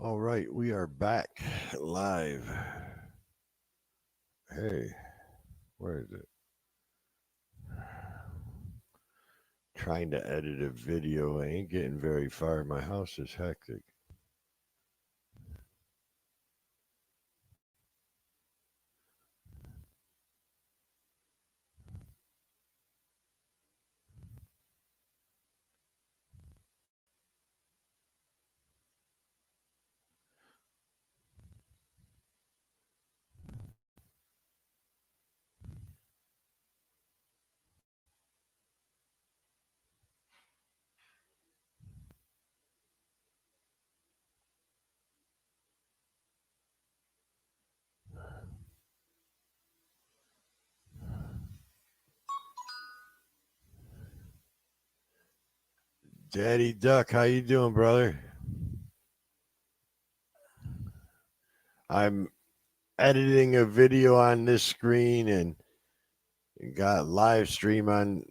All right, we are back live. Hey, where is it? Trying to edit a video. I ain't getting very far. My house is hectic. Daddy Duck, how you doing, brother? I'm editing a video on this screen and got live stream on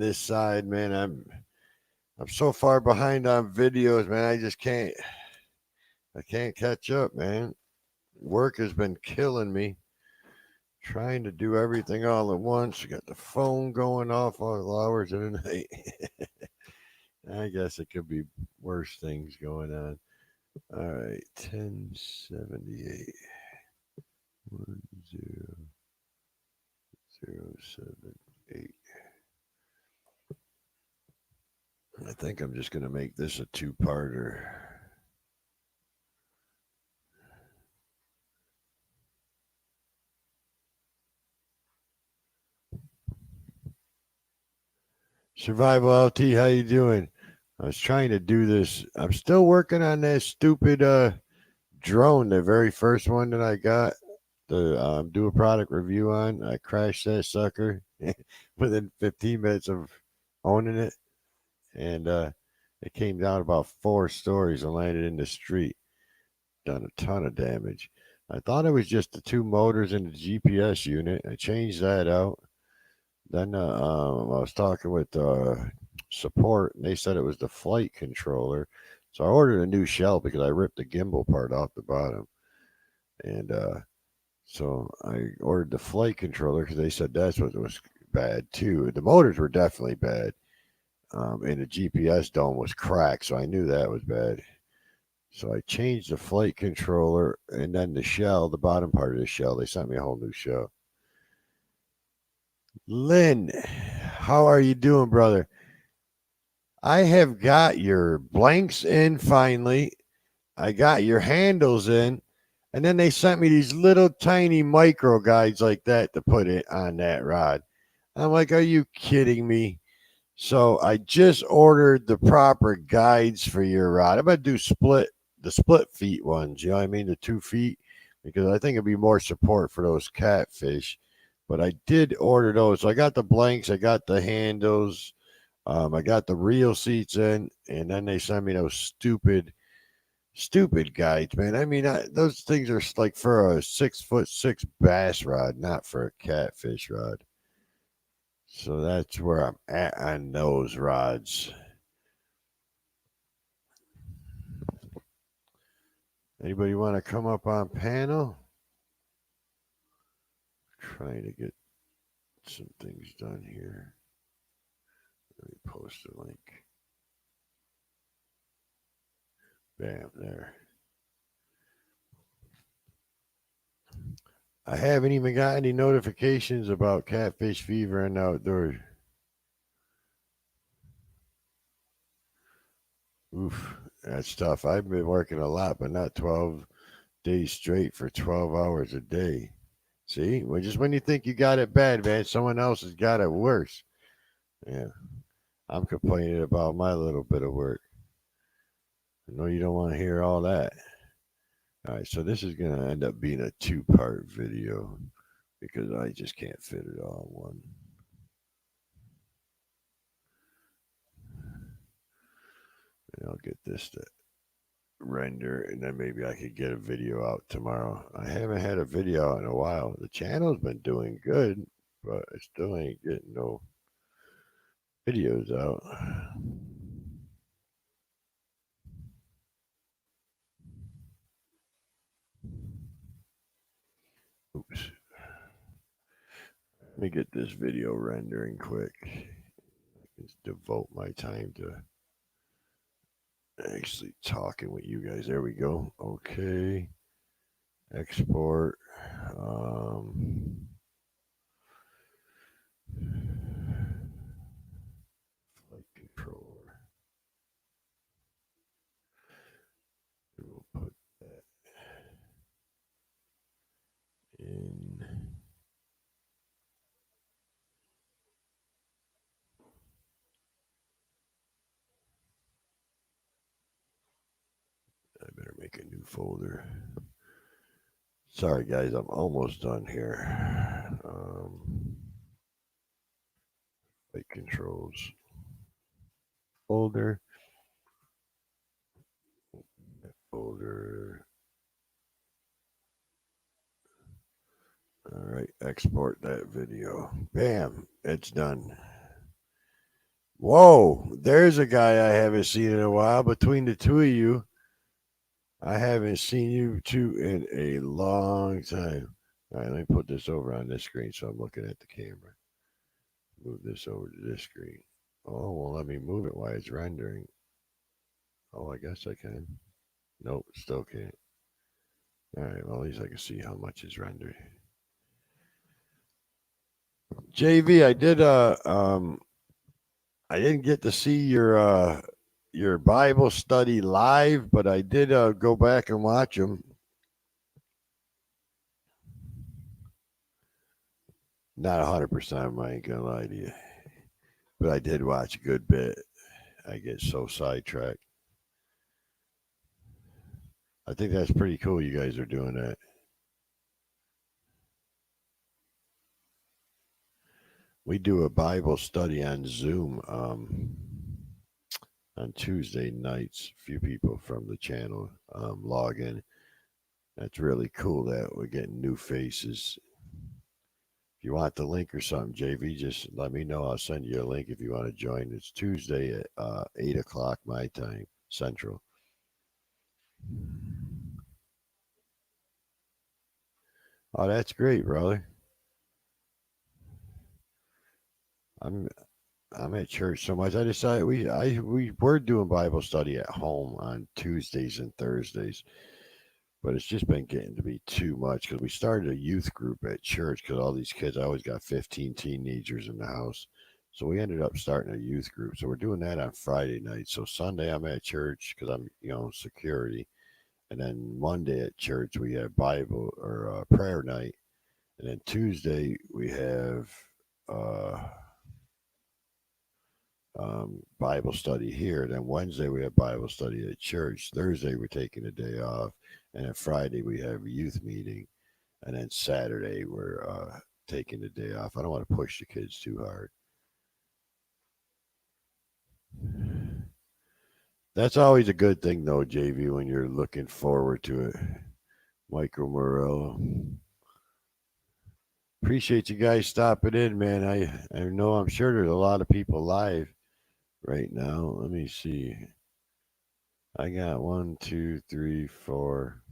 this side, man. I'm so far behind on videos, man. I can't catch up, man. Work has been killing me. Trying to do everything all at once. You got the phone going off all hours of the night. I guess it could be worse things going on. All right, 1078 1007 I think I'm just going to make this a two-parter. Survival LT, how you doing? I was trying to do this. I'm still working on that stupid drone, the very first one that I got to do a product review on. I crashed that sucker within 15 minutes of owning it, and it came down about 4 stories and landed in the street. Done a ton of damage. I thought it was just the two motors in the GPS unit. I changed that out. Then I was talking with support, and they said it was the flight controller. So I ordered a new shell because I ripped the gimbal part off the bottom, and so I ordered the flight controller because they said that's what was bad too. The motors were definitely bad, and the GPS dome was cracked, so I knew that was bad. So I changed the flight controller and then the shell, the bottom part of the shell. They sent me a whole new shell. Lynn, how are you doing, brother? I have got your blanks in finally. I got your handles in. And then they sent me these little tiny micro guides like that to put it on that rod. I'm like, are you kidding me? So I just ordered the proper guides for your rod. I'm gonna do the split feet ones. You know what I mean? The 2 feet, because I think it'd be more support for those catfish. But I did order those. So I got the blanks. I got the handles. I got the reel seats in, and then they sent me those stupid guides, man. I mean, those things are like for a 6'6" bass rod, not for a catfish rod. So that's where I'm at on those rods. Anybody want to come up on panel? Trying to get some things done here. Let me post a link. Bam, there. I haven't even got any notifications about catfish fever and outdoors. Oof, that's tough. I've been working a lot, but not 12 days straight for 12 hours a day. See, well, just when you think you got it bad, man, someone else has got it worse. Yeah, I'm complaining about my little bit of work. I know you don't want to hear all that. All right, so this is going to end up being a two-part video because I just can't fit it all in one. And I'll get this to render, and then maybe I could get a video out tomorrow. I haven't had a video out in a while. The channel's been doing good, but I still ain't getting no videos out. me get this video rendering quick. Just devote my time to actually talking with you guys. There we go. Okay. Export. Flight controller. We'll put that in. I better make a new folder. Sorry, guys, I'm almost done here. Flight controls folder. Folder. All right, export that video. Bam, it's done. Whoa, there's a guy I haven't seen in a while. Between the two of you, I haven't seen you two in a long time. All right, let me put this over on this screen so I'm looking at the camera. Move this over to this screen. Oh, well, let me move it while it's rendering. Oh, I guess I can. Nope, still can't. All right, well, at least I can see how much is rendered. JV, I didn't get to see your Bible study live, but I did go back and watch them. Not 100%, I ain't gonna lie to you, but I did watch a good bit. I get so sidetracked. I think that's pretty cool. You guys are doing that. We do a Bible study on Zoom on Tuesday nights. A few people from the channel log in. That's really cool that we're getting new faces. If you want the link or something, JV, just let me know. I'll send you a link if you want to join. It's Tuesday at 8 o'clock my time, Central. Oh, that's great, brother. I'm I'm at church so much. I decided we were doing Bible study at home on Tuesdays and Thursdays, but it's just been getting to be too much because we started a youth group at church because all these kids. I always got 15 teenagers in the house, so we ended up starting a youth group. So we're doing that on Friday night. So Sunday I'm at church because I'm security, and then Monday at church we have Bible or prayer night, and then Tuesday we have. Uh, Bible study here. Then Wednesday we have Bible study at church. Thursday we're taking a day off, and then Friday we have a youth meeting, and then Saturday we're taking the day off. I don't want to push the kids too hard. That's always a good thing, though, JV, when you're looking forward to it. Michael Morello. Appreciate you guys stopping in, man. I know I'm sure there's a lot of people live right now. Let me see. I got 1, 2, 3, 4,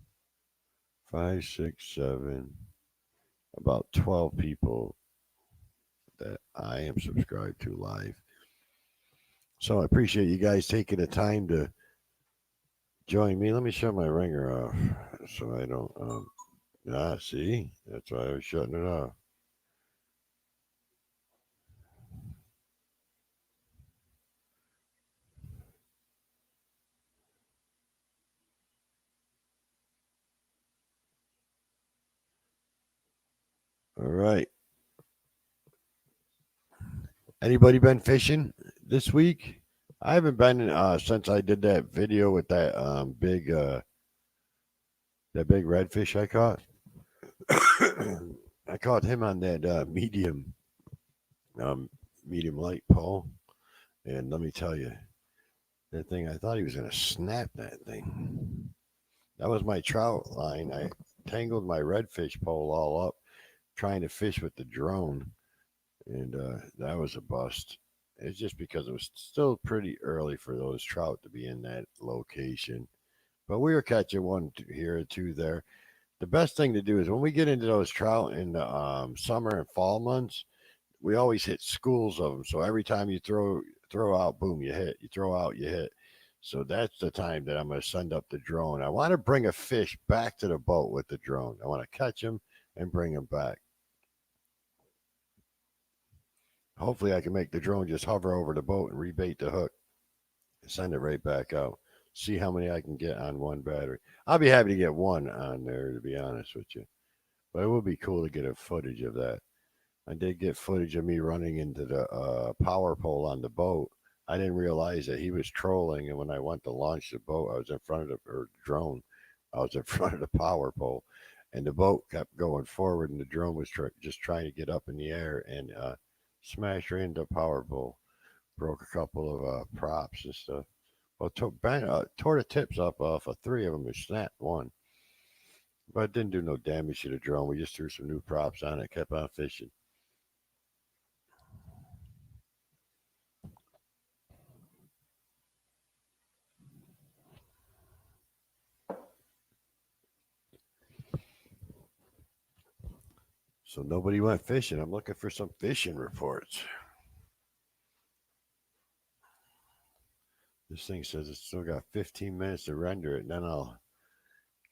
5, 6, 7, about 12 people that I am subscribed to live. So I appreciate you guys taking the time to join me. Let me shut my ringer off so I don't. See, that's why I was shutting it off. All right. Anybody been fishing this week? I haven't been since I did that video with that big redfish I caught. I caught him on that um, medium light pole, and let me tell you, that thing. I thought he was gonna snap that thing. That was my trout line. I tangled my redfish pole all up trying to fish with the drone, and that was a bust. It's just because it was still pretty early for those trout to be in that location. But we were catching one here or two there. The best thing to do is when we get into those trout in the summer and fall months, we always hit schools of them. So every time you throw out, boom, you hit. You throw out, you hit. So that's the time that I'm going to send up the drone. I want to bring a fish back to the boat with the drone. I want to catch him and bring him back. Hopefully, I can make the drone just hover over the boat and rebait the hook and send it right back out. See how many I can get on one battery. I'll be happy to get one on there, to be honest with you. But it would be cool to get a footage of that. I did get footage of me running into the power pole on the boat. I didn't realize that he was trolling, and when I went to launch the boat, I was in front of the or drone. I was in front of the power pole, and the boat kept going forward, and the drone was just trying to get up in the air and smashed right into the power pole. Broke a couple of props and stuff. Well, tore the tips up off of three of them and snapped one. But it didn't do no damage to the drone. We just threw some new props on it, kept on fishing. So nobody went fishing. I'm looking for some fishing reports. This thing says it's still got 15 minutes to render it, and then I'll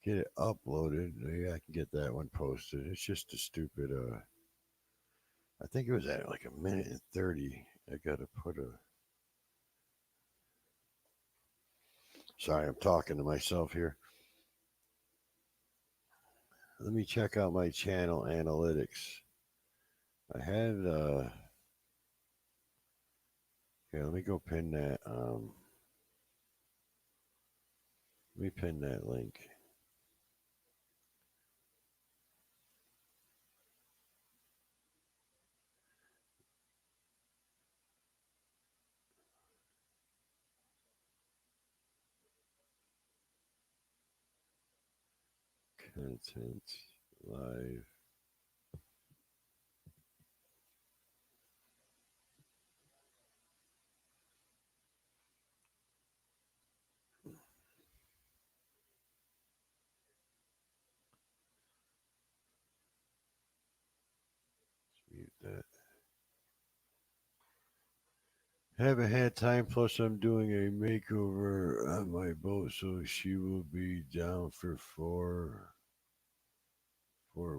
get it uploaded. Maybe I can get that one posted. It's just a stupid. I think it was at like a minute and 30. I gotta put a. Sorry, I'm talking to myself here. Let me check out my channel analytics. I had. Yeah, let me go pin that. Let me pin that link. Content live. Mute that. Haven't had time. Plus, I'm doing a makeover on my boat, so she will be down for 4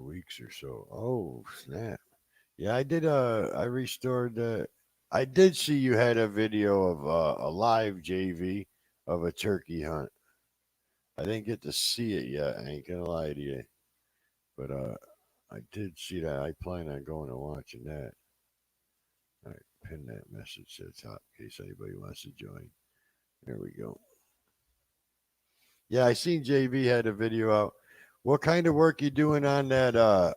weeks or so. Oh snap! Yeah, I did. I restored the. I did see you had a video of a live JV of a turkey hunt. I didn't get to see it yet. I ain't gonna lie to you, but I did see that. I plan on going and watching that. All right, pin that message to the top in case anybody wants to join. There we go. Yeah, I seen JV had a video out. What kind of work you doing on that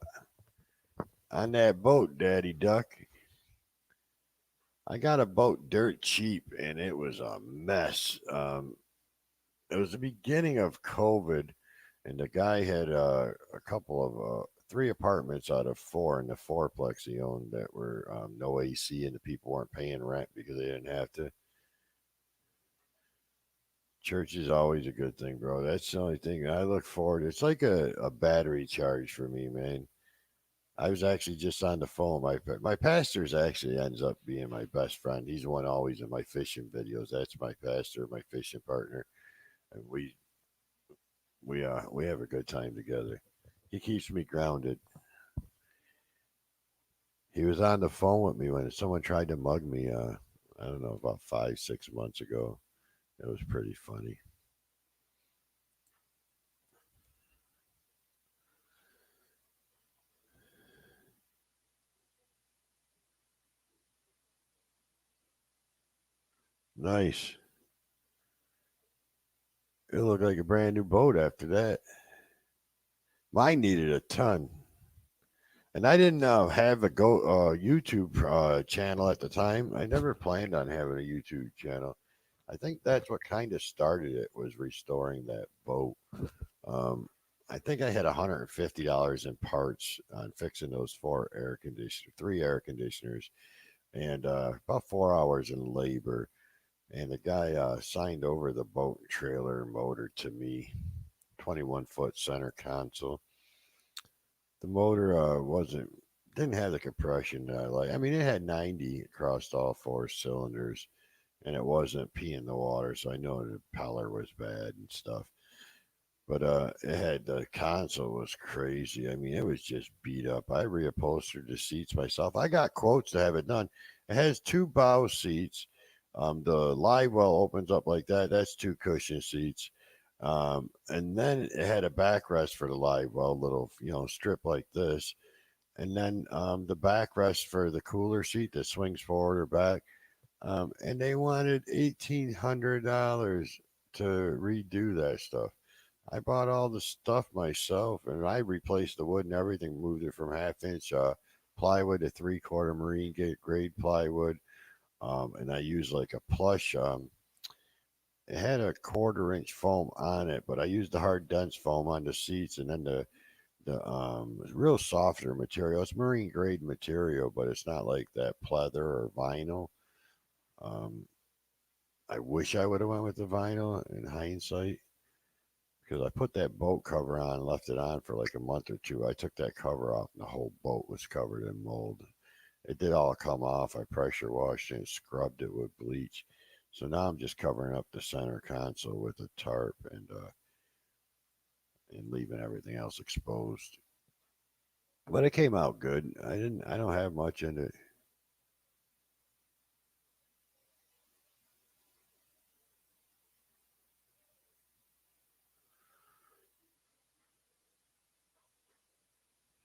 boat, Daddy Duck? I got a boat dirt cheap and it was a mess. It was the beginning of COVID, and the guy had a couple of three apartments out of four in the fourplex he owned that were no AC, and the people weren't paying rent because they didn't have to. Church is always a good thing, bro. That's the only thing I look forward to. It's like a battery charge for me, man. I was actually just on the phone. My pastor's actually ends up being my best friend. He's the one always in my fishing videos. That's my pastor, my fishing partner, and we have a good time together. He keeps me grounded. He was on the phone with me when someone tried to mug me. I don't know, about 5 6 months ago. It was pretty funny. Nice. It looked like a brand new boat after that. Mine needed a ton. And I didn't have a go YouTube channel at the time. I never planned on having a YouTube channel. I think that's what kind of started it was restoring that boat. Um, I think I had $150 in parts on fixing those three air conditioners, and about 4 hours in labor. And the guy signed over the boat and trailer and motor to me, 21-foot center console. The motor wasn't Didn't have the compression that I like. I mean, it had 90 across all four cylinders, and it wasn't peeing the water, so I know the propeller was bad and stuff. But it had the console was crazy. I mean, it was just beat up. I reupholstered the seats myself. I got quotes to have it done. It has two bow seats. The live well opens up like that. That's two cushion seats. And then it had a backrest for the live well, little strip like this. And then the backrest for the cooler seat that swings forward or back. And they wanted $1,800 to redo that stuff. I bought all the stuff myself, and I replaced the wood and everything. Moved it from half-inch plywood to three-quarter marine grade plywood, and I used like a plush. It had a quarter-inch foam on it, but I used the hard dense foam on the seats, and then the real softer material. It's marine grade material, but it's not like that pleather or vinyl. Um, I wish I would have went with the vinyl in hindsight because I put that boat cover on, left it on for like a month or two. I took that cover off, and the whole boat was covered in mold. It did all come off. I pressure washed it and scrubbed it with bleach. So now I'm just covering up the center console with a tarp and leaving everything else exposed. But it came out good. I don't have much in it.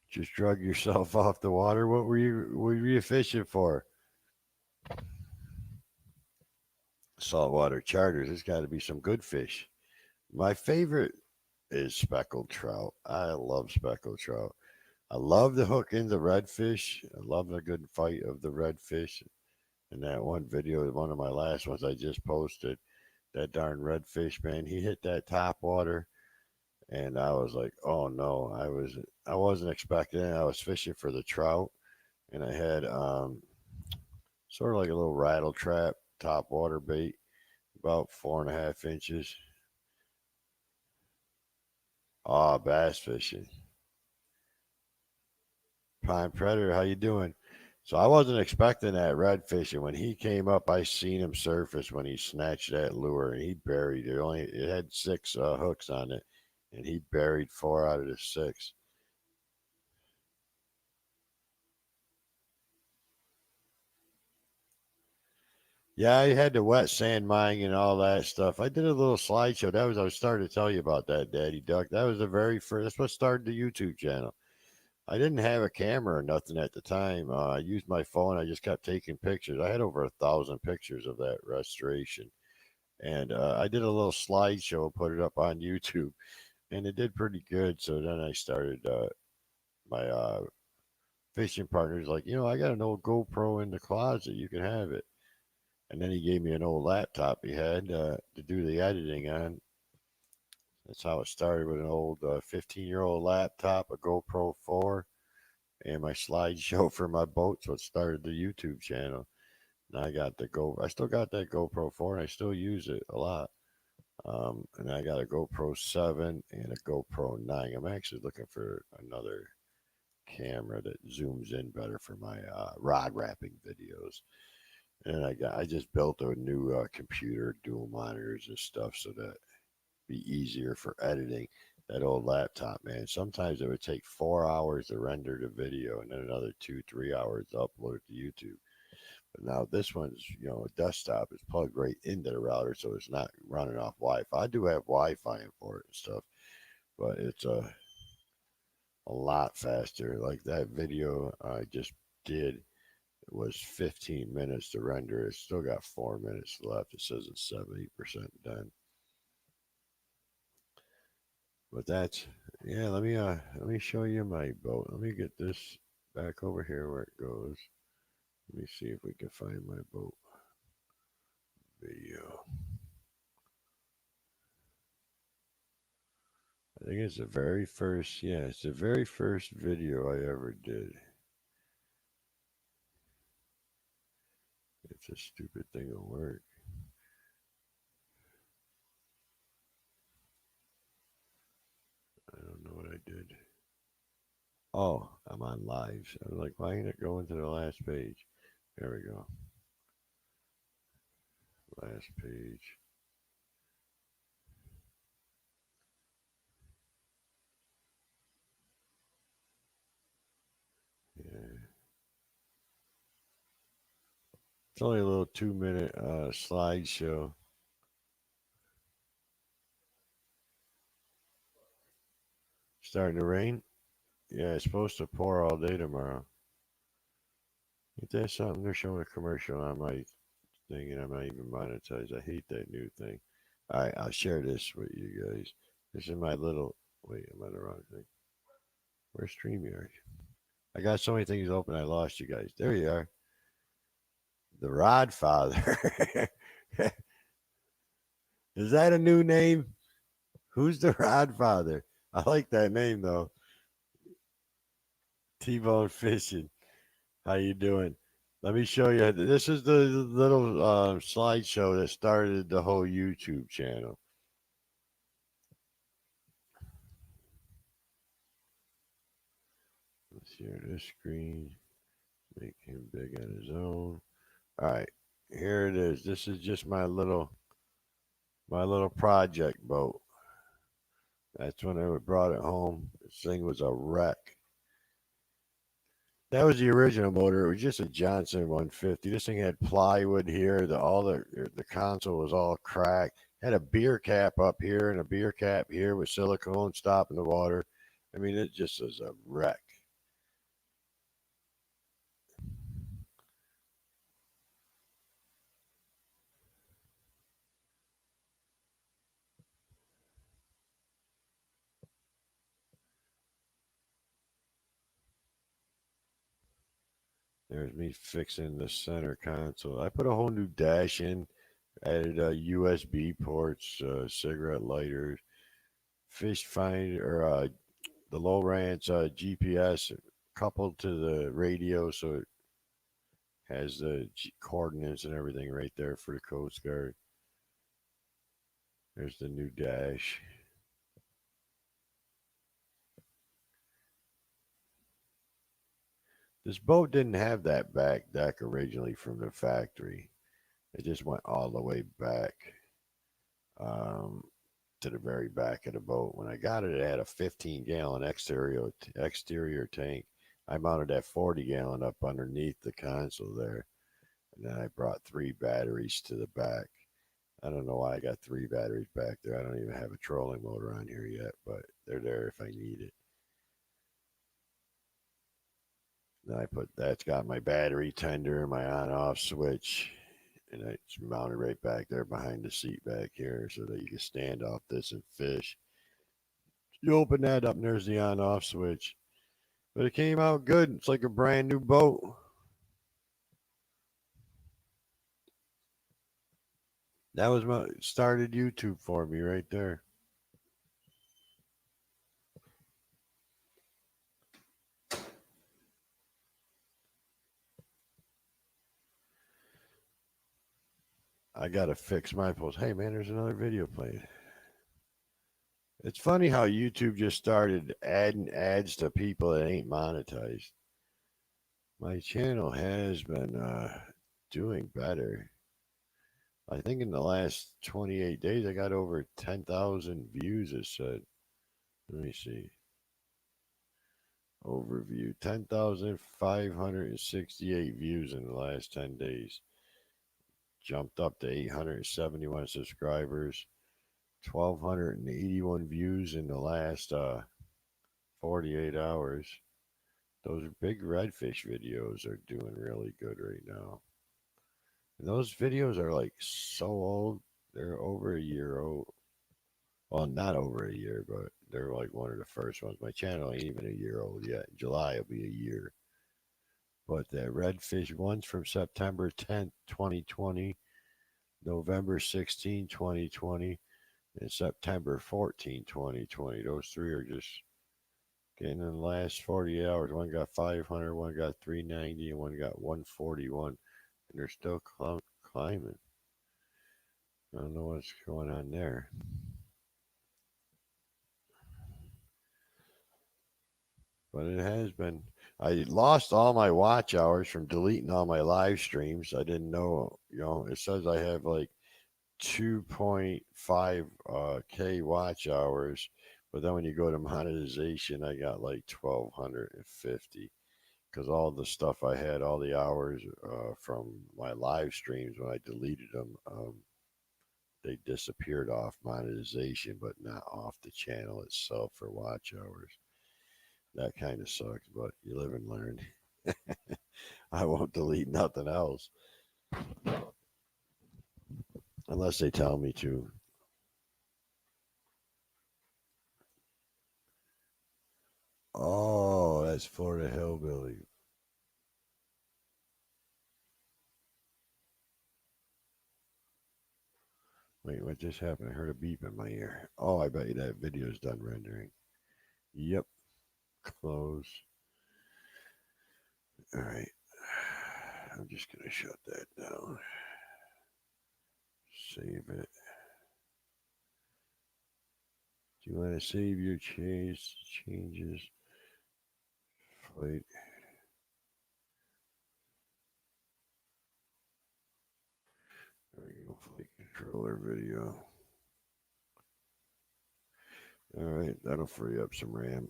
Just drug yourself off the water. What were you fishing for? Saltwater charters. There's got to be some good fish. My favorite is speckled trout. I love speckled trout. I love the hook in the redfish. I love a good fight of the redfish. In that one video, one of my last ones I just posted, that darn redfish, man, he hit that top water, and I was like, oh no, I wasn't expecting it. I was fishing for the trout, and I had sort of like a little rattle trap top water bait, about 4.5 inches. Ah, bass fishing. Pine Predator, how you doing? So I wasn't expecting that redfish, and when he came up, I seen him surface when he snatched that lure, and he buried it. Only it had six hooks on it, and he buried four out of the six. Yeah, I had the wet sand mine and all that stuff. I did a little slideshow. I was starting to tell you about that, Daddy Duck. That was the very first. That's what started the YouTube channel. I didn't have a camera or nothing at the time. I used my phone. I just kept taking pictures. I had over 1,000 pictures of that restoration, and I did a little slideshow, put it up on YouTube, and it did pretty good. So then I started my fishing partners like, I got an old GoPro in the closet. You can have it. And then he gave me an old laptop he had to do the editing on. That's how it started with an old 15-year-old laptop, a GoPro 4, and my slideshow for my boat. So it started the YouTube channel. And I still got that GoPro 4, and I still use it a lot. And I got a GoPro 7 and a GoPro 9. I'm actually looking for another camera that zooms in better for my rod wrapping videos. And I just built a new computer, dual monitors and stuff, so that be easier for editing. That old laptop, man. Sometimes it would take 4 hours to render the video, and then another 2, 3 hours to upload it to YouTube. But now this one's, a desktop is plugged right into the router, so it's not running off Wi-Fi. I do have Wi-Fi in for it and stuff, but it's a lot faster. Like that video I just did, it was 15 minutes to render. It's still got 4 minutes left. It says it's 70% done. But that's yeah. Let me show you my boat. Let me get this back over here where it goes. Let me see if we can find my boat video. I think it's the very first. Yeah, it's the very first video I ever did. If this stupid thing will work. I don't know what I did. Oh, I'm on live. So I'm like, why ain't it going to the last page? There we go. Last page. Yeah. It's only a little 2 minute slideshow. Starting to rain. Yeah, it's supposed to pour all day tomorrow. Ain't that something? They're showing a commercial on my thing, and I'm not even monetized. I hate that new thing. All right, I'll share this with you guys. This is my little. Wait, I'm on the wrong thing. Where's StreamYard? I got so many things open, I lost you guys. There you are. The Rodfather. Is that a new name? Who's the Rodfather? I like that name though. T-Bone Fishing. How you doing? Let me show you. This is the little slideshow that started the whole YouTube channel. Let's share this screen. Make him big on his own. All right, here it is. This is just my little project boat. That's when I brought it home. This thing was a wreck. That was the original motor. It was just a Johnson 150. This thing had plywood here. The console was all cracked. Had a beer cap up here and a beer cap here with silicone stopping the water. I mean, it just was a wreck. There's me fixing the center console. I put a whole new dash in, added USB ports, cigarette lighters, fish finder, the Lowrance GPS coupled to the radio, so it has the coordinates and everything right there for the Coast Guard. There's the new dash. This boat didn't have that back deck originally from the factory. It just went all the way back um, to the very back of the boat. When I got it, it had a 15-gallon exterior tank. I mounted that 40-gallon up underneath the console there, and then I brought three batteries to the back. I don't know why I got three batteries back there. I don't even have a trolling motor on here yet, but they're there if I need it. Then I put that's got my battery tender, my on-off switch, and it's mounted right back there behind the seat back here, so that you can stand off this and fish. You open that up, and there's the on-off switch. But it came out good. It's like a brand new boat. That was what started YouTube for me right there. I gotta fix my post. Hey man, there's another video playing. It's funny how YouTube just started adding ads to people that ain't monetized. My channel has been doing better. I think in the last 28 days, I got over 10,000 views. It said. Let me see. Overview 10,568 views in the last 10 days. Jumped up to 871 subscribers. 1,281 views in the last 48 hours. Those big redfish videos are doing really good right now. And those videos are like so old. They're over a year old. Well, not over a year, but they're like one of the first ones. My channel ain't even a year old yet. In July will be a year. But the redfish ones from September 10th, 2020, November 16th, 2020, and September 14th, 2020. Those three are just getting in the last 40 hours. One got 500, one got 390, and one got 141. And they're still climbing. I don't know what's going on there. But it has been. I lost all my watch hours from deleting all my live streams. I didn't know, it says I have like 2.5 K watch hours, but then when you go to monetization, I got like 1,250 because all the stuff I had, all the hours from my live streams when I deleted them, they disappeared off monetization, but not off the channel itself for watch hours. That kind of sucks, but you live and learn. I won't delete nothing else unless they tell me to. Oh, that's Florida Hillbilly. Wait, what just happened? I heard a beep in my ear. Oh, I bet you that video is done rendering. Yep. Close. All right. I'm just going to shut that down. Save it. Do you want to save your changes? Wait. There we go. Flight controller video. All right. That'll free up some RAM.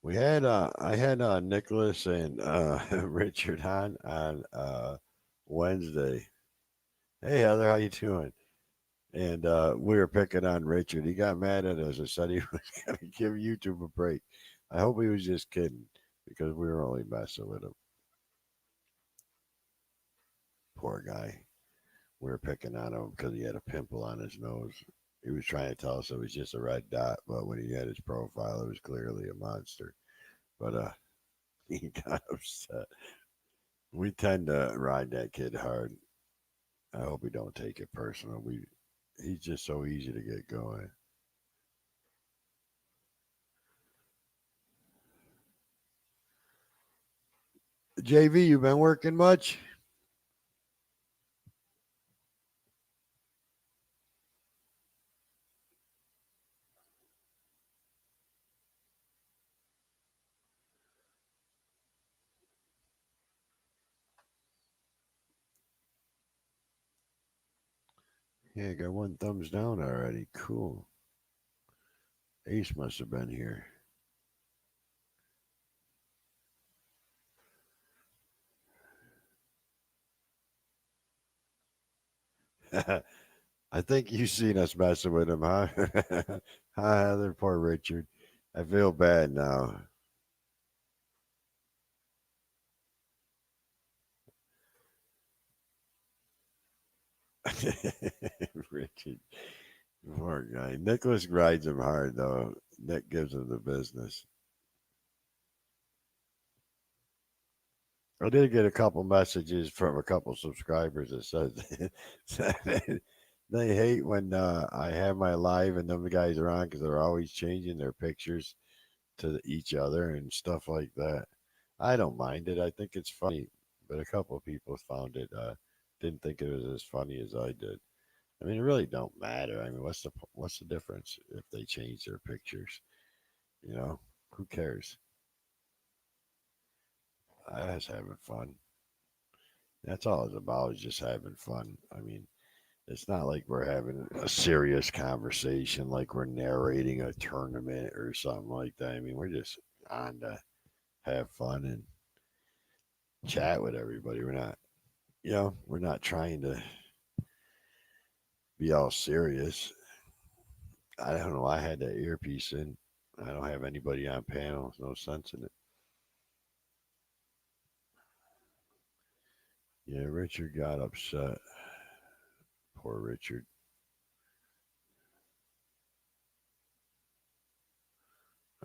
I had Nicholas and Richard on Wednesday. Hey Heather, how you doing? And we were picking on Richard. He got mad at us and said he was going to give YouTube a break. I hope he was just kidding because we were only messing with him. Poor guy. We were picking on him because he had a pimple on his nose. He was trying to tell us it was just a red dot, but when he had his profile, it was clearly a monster. But he got upset. We tend to ride that kid hard. I hope we don't take it personal. He's just so easy to get going. JV, you been working much? Yeah, I got one thumbs down already. Cool. Ace must have been here. I think you seen us messing with him, huh? Hi, Heather. Poor Richard. I feel bad now. Richard, poor guy. Nicholas rides him hard, though. Nick gives him the business. I did get a couple messages from a couple subscribers that said they hate when I have my live and them guys are on because they're always changing their pictures to each other and stuff like that. I don't mind it. I think it's funny, but a couple of people found it didn't think it was as funny as I did. I mean, it really don't matter. I mean, what's the difference if they change their pictures? You know, who cares? I was having fun. That's all it's about is just having fun. I mean, it's not like we're having a serious conversation, like we're narrating a tournament or something like that. I mean, we're just on to have fun and chat with everybody. We're not trying to be all serious. I don't know. I had that earpiece in. I don't have anybody on panel. There's no sense in it. Yeah, Richard got upset. Poor Richard.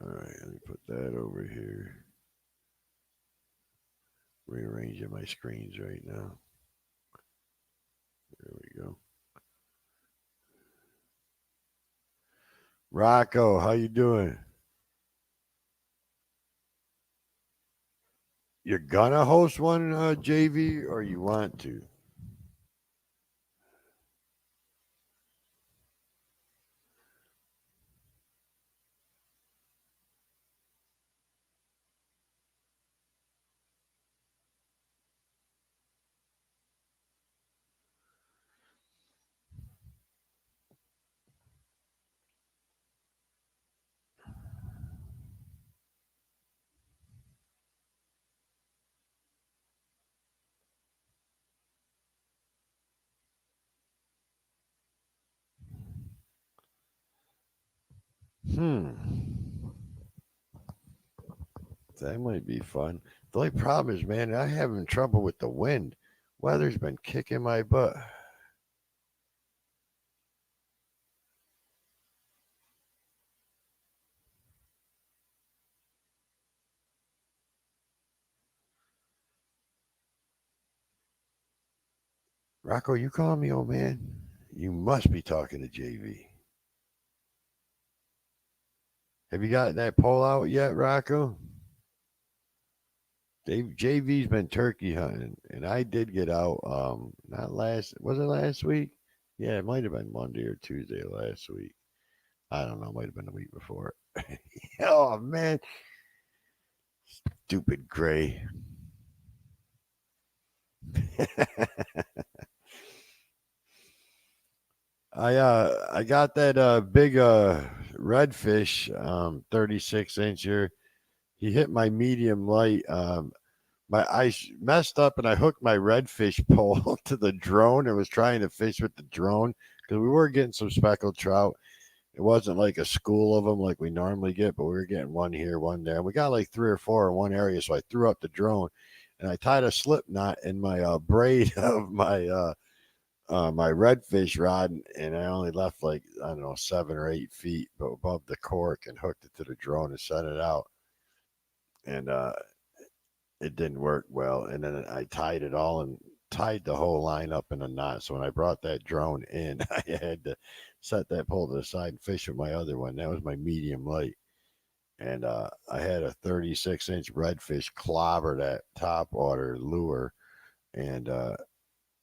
All right, let me put that over here. Rearranging my screens right now. There we go. Rocco, how you doing? You're gonna host one JV or you want to? Hmm. That might be fun. The only problem is, man, I having trouble with the wind. Weather's been kicking my butt. Rocco, you calling me old man? You must be talking to JV. Have you gotten that poll out yet, Rocco? JV's been turkey hunting, and I did get out. Not last. Was it last week? Yeah, it might have been Monday or Tuesday last week. I don't know. Might have been the week before. Oh man, stupid gray. I got that big redfish 36 incher. He hit my medium light. Messed up and I hooked my redfish pole to the drone and was trying to fish with the drone because we were getting some speckled trout. It wasn't like a school of them like we normally get, but we were getting one here, one there. And we got like three or four in one area, so I threw up the drone and I tied a slip knot in my braid of my redfish rod, and I only left like I don't know 7 or 8 feet above the cork and hooked it to the drone and set it out, and it didn't work well. And then I tied it all and tied the whole line up in a knot. So when I brought that drone in, I had to set that pole to the side and fish with my other one. That was my medium light. And I had a 36-inch redfish clobber that top water lure, and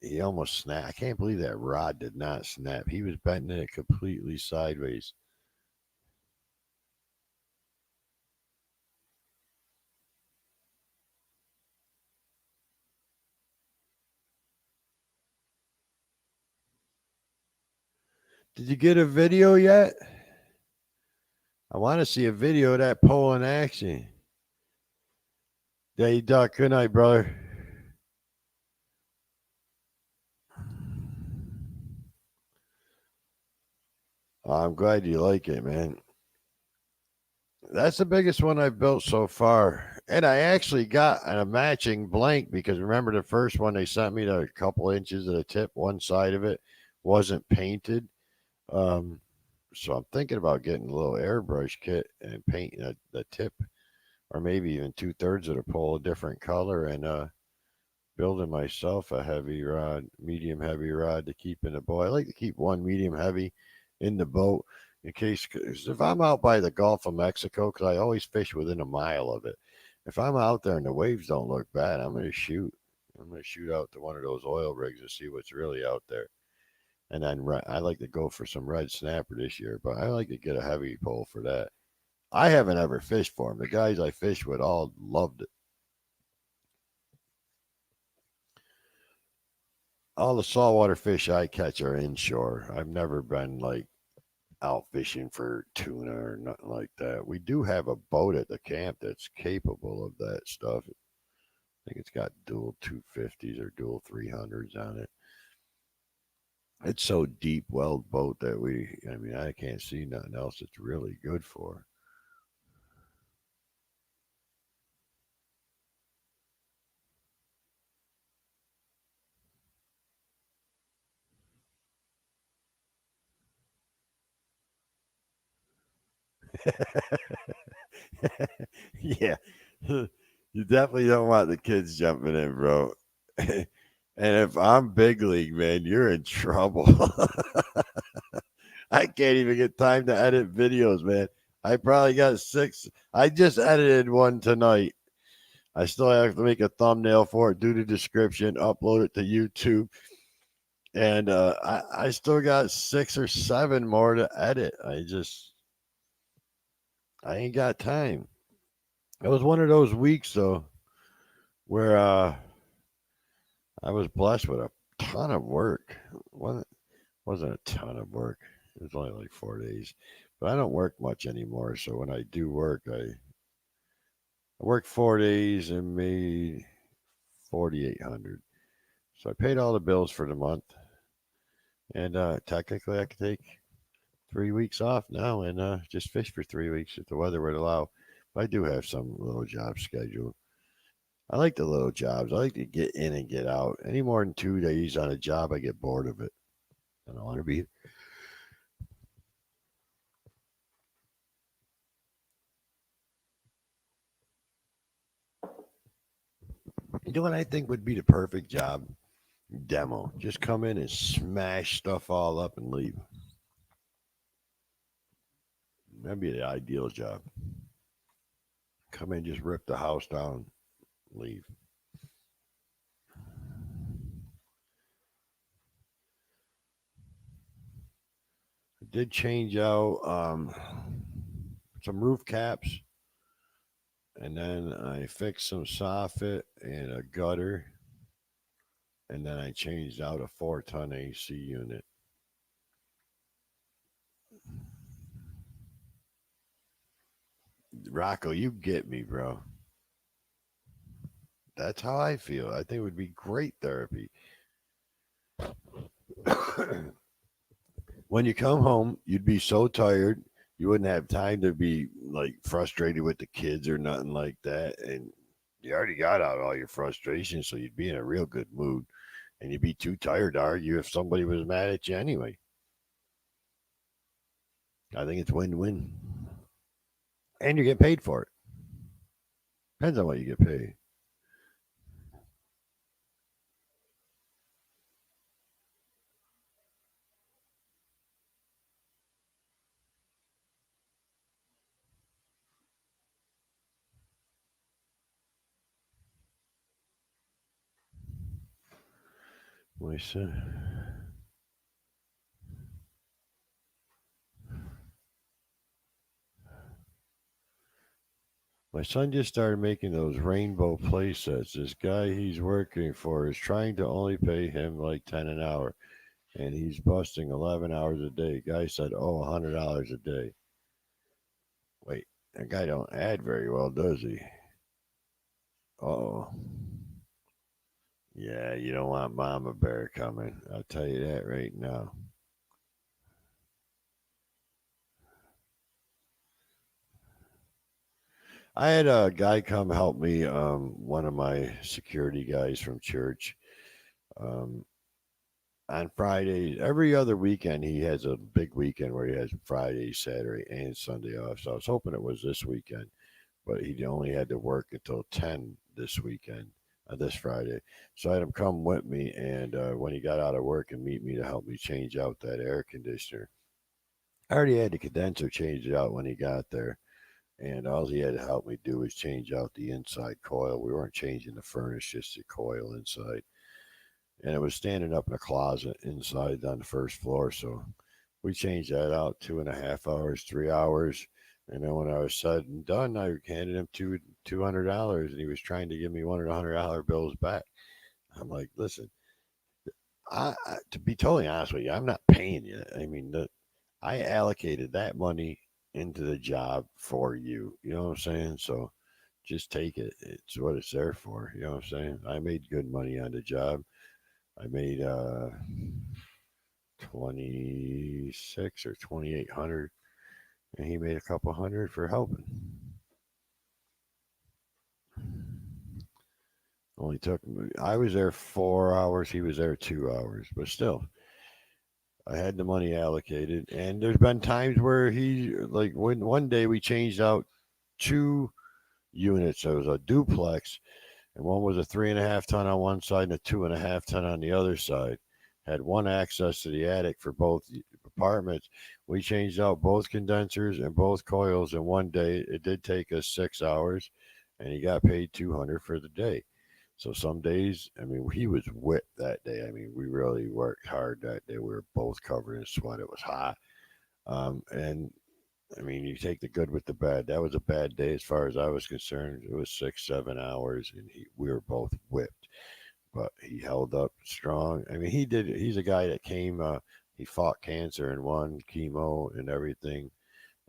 he almost snapped. I can't believe that rod did not snap. He was bending it completely sideways. Did you get a video yet? I want to see a video of that pole in action. Day duck. Good night, brother. I'm glad you like it, man. That's the biggest one I've built so far. And I actually got a matching blank because remember the first one they sent me to a couple inches of the tip, one side of it wasn't painted. Um, so I'm thinking about getting a little airbrush kit and painting the tip or maybe even 2/3 of the pole a different color and building myself a heavy rod, medium heavy rod to keep in the boat. I like to keep one medium heavy in the boat in case, cause if I'm out by the Gulf of Mexico, because I always fish within a mile of it. If I'm out there and the waves don't look bad, I'm going to shoot. I'm going to shoot out to one of those oil rigs and see what's really out there. And then I like to go for some red snapper this year, but I like to get a heavy pole for that. I haven't ever fished for them. The guys I fished with all loved it. All the saltwater fish I catch are inshore. I've never been like out fishing for tuna or nothing like that. We do have a boat at the camp that's capable of that stuff. I think it's got dual 250s or dual 300s on it. It's so deep welled boat that I mean, I can't see nothing else it's really good for. Yeah. You definitely don't want the kids jumping in, bro. And if I'm big league, man, you're in trouble. I can't even get time to edit videos, man. I probably got six. I just edited one tonight. I still have to make a thumbnail for it, do the description, upload it to YouTube, and I still got 6 or 7 more to edit. I ain't got time. It was one of those weeks though where I was blessed with a ton of work. Wasn't a ton of work. It was only like 4 days, but I don't work much anymore. So when I do work, I worked 4 days and made 4,800. So I paid all the bills for the month, and technically I could take 3 weeks off now and just fish for 3 weeks if the weather would allow. But I do have some little jobs scheduled. I like the little jobs. I like to get in and get out. Any more than 2 days on a job, I get bored of it. I don't want to be. You know what I think would be the perfect job? Demo. Just come in and smash stuff all up and leave. That'd be the ideal job. Come in, just rip the house down, leave. I did change out some roof caps, and then I fixed some soffit and a gutter, and then I changed out a 4-ton AC unit. Rocco, you get me, bro. That's how I feel. I think it would be great therapy. When you come home, you'd be so tired, you wouldn't have time to be like frustrated with the kids or nothing like that. And you already got out all your frustration, so you'd be in a real good mood. And you'd be too tired to argue if somebody was mad at you anyway. I think it's win-win, and you get paid for it. Depends on what you get paid. My son, my son just started making those rainbow play sets. This guy he's working for is trying to only pay him like 10 an hour, and he's busting 11 hours a day. Guy said, "Oh, $100 a day." Wait, that guy don't add very well, does he? Oh, yeah, you don't want Mama Bear coming. I'll tell you that right now. I had a guy come help me, one of my security guys from church. Um, on Friday, every other weekend, he has a big weekend where he has Friday, Saturday, and Sunday off. So I was hoping it was this weekend, but he only had to work until 10 this weekend, this Friday. So I had him come with me, and when he got out of work and meet me to help me change out that air conditioner. I already had the condenser changed out when he got there, and all he had to help me do was change out the inside coil. We weren't changing the furnace, just the coil inside. And it was standing up in a closet inside on the first floor. So we changed that out 2.5 hours, 3 hours. And then when I was said and done, I handed him $200, and he was trying to give me one of the $100 bills back. I'm like, listen, to be totally honest with you, I'm not paying you. I mean, I allocated that money into the job for you. You know what I'm saying? So just take it. It's what it's there for. You know what I'm saying? I made good money on the job. I made 26 or 2,800, and he made a couple hundred for helping. Only took I was there 4 hours, he was there 2 hours, but still, I had the money allocated. And there's been times where he like when one day we changed out two units. There was a duplex, and one was a 3.5 ton on one side and a 2.5 ton on the other side. Had one access to the attic for both apartments. We changed out both condensers and both coils in one day. It did take us 6 hours, and he got paid 200 for the day. So some days, I mean, he was whipped that day. I mean, we really worked hard that day. We were both covered in sweat. It was hot. And I mean, you take the good with the bad. That was a bad day as far as I was concerned. It was 6, 7 hours, and we were both whipped. But he held up strong. I mean, he did. He's a guy that came. He fought cancer and won chemo and everything,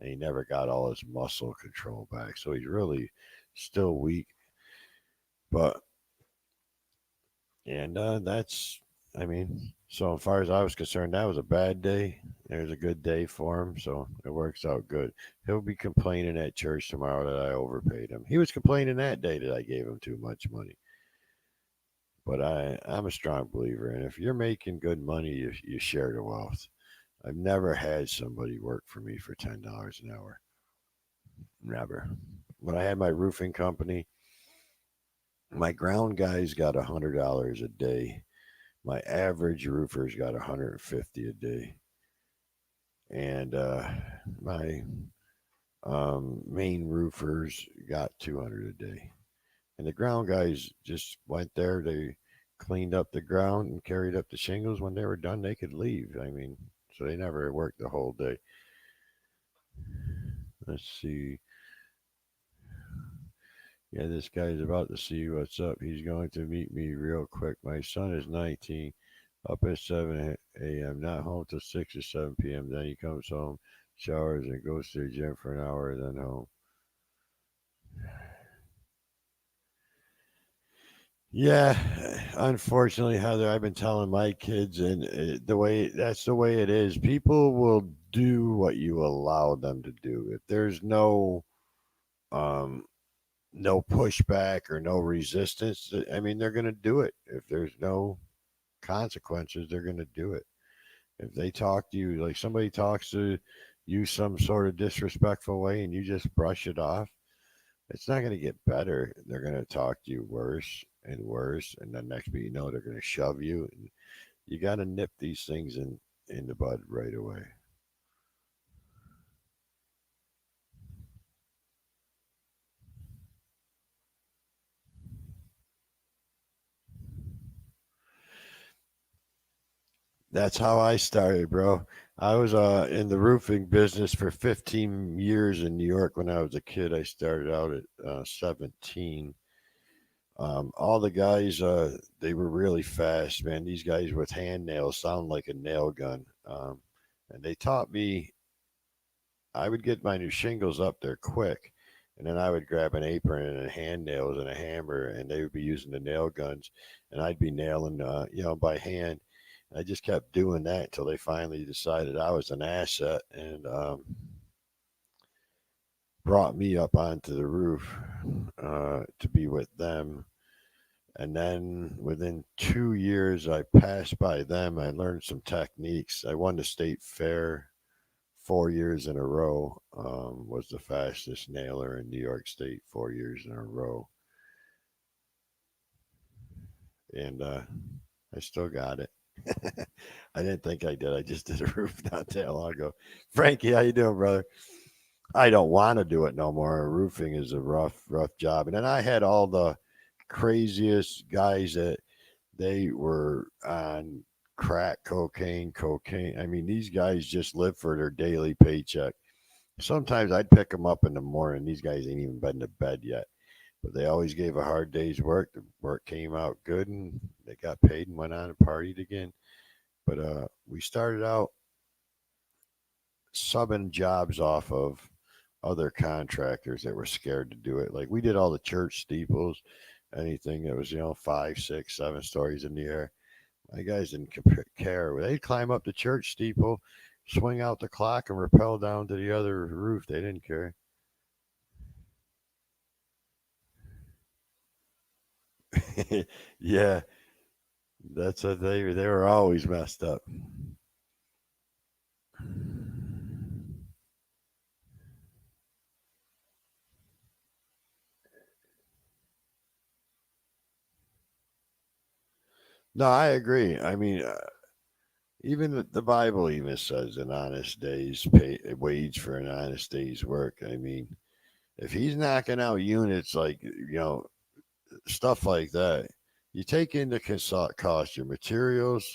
and he never got all his muscle control back. So he's really still weak. But and that's. I mean, So, as far as I was concerned, that was a bad day. It was a good day for him, so it works out good. He'll be complaining at church tomorrow that I overpaid him. He was complaining that day that I gave him too much money. But I'm a strong believer, and if you're making good money, you share the wealth. I've never had somebody work for me for $10 an hour. Never. When I had my roofing company, my ground guys got $100 a day. My average roofers got 150 a day, and my main roofers got 200 a day. And the ground guys just went there. They cleaned up the ground and carried up the shingles. When they were done, they could leave. I mean, so they never worked the whole day. Let's see. Yeah, this guy's about to see what's up. He's going to meet me real quick. My son is 19, up at 7 a.m., not home till 6 or 7 p.m. Then he comes home, showers, and goes to the gym for an hour, then home. Yeah, unfortunately, Heather, I've been telling my kids, and that's the way it is. People will do what you allow them to do. If there's um, no pushback or no resistance, I mean, they're going to do it. If there's no consequences, they're going to do it. If they talk to you, like somebody talks to you some sort of disrespectful way and you just brush it off, it's not going to get better. They're going to talk to you worse and worse. And then next thing you know, they're going to shove you. And you got to nip these things in the bud right away. That's how I started, bro. I was in the roofing business for 15 years in New York when I was a kid. I started out at 17. All the guys, they were really fast, man. These guys with hand nails sound like a nail gun. And they taught me, I would get my new shingles up there quick. And then I would grab an apron and a hand nails and a hammer, and they would be using the nail guns, and I'd be nailing, by hand. I just kept doing that until they finally decided I was an asset and brought me up onto the roof to be with them. And then within 2 years, I passed by them. I learned some techniques. I won the state fair 4 years in a row. Was the fastest nailer in New York State 4 years in a row, and I still got it. I didn't think I did. I just did a roof not that long ago. Frankie, how you doing, brother? I don't want to do it no more. Roofing is a rough job. And then I had all the craziest guys that they were on crack, cocaine. I mean, these guys just live for their daily paycheck. Sometimes I'd pick them up in the morning. These guys ain't even been to bed yet, but they always gave a hard day's work. The work came out good, and they got paid and went on and partied again. But we started out subbing jobs off of other contractors that were scared to do it. Like we did all the church steeples, anything that was 5, 6, 7 stories in the air. My guys didn't care. They'd climb up the church steeple, swing out the clock, and rappel down to the other roof. They didn't care. Yeah, that's what they were always messed up. No, I agree. I mean, even the Bible even says an honest day's pay, wage for an honest day's work. I mean, if he's knocking out units like stuff like that, you take into cost your materials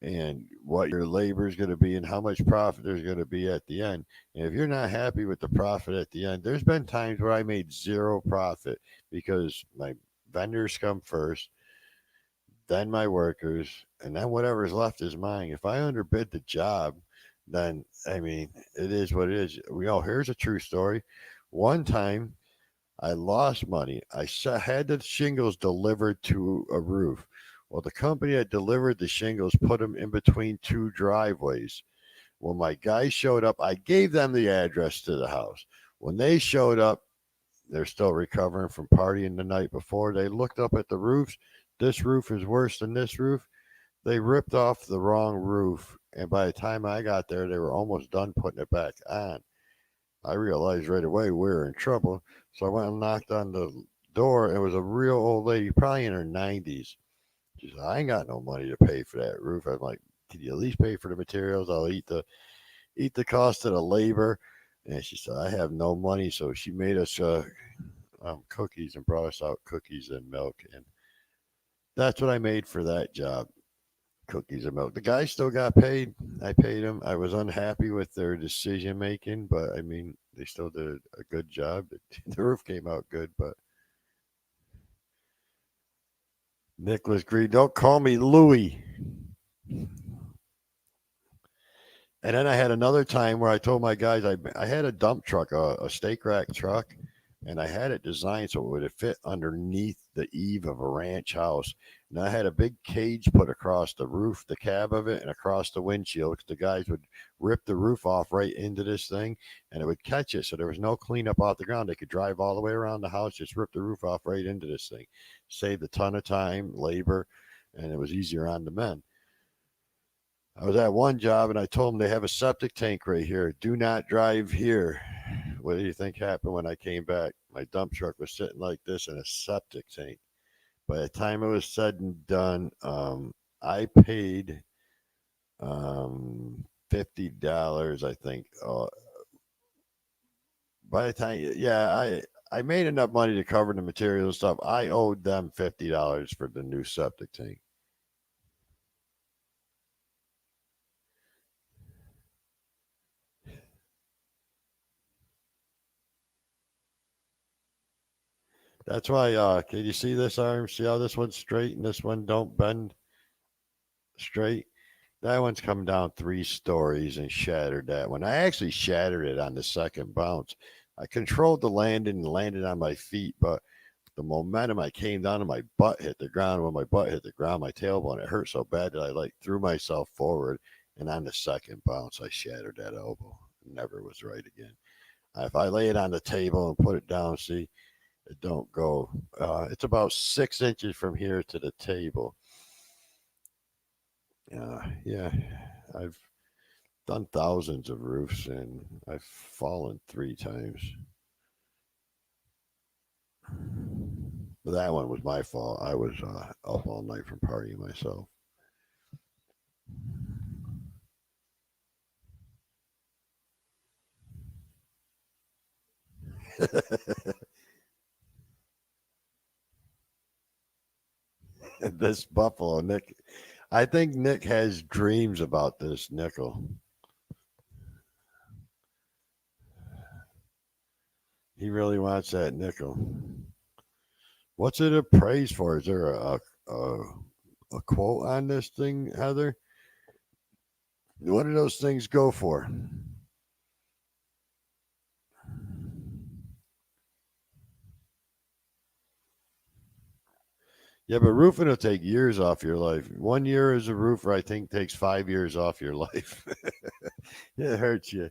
and what your labor is going to be and how much profit there's going to be at the end. And if you're not happy with the profit at the end, there's been times where I made zero profit because my vendors come first, then my workers, and then whatever's left is mine. If I underbid the job, then I mean, it is what it is. Here's a true story. One time I lost money. Had the shingles delivered to a roof. Well, the company that delivered the shingles put them in between two driveways. When my guys showed up, I gave them the address to the house. When they showed up, they're still recovering from partying the night before. They looked up at the roofs. This roof is worse than this roof. They ripped off the wrong roof, and by the time I got there, they were almost done putting it back on. I realized right away we were in trouble, so I went and knocked on the door. It was a real old lady, probably in her 90s. She said, "I ain't got no money to pay for that roof." I'm like, "Can you at least pay for the materials? I'll eat the cost of the labor." And she said, "I have no money," so she made us cookies and brought us out cookies and milk, and that's what I made for that job. Cookies and milk. The guy still got paid. I paid him. I was unhappy with their decision making, but I mean, they still did a good job. The roof came out good, but Nicholas Green, don't call me Louie. And then I had another time where I told my guys I had a dump truck, a stake rack truck, and I had it designed so it would fit underneath the eave of a ranch house. And I had a big cage put across the roof, the cab of it, and across the windshield. The guys would rip the roof off right into this thing, and it would catch it. So there was no cleanup off the ground. They could drive all the way around the house, just rip the roof off right into this thing. Saved a ton of time, labor, and it was easier on the men. I was at one job and I told them they have a septic tank right here. Do not drive here. What do you think happened when I came back? My dump truck was sitting like this in a septic tank. By the time it was said and done, I paid $50, I think. By the time, yeah, I made enough money to cover the material and stuff. I owed them $50 for the new septic tank. That's why. Can you see this arm? See how this one's straight and this one don't bend straight? That one's come down 3 stories and shattered that one. I actually shattered it on the second bounce. I controlled the landing and landed on my feet, but the momentum I came down and my butt hit the ground. When my butt hit the ground, my tailbone, it hurt so bad that I like threw myself forward. And on the second bounce, I shattered that elbow. It never was right again. If I lay it on the table and put it down, see, it don't go. It's about 6 inches from here to the table. Yeah, I've done thousands of roofs and I've fallen 3 times. But that one was my fault. I was up all night from partying myself. This Buffalo Nick, I think Nick has dreams about this nickel. He really wants that nickel. What's it appraised for? Is there a quote on this thing, Heather? What do those things go for? Yeah, but roofing will take years off your life. 1 year as a roofer, I think, takes 5 years off your life. It hurts you.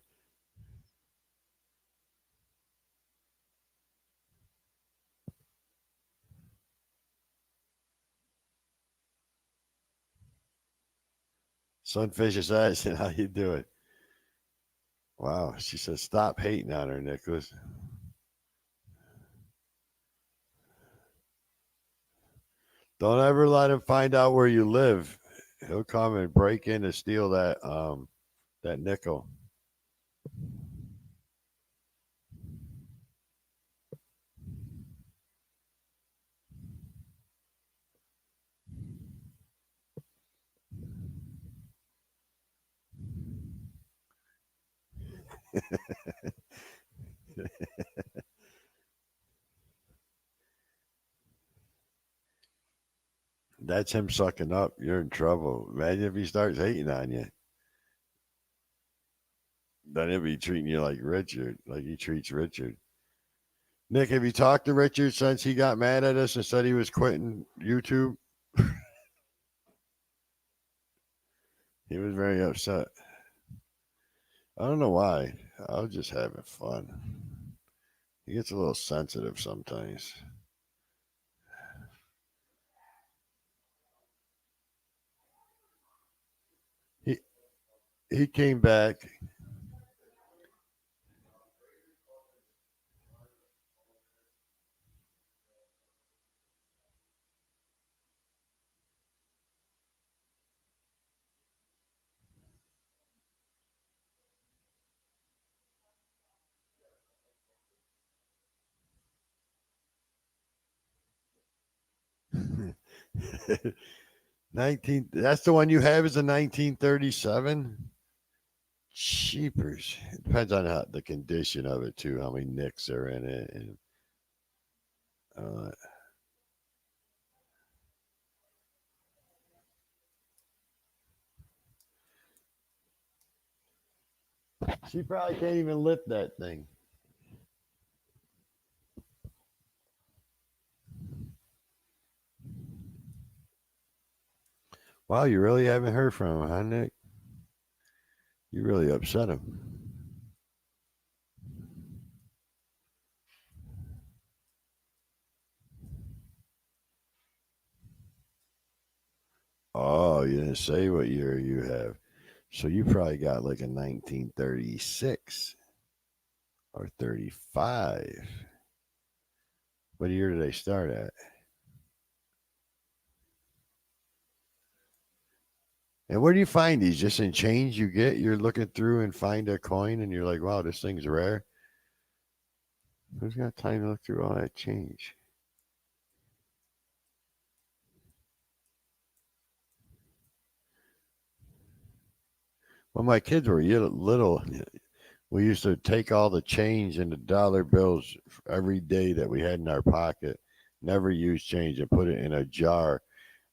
Sunfish is asking how you do it. Wow. She says, stop hating on her, Nicholas. Don't ever let him find out where you live. He'll come and break in and steal that nickel. That's him sucking up. You're in trouble. Imagine if he starts hating on you. Then he'll be treating you like Richard, like he treats Richard. Nick, have you talked to Richard since he got mad at us and said he was quitting YouTube? He was very upset. I don't know why. I was just having fun. He gets a little sensitive sometimes. He he came back. 19. That's the one you have is a 1937. Cheapers. It depends on the condition of it too, how many nicks are in it, and uh, she probably can't even lift that thing. Wow, you really haven't heard from him, huh, Nick? You really upset him. Oh, you didn't say what year you have. So you probably got like a 1936 or 35. What year did they start at? And where do you find these? Just in change you get? You're looking through and find a coin and you're like, wow, this thing's rare. Who's got time to look through all that change? When my kids were little, we used to take all the change and the dollar bills every day that we had in our pocket, never use change, and put it in a jar.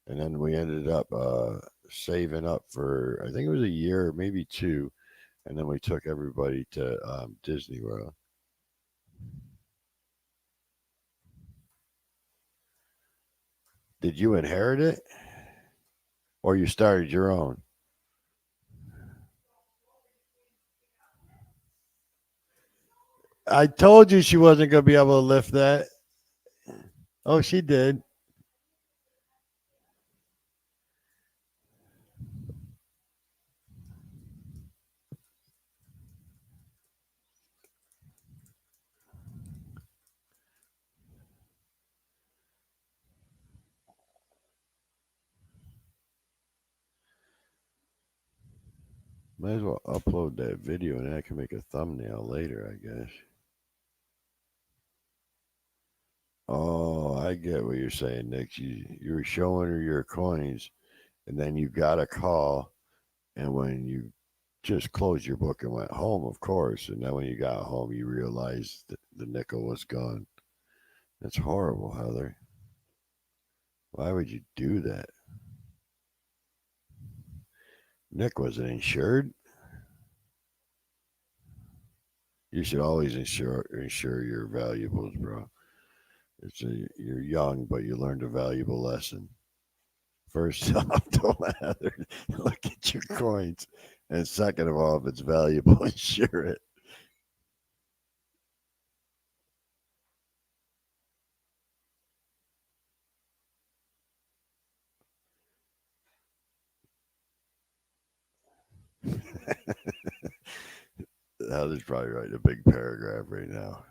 And then we ended up saving up for, I think it was a year, maybe two. And then we took everybody to Disney World. Did you inherit it or you started your own? I told you she wasn't going to be able to lift that. Oh, she did. Might as well upload that video and I can make a thumbnail later, I guess. Oh, I get what you're saying, Nick. You were showing her your coins, and then you got a call, and when you just closed your book and went home, of course, and then when you got home, you realized that the nickel was gone. That's horrible, Heather. Why would you do that? Nick wasn't insured. You should always insure your valuables, bro. You're young, but you learned a valuable lesson. First off, don't let Heather look at your coins, and second of all, if it's valuable, insure it. Heather's probably writing a big paragraph right now.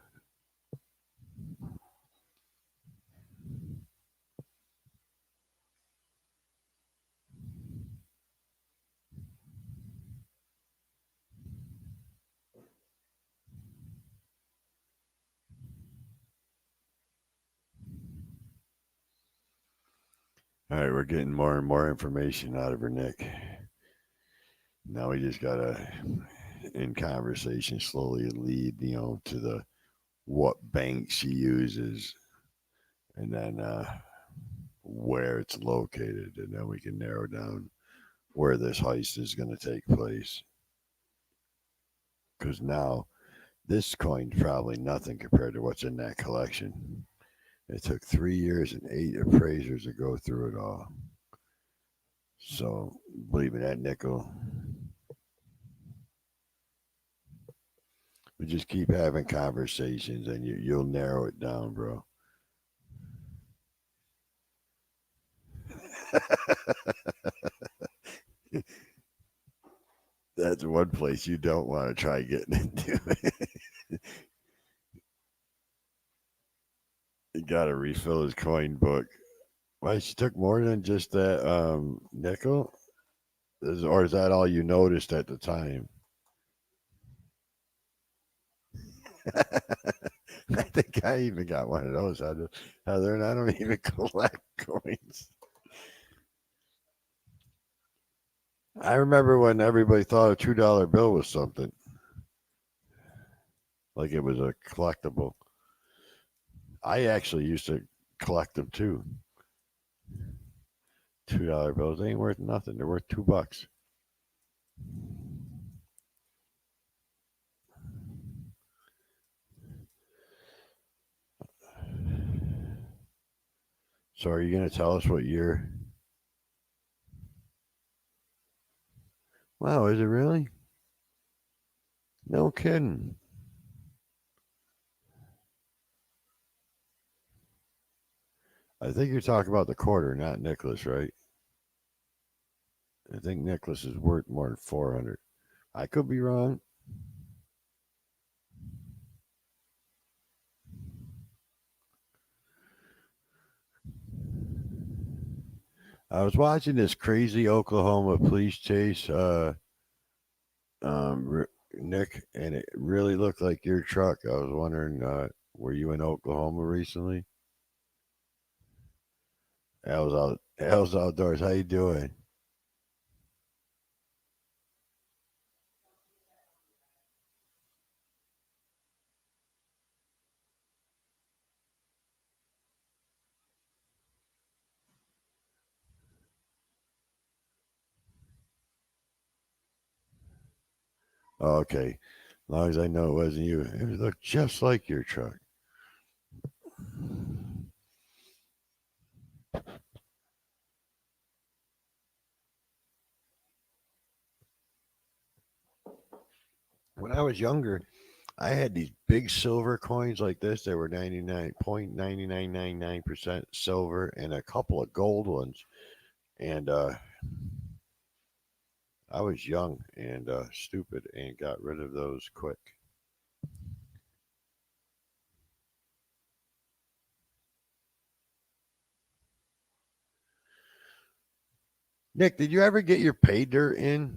All right, we're getting more and more information out of her, Nick. Now we just gotta, in conversation, slowly lead, to the what bank she uses, and then where it's located, and then we can narrow down where this heist is going to take place. Because now this coin's probably nothing compared to what's in that collection. It took 3 years and 8 appraisers to go through it all. So believe in that nickel. We just keep having conversations, and you'll narrow it down, bro. That's one place you don't want to try getting into. He got to refill his coin book. Why she took more than just that nickel? Or is that all you noticed at the time? I think I even got one of those. Heather, and I don't even collect coins. I remember when everybody thought a $2 bill was something, like it was a collectible. I actually used to collect them too. $2 bills, they ain't worth nothing. They're worth $2. So are you gonna tell us what year? Wow, is it really? No kidding. I think you're talking about the quarter, not Nicholas, right? I think Nicholas is worth more than 400. I could be wrong. I was watching this crazy Oklahoma police chase, Nick, and it really looked like your truck. I was wondering, were you in Oklahoma recently? Hell's outdoors. How you doing? Oh, okay. As long as I know it wasn't you, it looked just like your truck. When I was younger, I had these big silver coins like this. They were 99.9999% silver and a couple of gold ones. And I was young and stupid and got rid of those quick. Nick, did you ever get your pay dirt in?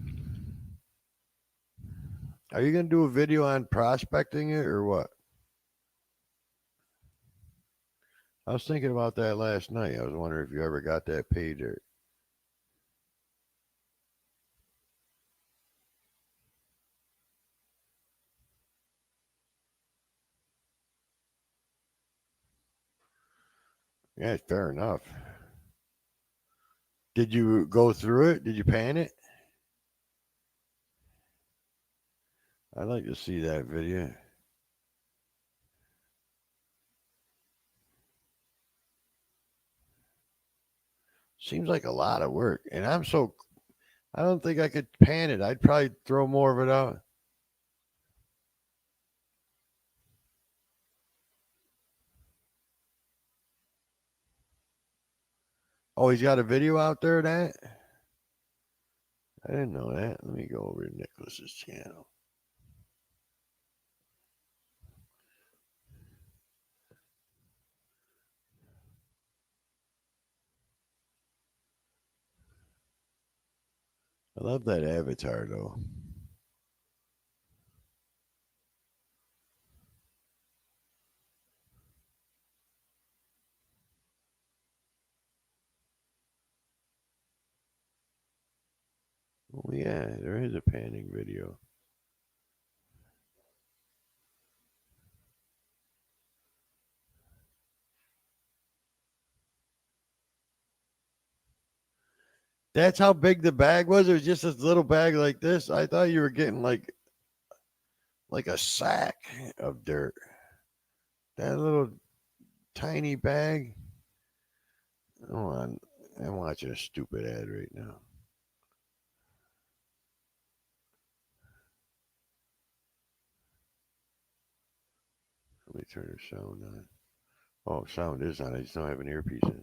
Are you going to do a video on prospecting it or what? I was thinking about that last night. I was wondering if you ever got that pay dirt. Yeah, fair enough. Did you go through it? Did you pan it? I'd like to see that video. Seems like a lot of work. And I don't think I could pan it. I'd probably throw more of it out. Oh, he's got a video out there of that? I didn't know that. Let me go over to Nicholas's channel. I love that avatar though. Oh yeah, there is a panning video. That's how big the bag was. It was just this little bag like this. I thought you were getting like a sack of dirt. That little tiny bag. Hold on, I'm watching a stupid ad right now. Let me turn the sound on. Oh, sound is on. I just don't have an earpiece in.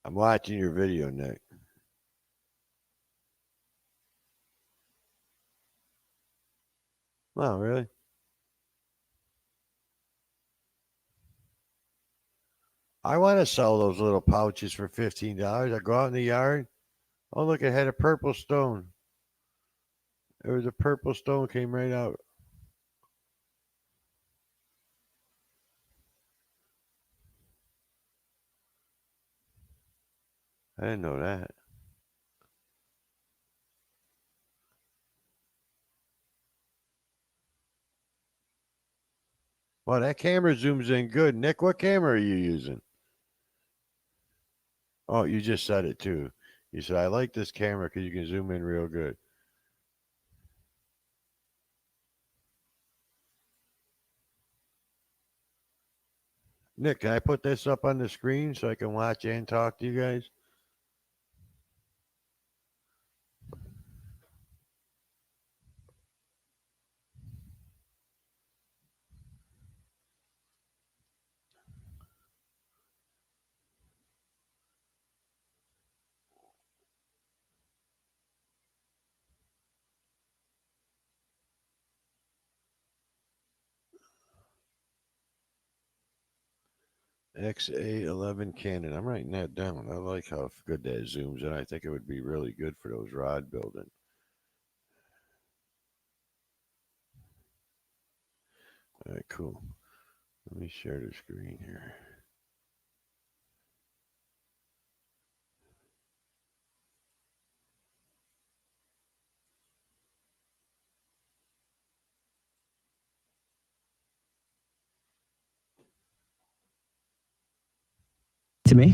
I'm watching your video, Nick. Oh, really? I want to sell those little pouches for $15. I go out in the yard. Oh, look, it had a purple stone. There was a purple stone came right out. I didn't know that. Well, that camera zooms in good. Nick, what camera are you using? Oh, you just said it too. You said, I like this camera because you can zoom in real good. Nick, can I put this up on the screen so I can watch and talk to you guys? XA11 Canon. I'm writing that down. I like how good that zooms in. I think it would be really good for those rod building. All right, cool. Let me share the screen here. To me.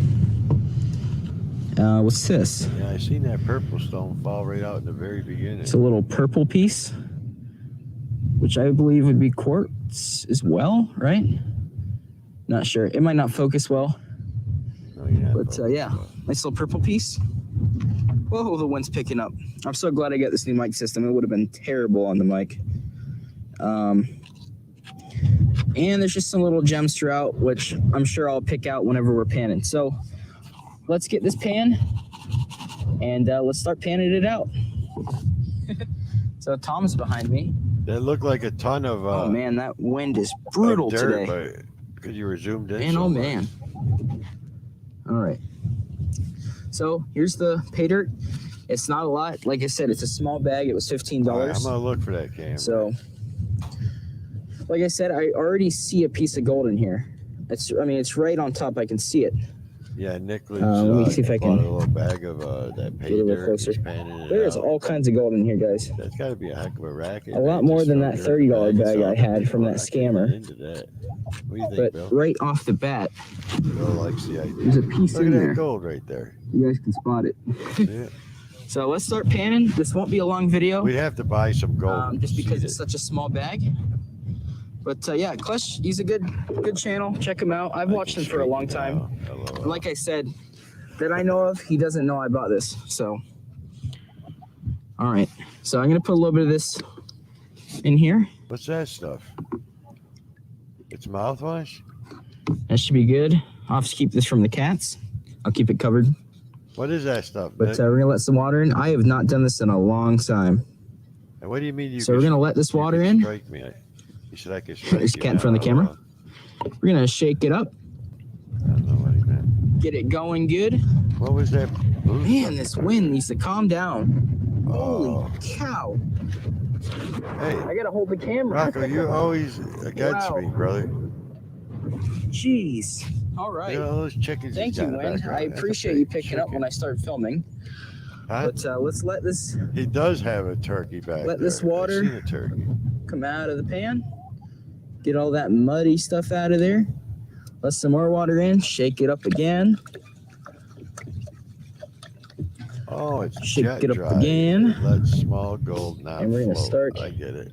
What's this? Yeah, I seen that purple stone fall right out in the very beginning. It's a little purple piece, which I believe would be quartz as well, right? Not sure. It might not focus well. No, you're not. But yeah, nice little purple piece. Whoa, the wind's picking up. I'm so glad I got this new mic system. It would have been terrible on the mic. And there's just some little gems throughout, which I'm sure I'll pick out whenever we're panning. So let's get this pan and let's start panning it out. So Tom's behind me. That looked like a ton of. Oh man, that wind is brutal dirt, today. Because you were zoomed in. Man, so oh much. man. All right. So here's the pay dirt. It's not a lot. Like I said, it's a small bag. It was $15. All right, I'm gonna look for that camera. So, like I said, I already see a piece of gold in here. It's right on top. I can see it. Yeah, Nicholas. Let me see if I can bought a little bag of that pay get a little dirt. closer. He's panning it There's out. all kinds of gold in here, guys. That's got to be a heck of a racket. A lot more than that $30 bag I had from that scammer. Into that. What do you think, But Bill? right off the bat, Bill likes the idea. there's a piece Look in at there. that gold right there. You guys can spot it. Yeah. So let's start panning. This won't be a long video. We'd have to buy some gold. Just because it's such a small bag. But yeah, Clutch, he's a good channel. Check him out. I've watched him for a long time. And like I said, that I know of, he doesn't know I bought this. So, all right. So I'm gonna put a little bit of this in here. What's that stuff? It's mouthwash? That should be good. I'll have to keep this from the cats. I'll keep it covered. What is that stuff? But we're gonna let some water in. I have not done this in a long time. And what do you mean you? So we're gonna let this water in. Strike me. You said I could strike There's you. cat in front of the camera. We're gonna shake it up. I don't know what he meant. Get it going good. What was that? Man, this wind needs to calm down. Oh. Holy cow. Hey, I gotta hold the camera. Rocco, you're always against Wow. me, brother. Jeez. All right. You know all those chickens. Thank he's you, got in the Wayne. background. I That's a appreciate big you picking up chicken. when I start filming. Huh? But let's let this He does have a turkey back Let there. this water- I've seen a turkey. come out of the pan. Get all that muddy stuff out of there. Let some more water in. Shake it up again. Oh, it's Shake jet it up dry. again. Let small gold not And we're gonna float. start- I get it.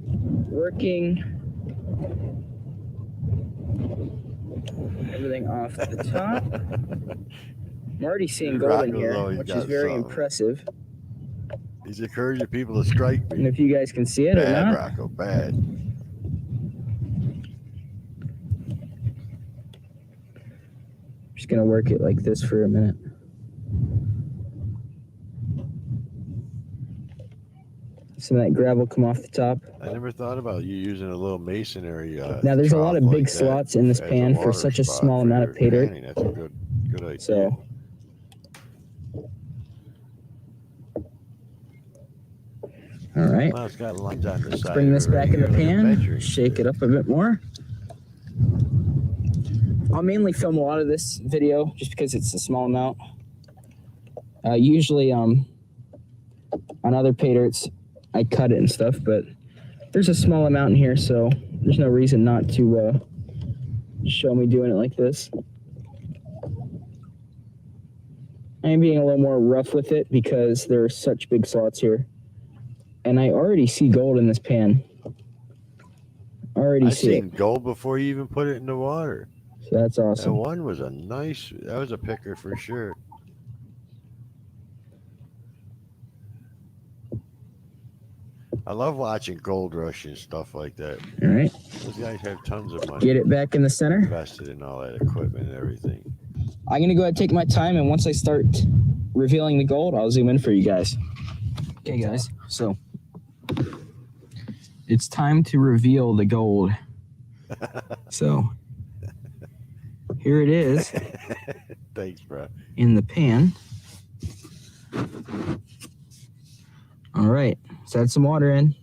Working everything off the top. I'm already seeing gold in here, Rocco's which is always very got something. impressive. He's encouraging people to strike And me. if you guys can see it or Bad, not, Rocco, bad. I'm just gonna work it like this for a minute. Some of that gravel come off the top. I never thought about you using a little masonry. Now there's a lot trough of big like that slots in this as pan for water such a spot small for amount your of pay dirt. canning. That's a good idea. So all right. Well, it's got lines on the side. Bring of this it right back in the here, like a pan, measuring shake stick. it up a bit more. I'll mainly film a lot of this video just because it's a small amount. Usually on other pay dirts, I cut it and stuff, but there's a small amount in here, so there's no reason not to show me doing it like this. I'm being a little more rough with it because there are such big slots here. And I already see gold in this pan. Already I've see it. seen gold before you even put it in the water. So that's That awesome. one was that was a picker for sure. I love watching Gold Rush and stuff like that. All right. Those guys have tons of money Get it back in the center. invested in all that equipment and everything. I'm going to go ahead and take my time, and once I start revealing the gold, I'll zoom in for you guys. Okay, guys. So it's time to reveal the gold. So here it is Thanks, bro. in the pan. All right. Let's add some water in.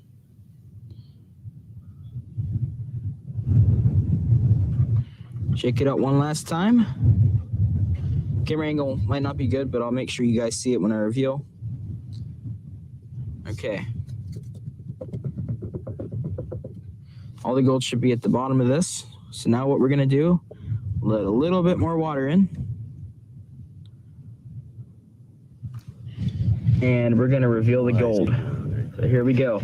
Shake it up one last time. Camera angle might not be good, but I'll make sure you guys see it when I reveal. Okay. All the gold should be at the bottom of this. So now what we're gonna do, let a little bit more water in. And we're gonna reveal the gold. So here we go.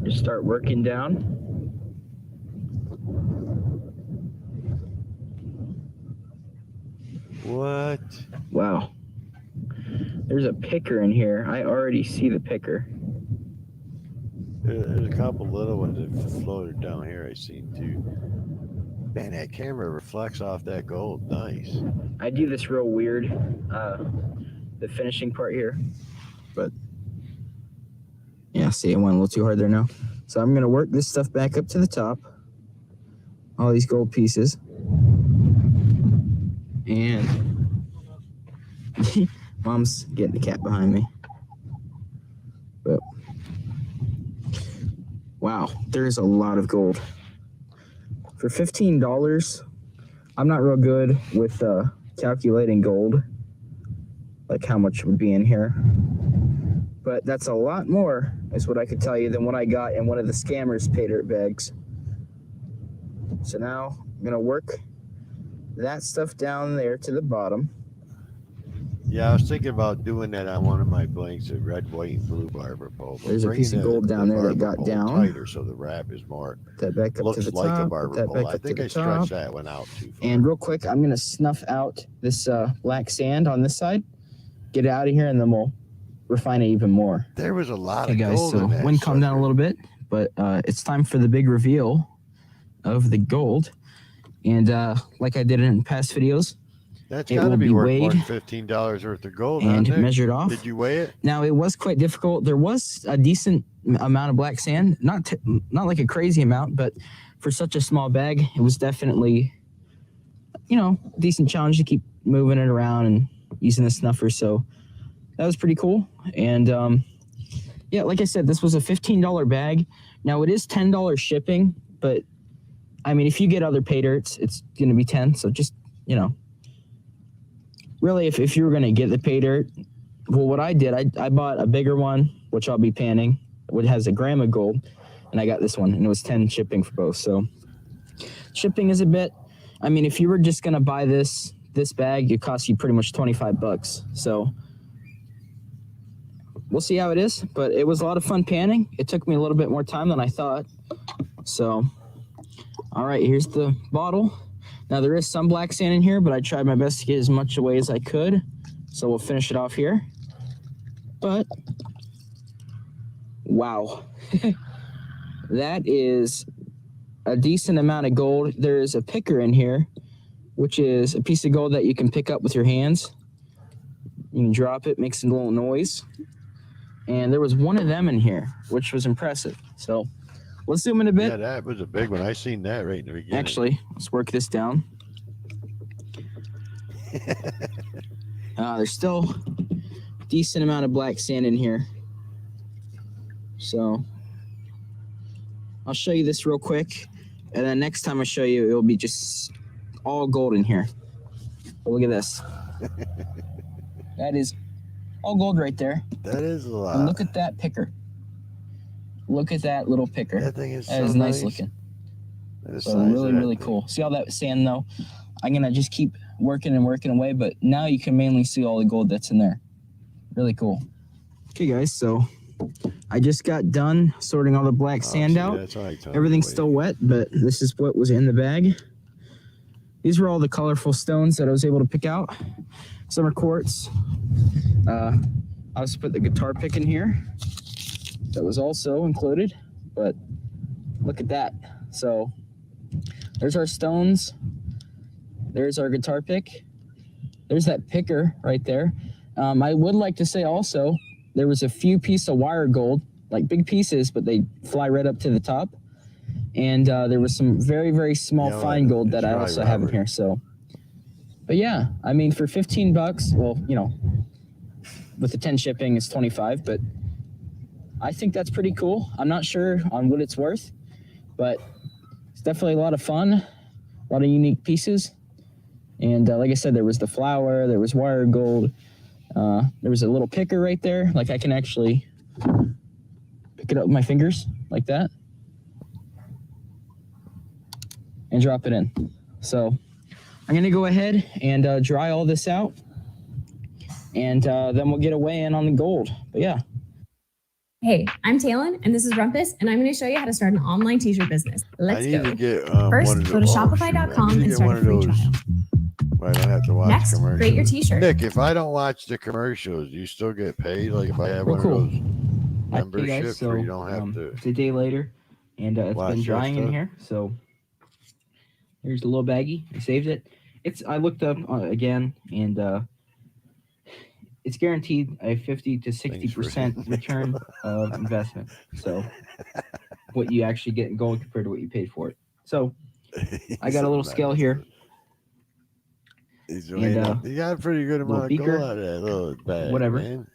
Just start working down. What? Wow. There's a picker in here. I already see the picker. There's a couple little ones that floated down here I seen too. Man, that camera reflects off that gold. Nice. I do this real weird, the finishing part here, but yeah, see, it went a little too hard there now. So I'm gonna work this stuff back up to the top, all these gold pieces, and Mom's getting the cat behind me. But wow, there's a lot of gold. For $15, I'm not real good with calculating gold, like how much would be in here. But that's a lot more, is what I could tell you, than what I got in one of the scammers' pay dirt bags. So now I'm gonna work that stuff down there to the bottom. Yeah, I was thinking about doing that on one of my blanks, a red, white, and blue barber pole. but There's a piece of bringing gold down there that barber got pole down. tighter, so the wrap is more Put that back up looks to the like a top. Put barber that pole. back I up to think the I top. stretched that one out too far. And real quick, I'm gonna snuff out this black sand on this side, get it out of here, and then we'll refine it even more. There was a lot Okay, of guys, gold so in that wind calmed down a sucker. little bit, but it's time for the big reveal of the gold. And like I did in past videos, That's it got to will be be worth more weighed than $15 worth of gold. and huh, Nick? measured off. Did you weigh it? Now, it was quite difficult. There was a decent amount of black sand, not like a crazy amount, but for such a small bag, it was definitely, decent challenge to keep moving it around and using the snuffer. So that was pretty cool. And yeah, like I said, this was a $15 bag. Now it is $10 shipping, but I mean, if you get other pay dirts, it's going to be 10. So just, you know, really, if you were going to get the pay dirt, well, what I did, I bought a bigger one, which I'll be panning, which has a gram of gold, and I got this one, and it was 10 shipping for both. So shipping is a bit, I mean, if you were just going to buy this bag, it costs you pretty much $25. So we'll see how it is, but it was a lot of fun panning. It took me a little bit more time than I thought. So, all right, here's the bottle. Now there is some black sand in here, but I tried my best to get as much away as I could. So we'll finish it off here. But, wow. That is a decent amount of gold. There's a picker in here, which is a piece of gold that you can pick up with your hands. You can drop it, makes a little noise. And there was one of them in here, which was impressive. So let's zoom in a bit. Yeah, that was a big one. I seen that right in the beginning. Actually, let's work this down. There's still a decent amount of black sand in here. So I'll show you this real quick. And then next time I show you, it'll be just all gold in here. But look at this. That is all gold right there. That is a lot. And look at that picker. Look at that little picker. That thing is That so is nice looking. So really, really cool. See all that sand though? I'm gonna just keep working and working away, but now you can mainly see all the gold that's in there. Really cool. Okay guys, so I just got done sorting all the black sand out. Everything's still wet, but this is what was in the bag. These were all the colorful stones that I was able to pick out. Some are quartz. I also put the guitar pick in here. That was also included, but look at that. So there's our stones. There's our guitar pick. There's that picker right there. I would like to say also, there was a few pieces of wire gold, like big pieces, but they fly right up to the top. And there was some very, very small fine gold that I also have in here. So, but yeah, I mean, for $15, well, you know, with the 10 shipping, it's 25, but I think that's pretty cool. I'm not sure on what it's worth, but it's definitely a lot of fun, a lot of unique pieces. And like I said, there was the flower, there was wire gold, there was a little picker right there. Like I can actually pick it up with my fingers like that and drop it in. So I'm gonna go ahead and dry all this out, and then we'll get a weigh in on the gold. But yeah. Hey, I'm Talon, and this is Rumpus, and I'm going to show you how to start an online t-shirt business. Let's go. First, go to shopify.com and start a free trial. I don't have to watch Next, commercials. create your t-shirt. Nick, if I don't watch the commercials, you still get paid? Like if I have one of those memberships where you don't have to... It's a day later, and it's been drying in here. So here's the little baggie. I saved it. I looked up again, and it's guaranteed a 50 to 60% return of investment. So what you actually get in gold compared to what you paid for it. So I got a little scale here. He got a pretty good amount of gold out of that little bag. Whatever. Man.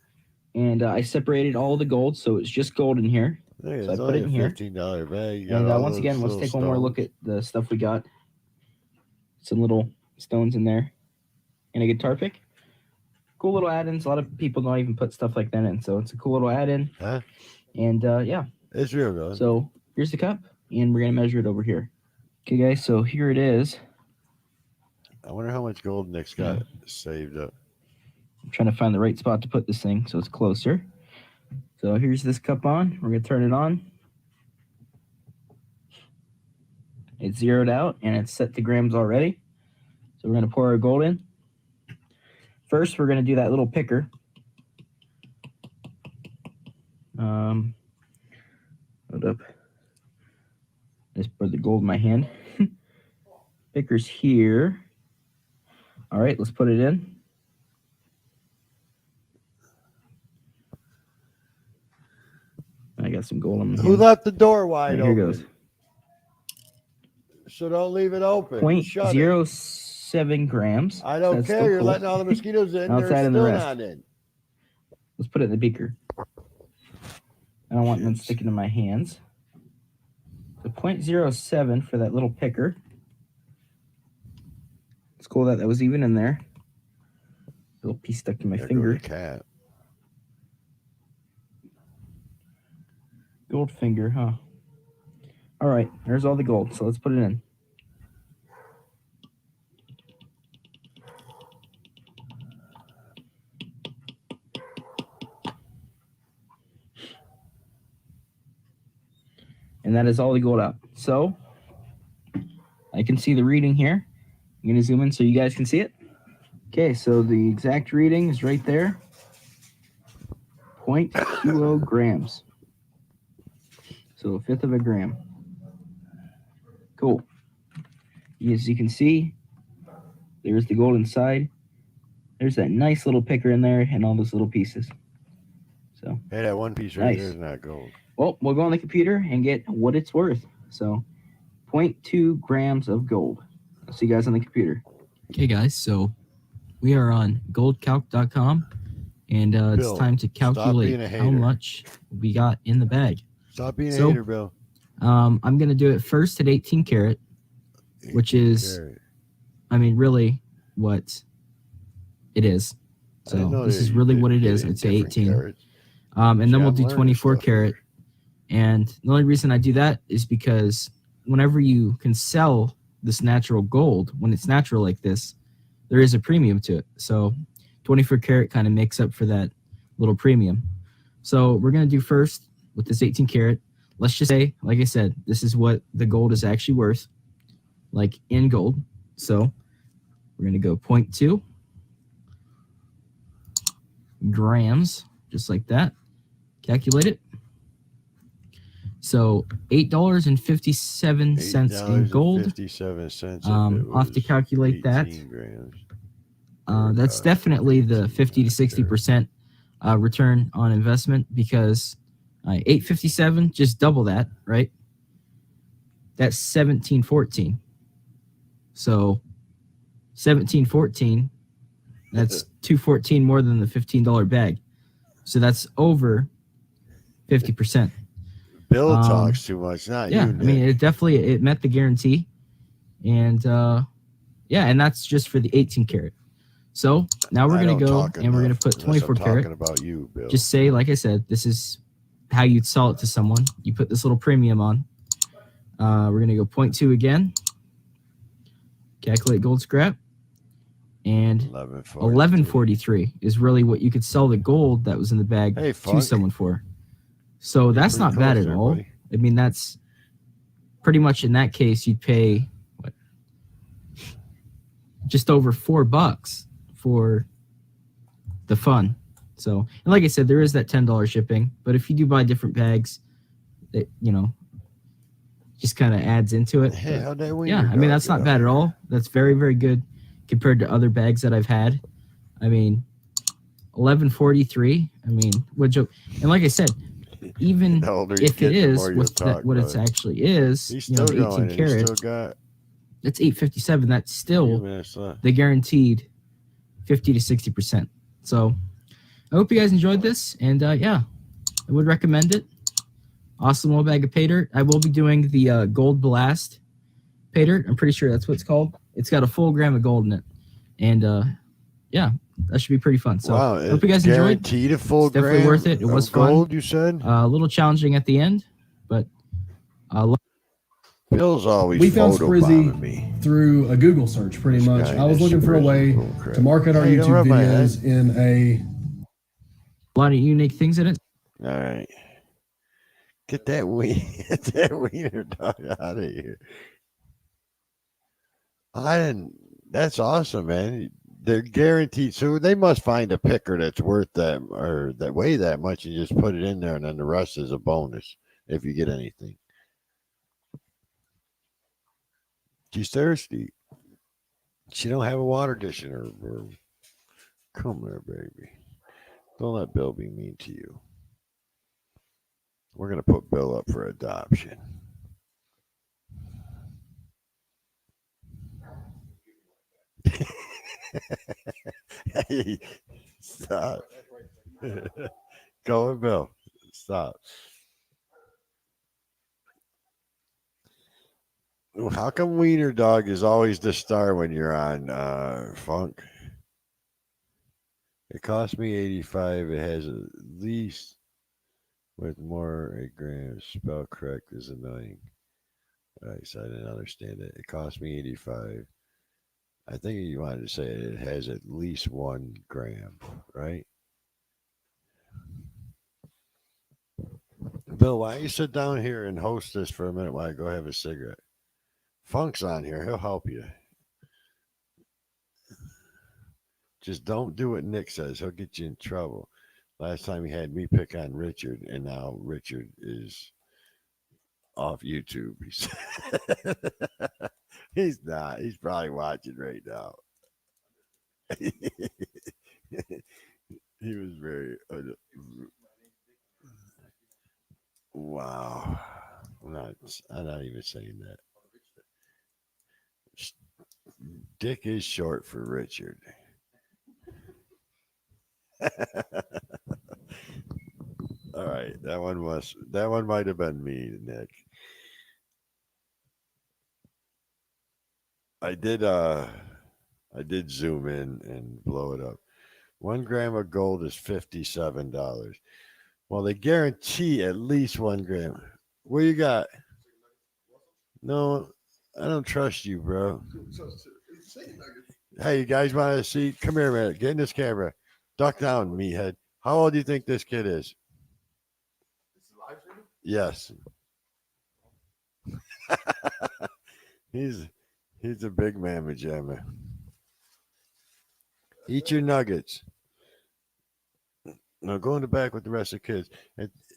And I separated all the gold, so it's just gold in here. So I put it in here. $15 bag. And once again, let's take one more look at the stuff we got. Some little stones in there. And a guitar pick. Cool little add-ins. A lot of people don't even put stuff like that in, so it's a cool little add-in. Huh? And yeah, it's real good. So here's the cup, and we're gonna measure it over here. Okay, guys. So here it is. I wonder how much gold Nick's got saved up. I'm trying to find the right spot to put this thing so it's closer. So here's this cup on. We're gonna turn it on. It's zeroed out and it's set to grams already. So we're gonna pour our gold in. First, we're going to do that little picker. Hold up. Just put the gold in my hand. Picker's here. All right, let's put it in. I got some gold on my hand. Who left the door wide open? Here goes. So don't leave it open. 0.07 grams. I don't care. You're letting all the mosquitoes in. Outside They're and the still rest. not in. Let's put it in the beaker. I don't want them sticking to my hands. So 0.07 for that little picker. It's cool that was even in there. Little piece stuck to my finger. Cat. Gold finger, huh? All right, there's all the gold. So let's put it in. And that is all the gold out. So I can see the reading here. I'm going to zoom in so you guys can see it. Okay, so the exact reading is right there. 0.20 grams. So a fifth of a gram. Cool. As you can see, there's the gold inside. There's that nice little picker in there and all those little pieces. So hey, that one piece right there is not gold. Well, we'll go on the computer and get what it's worth. So 0.2 grams of gold. I'll see you guys on the computer. Okay, guys, so we are on goldcalc.com, and it's time to calculate how much we got in the bag. Stop being a hater, Bill. I'm going to do it first at 18 karat, which is, I mean, really what it is. So this is really what it is. I'd say 18. And then we'll do 24 karat. And the only reason I do that is because whenever you can sell this natural gold, when it's natural like this, there is a premium to it. So 24 karat kind of makes up for that little premium. So we're going to do first with this 18 karat. Let's just say, like I said, this is what the gold is actually worth, like in gold. So we're going to go 0.2 grams, just like that. Calculate it. So $8.57 in gold. 57 cents. I'll have to calculate that. That's definitely the 50 to 60% return on investment, because 857, just double that, right? That's 1714. So 1714, that's 214 more than the $15 bag. So that's over 50%. Bill talks too much, not you. Yeah, I mean, it met the guarantee, and and that's just for the 18 karat. So now we're gonna go and we're gonna put 24 karat. About you, Bill. Just say, like I said, this is how you'd sell it to someone. You put this little premium on. We're gonna go 0.2 again. Calculate gold scrap, and 1143 is really what you could sell the gold that was in the bag to someone for. So that's not bad at all. Buddy. I mean, that's pretty much, in that case, you'd pay what, just over $4 for the fun. So, and like I said, there is that $10 shipping, but if you do buy different bags, it, you know, just kind of adds into it. Hey, but, I mean, that's not bad at all. That's very, very good compared to other bags that I've had. I mean, 1143. I mean, what joke? And like I said, even if it is what it actually is, you know, the 18 karat, that's 857. That's still the guaranteed 50 to 60%. So I hope you guys enjoyed this, and yeah, I would recommend it. Awesome little bag of pay dirt. I will be doing the Gold Blast pay dirt. I'm pretty sure that's what it's called. It's got a full gram of gold in it, and yeah, that should be pretty fun. So I hope you guys enjoyed. Guaranteed a full gram. Definitely worth it. It was fun. Gold, you said? A little challenging at the end, but Bill's always we found Sprizzy through a Google search, pretty much. I was looking for a way to market our YouTube videos in a lot of unique things in it. All right, get that wiener dog out of here. That's awesome, man. They're guaranteed. So they must find a picker that's worth that, or that weigh that much, and just put it in there, and then the rest is a bonus if you get anything. She's thirsty. She don't have a water dish in her room. Come there, baby. Don't let Bill be mean to you. We're gonna put Bill up for adoption. Hey, stop. Go on, Bill. Stop. How come Wiener Dog is always the star when you're on Funk? It cost me 85. It has at least with more 8 grams. Spell correct is annoying. All right, so I didn't understand it. It cost me 85. I think you wanted to say it has at least 1 gram, right? Bill, why don't you sit down here and host this for a minute while I go have a cigarette? Funk's on here. He'll help you. Just don't do what Nick says. He'll get you in trouble. Last time he had me pick on Richard, and now Richard is off YouTube. He's not. He's probably watching right now. He was very. Wow. I'm not even saying that. Dick is short for Richard. All right, that one might have been me, Nick. I did zoom in and blow it up. 1 gram of gold is $57. Well, they guarantee at least 1 gram. What you got? No, I don't trust you, bro. Hey, you guys want to see? Come here, man. Get in this camera. Duck down, meathead. How old do you think this kid is? Yes. He's a big mamma jamma. Eat your nuggets. Now go in the back with the rest of the kids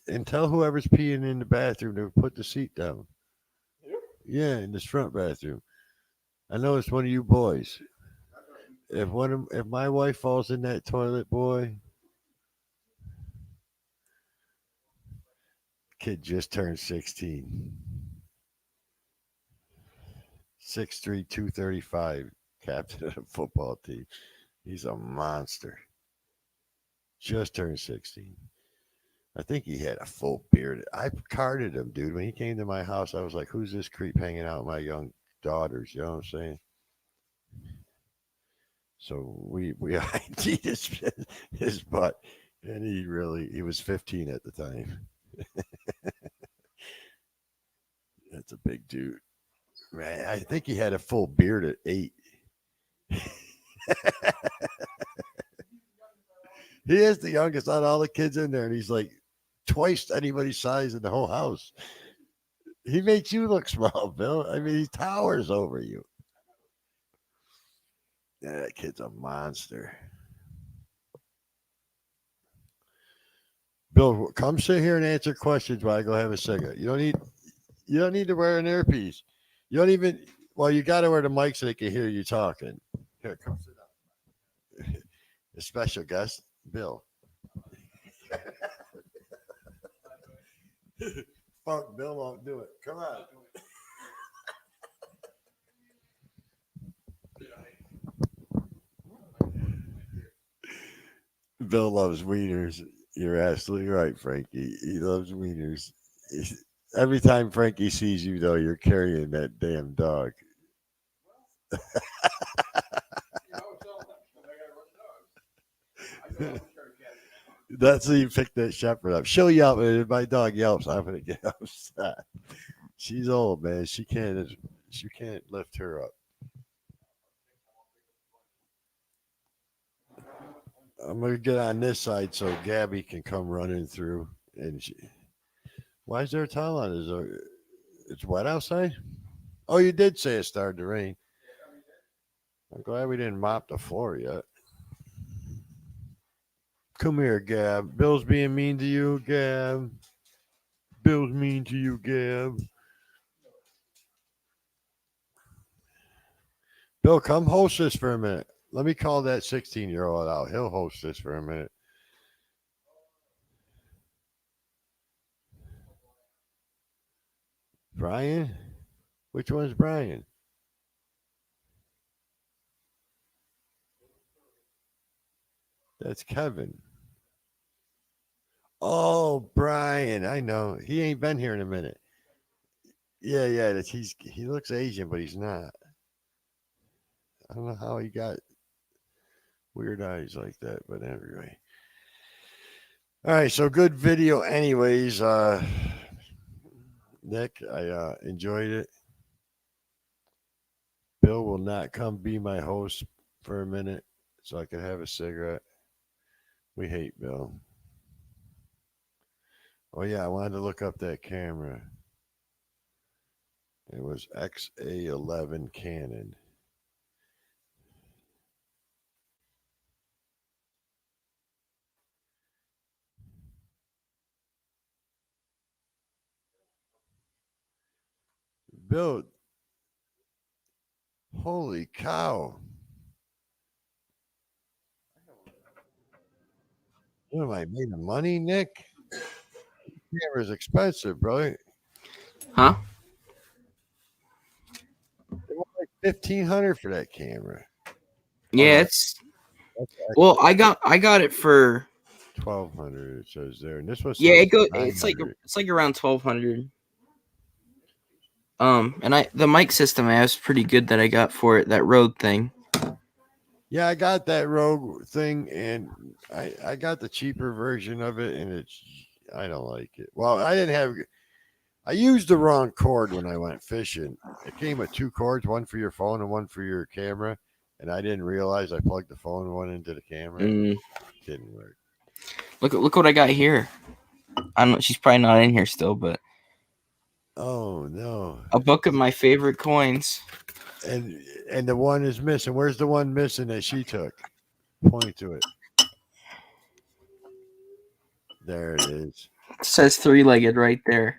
and tell whoever's peeing in the bathroom to put the seat down. Yeah, in this front bathroom. I know it's one of you boys. If my wife falls in that toilet, boy, kid just turned 16. 6'3", 235, captain of the football team. He's a monster. Just turned 16. I think he had a full beard. I carded him, dude. When he came to my house, I was like, who's this creep hanging out with my young daughters? You know what I'm saying? So we ID'd his butt, and he was 15 at the time. That's a big dude. Man, I think he had a full beard at 8. He is the youngest out of all the kids in there, and he's like twice anybody's size in the whole house. He makes you look small, Bill. I mean, he towers over you. Yeah, that kid's a monster. Bill, come sit here and answer questions while I go have a cigarette. You don't need to wear an earpiece. You don't even. Well, you got to wear the mic so they can hear you talking. Here, come sit down. A special guest, Bill. Fuck, Bill won't do it. Come on. Bill loves wieners. You're absolutely right, Frankie. He loves wieners. Every time Frankie sees you, though, you're carrying that damn dog. That's how you pick that shepherd up. She'll yelp, and if my dog yelps, I'm gonna get upset. She's old, man. She can't lift her up. I'm gonna get on this side so Gabby can come running through. And why is there a towel on? It's wet outside? Oh, you did say it started to rain. I'm glad we didn't mop the floor yet. Come here, Gab. Bill's being mean to you, Gab. Bill's mean to you, Gab. Bill, come host this for a minute. Let me call that 16-year-old out. He'll host this for a minute. Brian? Which one's Brian? That's Kevin. Oh, Brian. I know. He ain't been here in a minute. Yeah. That he looks Asian, but he's not. I don't know how he got weird eyes like that, but anyway. All right, so good video anyways. Nick, I enjoyed it. Bill will not come be my host for a minute so I can have a cigarette. We hate Bill. Oh yeah, I wanted to look up that camera. It was XA11 Canon. Bill, holy cow. What am I made of money, Nick? Camera's expensive, bro. Huh? They want like $1,500 for that camera. Yeah, it's well, I got it for $1,200. It says there, and this was it's like around 1,200. And the mic system I was pretty good that I got for it, that Rode thing. Yeah, I got that Rode thing, and I got the cheaper version of it, and I don't like it. Well, I used the wrong cord when I went fishing. It came with 2 cords, one for your phone and one for your camera, and I didn't realize I plugged the phone one into the camera. It didn't work. Look what I got here. I don't know, she's probably not in here still, but oh no, a book of my favorite coins. And the one is missing. Where's the one missing that she took? Point to it. There it is. It says 3-legged right there.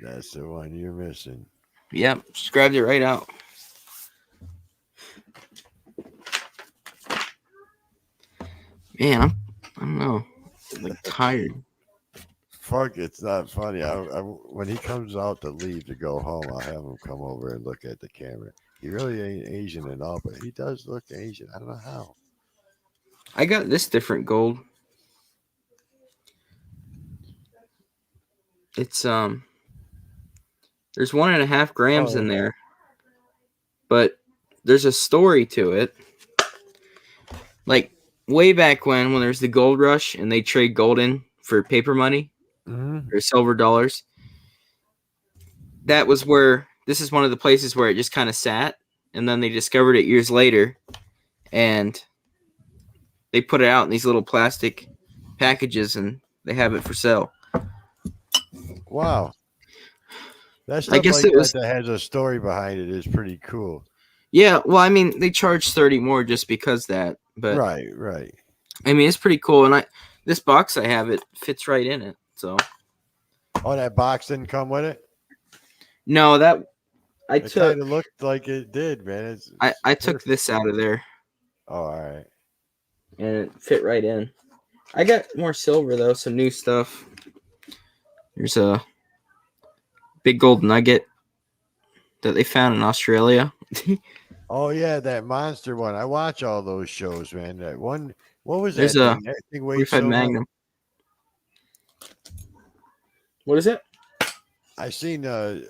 That's the one you're missing. Yep, just grabbed it right out. Man, I don't know. I'm like tired. Fuck, it's not funny. When he comes out to leave to go home, I'll have him come over and look at the camera. He really ain't Asian at all, but he does look Asian. I don't know how. I got this different gold. It's there's 1.5 grams in there, but there's a story to it. Like way back when there's the gold rush and they trade gold in for paper money or silver dollars. That was where this is one of the places where it just kind of sat, and then they discovered it years later, and they put it out in these little plastic packages, and they have it for sale. Wow. That stuff that has a story behind it is pretty cool. Yeah, well, I mean, they charge 30 more just because that, but right. I mean, it's pretty cool, and this box I have, it fits right in it. So. Oh, that box didn't come with it? No, it kind of looked like it did, man. I took this out of there. Oh, all right. And it fit right in. I got more silver though, some new stuff. There's a big gold nugget that they found in Australia. Oh yeah, that monster one. I watch all those shows, man. That one. What was There's that? That thing weighs so Magnum. What is it? I seen well,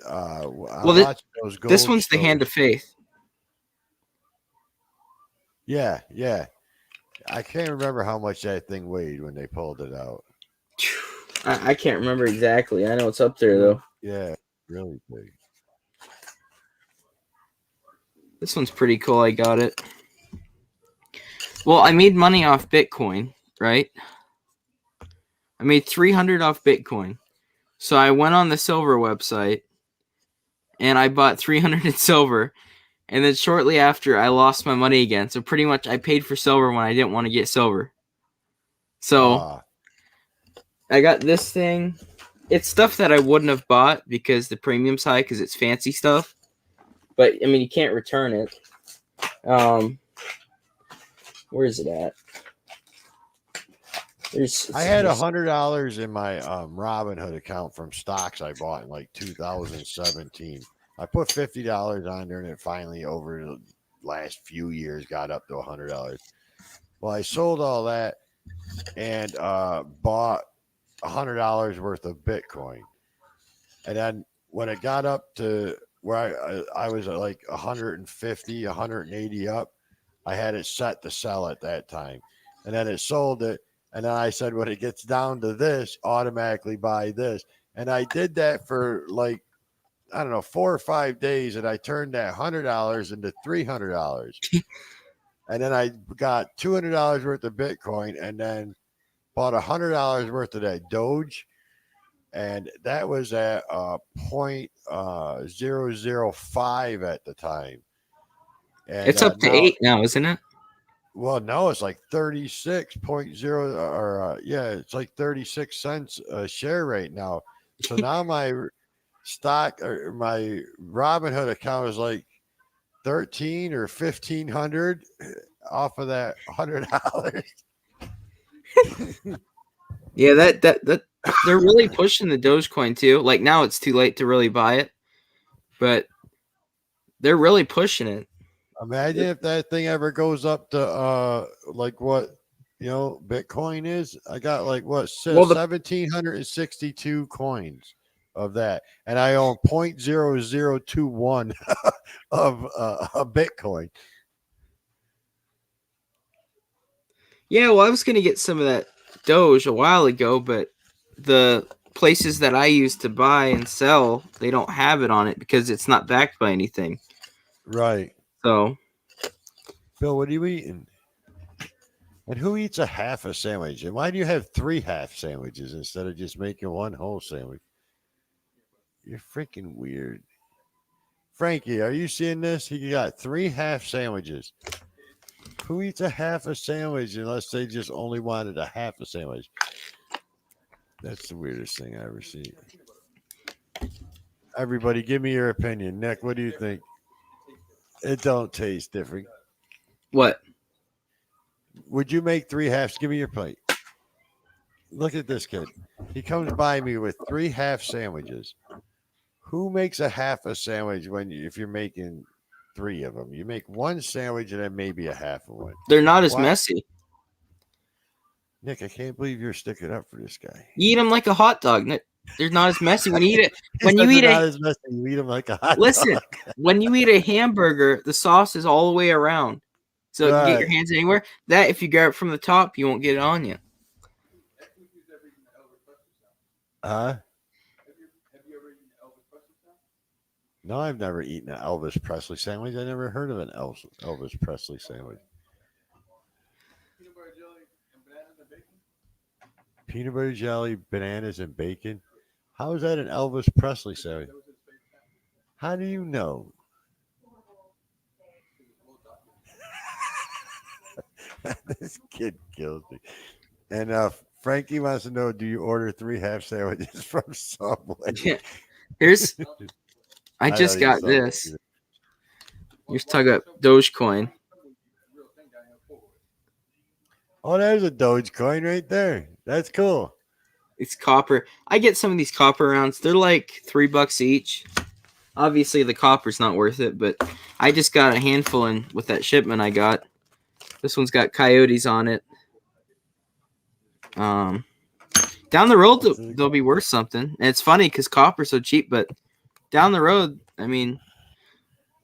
those gold this one's shows. the Hand of Faith. Yeah. I can't remember how much that thing weighed when they pulled it out. I can't remember exactly. I know it's up there though. Yeah, really big. This one's pretty cool. I got it. Well, I made money off Bitcoin, right? I made $300 off Bitcoin. So I went on the silver website and I bought 300 in silver. And then shortly after, I lost my money again. So pretty much I paid for silver when I didn't want to get silver. So I got this thing. It's stuff that I wouldn't have bought because the premium's high because it's fancy stuff. But, I mean, you can't return it. Where is it at? I had $100 in my Robinhood account from stocks I bought in like 2017. I put $50 on there, and it finally, over the last few years, got up to $100. Well, I sold all that and bought $100 worth of Bitcoin. And then when it got up to where I was at like 150, 180 up, I had it set to sell at that time. And then it sold it. And then I said, when it gets down to this, automatically buy this. And I did that for like, I don't know, 4 or 5 days. And I turned that $100 into $300. And then I got $200 worth of Bitcoin and then bought $100 worth of that Doge. And that was at 0.005 at the time. And, it's up to 8 now, isn't it? Well, no, it's like 36.0 or it's like 36 cents a share right now. So now my stock or my Robinhood account is like 13 or 1,500 off of that $100. Yeah, that they're really pushing the Dogecoin too. Like now it's too late to really buy it, but they're really pushing it. Imagine if that thing ever goes up to like what Bitcoin is. I got like 1,762 coins of that, and I own 0.0021 of a Bitcoin. Yeah, well, I was gonna get some of that Doge a while ago, but the places that I use to buy and sell, they don't have it on it because it's not backed by anything. Right. So, Bill, what are you eating? And who eats a half a sandwich? And why do you have 3 half sandwiches instead of just making one whole sandwich? You're freaking weird. Frankie, are you seeing this? He got 3 half sandwiches. Who eats a half a sandwich unless they just only wanted a half a sandwich? That's the weirdest thing I ever seen. Everybody, give me your opinion. Nick, what do you think? It don't taste different. what? Would you make 3 halves? Give me your plate. Look at this kid. He comes by me with 3 half sandwiches. Who makes a half a sandwich if you're making 3 of them? You make 1 sandwich and then maybe a half of one. They're not as messy. Nick, I can't believe you're sticking up for this guy. You eat them like a hot dog. They're not as messy when you eat it. When you eat them like a hot listen, dog. When you eat a hamburger, the sauce is all the way around, so you can get your hands anywhere. That if you grab it from the top, you won't get it on you. Huh? No, I've never eaten an Elvis Presley sandwich. I never heard of an Elvis Presley sandwich. Peanut butter jelly, bananas, and bacon. How is that an Elvis Presley sandwich? How do you know? This kid kills me. And Frankie wants to know, do you order 3 half sandwiches from Subway? Yeah. I just got this. You're talking about Dogecoin. Oh, there's a Dogecoin right there. That's cool. It's copper. I get some of these copper rounds. They're like $3 each. Obviously, the copper's not worth it, but I just got a handful in with that shipment I got. This one's got coyotes on it. Down the road, they'll be worth something. And it's funny because copper's so cheap, but down the road, I mean,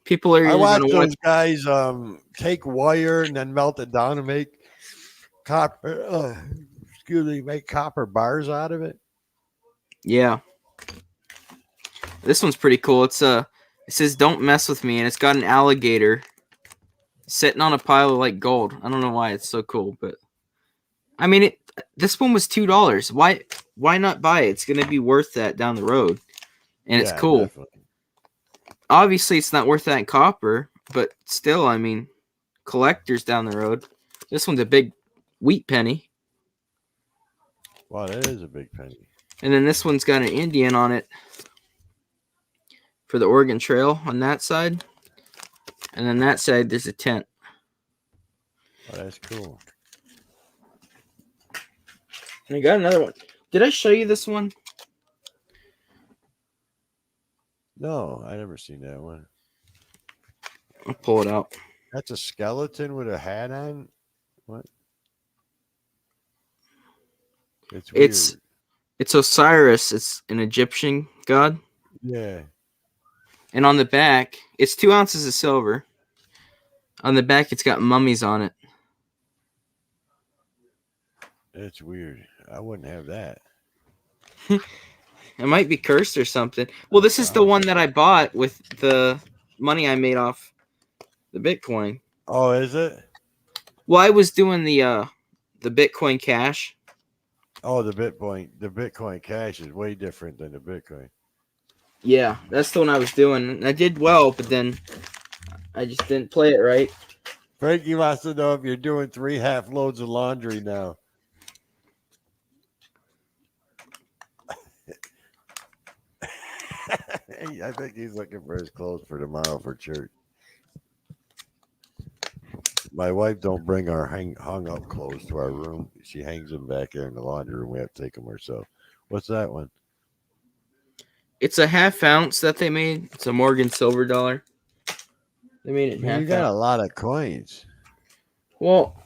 people are. I watch those guys take wire and then melt it down and make copper. Make copper bars out of it. Yeah, this one's pretty cool. It says "Don't mess with me," and it's got an alligator sitting on a pile of like gold. I don't know why it's so cool, but I mean, this one was $2. Why not buy it? It's gonna be worth that down the road, and it's cool. Definitely. Obviously, it's not worth that in copper, but still, I mean, collectors down the road. This one's a big wheat penny. Wow, that is a big penny. And then this one's got an Indian on it for the Oregon Trail on that side. And then that side, there's a tent. Oh, that's cool. And I got another one. Did I show you this one? No, I never seen that one. I'll pull it out. That's a skeleton with a hat on? What? It's weird. It's Osiris. It's an Egyptian god. Yeah. And on the back, it's 2 ounces of silver. On the back, it's got mummies on it. That's weird. I wouldn't have that. It might be cursed or something. Well, this is the one that I bought with the money I made off the Bitcoin. Oh, is it? Well, I was doing the Bitcoin Cash. Oh, the Bitcoin Cash is way different than the Bitcoin. Yeah, that's the one I was doing. And I did well, but then I just didn't play it right. Frankie wants to know if you're doing 3 half loads of laundry now. I think he's looking for his clothes for tomorrow for church. My wife don't bring our hung up clothes to our room. She hangs them back there in the laundry room. We have to take them ourselves. What's that one? It's a 1/2 ounce that they made. It's a Morgan silver dollar. They made it in half. You got a lot of coins. Well,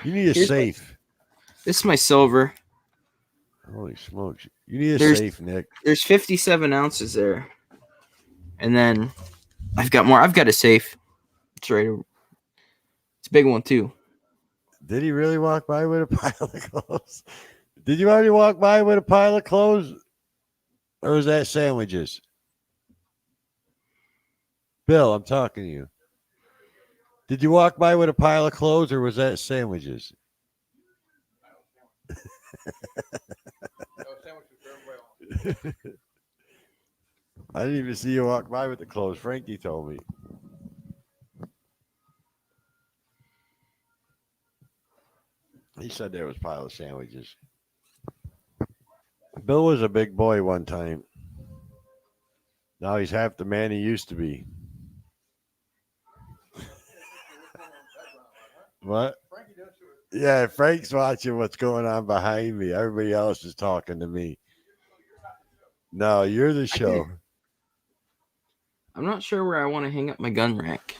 you need a safe. This is my silver. Holy smokes. You need a safe, Nick. There's 57 ounces there. And then I've got more. I've got a safe. It's right over. It's a big one, too. Did he really walk by with a pile of clothes? Did you already walk by with a pile of clothes? Or was that sandwiches? Bill, I'm talking to you. Did you walk by with a pile of clothes or was that sandwiches? I didn't even see you walk by with the clothes. Frankie told me. He said there was a pile of sandwiches. Bill was a big boy one time. Now he's half the man he used to be. What? Yeah, Frank's watching what's going on behind me. Everybody else is talking to me. No, you're the show. I'm not sure where I want to hang up my gun rack.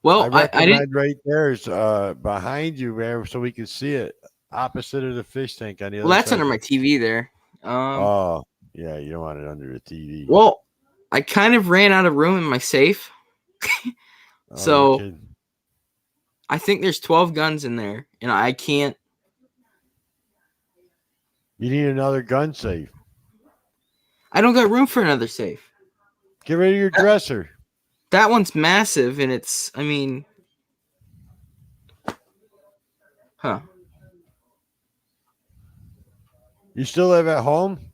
Well, I didn't. Right there is behind you, man, so we can see it. Opposite of the fish tank on the other side. Well, that's under my TV there. Oh, yeah, you don't want it under the TV. Well, I kind of ran out of room in my safe. So I think there's 12 guns in there, and I can't. You need another gun safe. I don't got room for another safe. Get rid of your dresser. That one's massive, and it's, I mean, huh. You still live at home?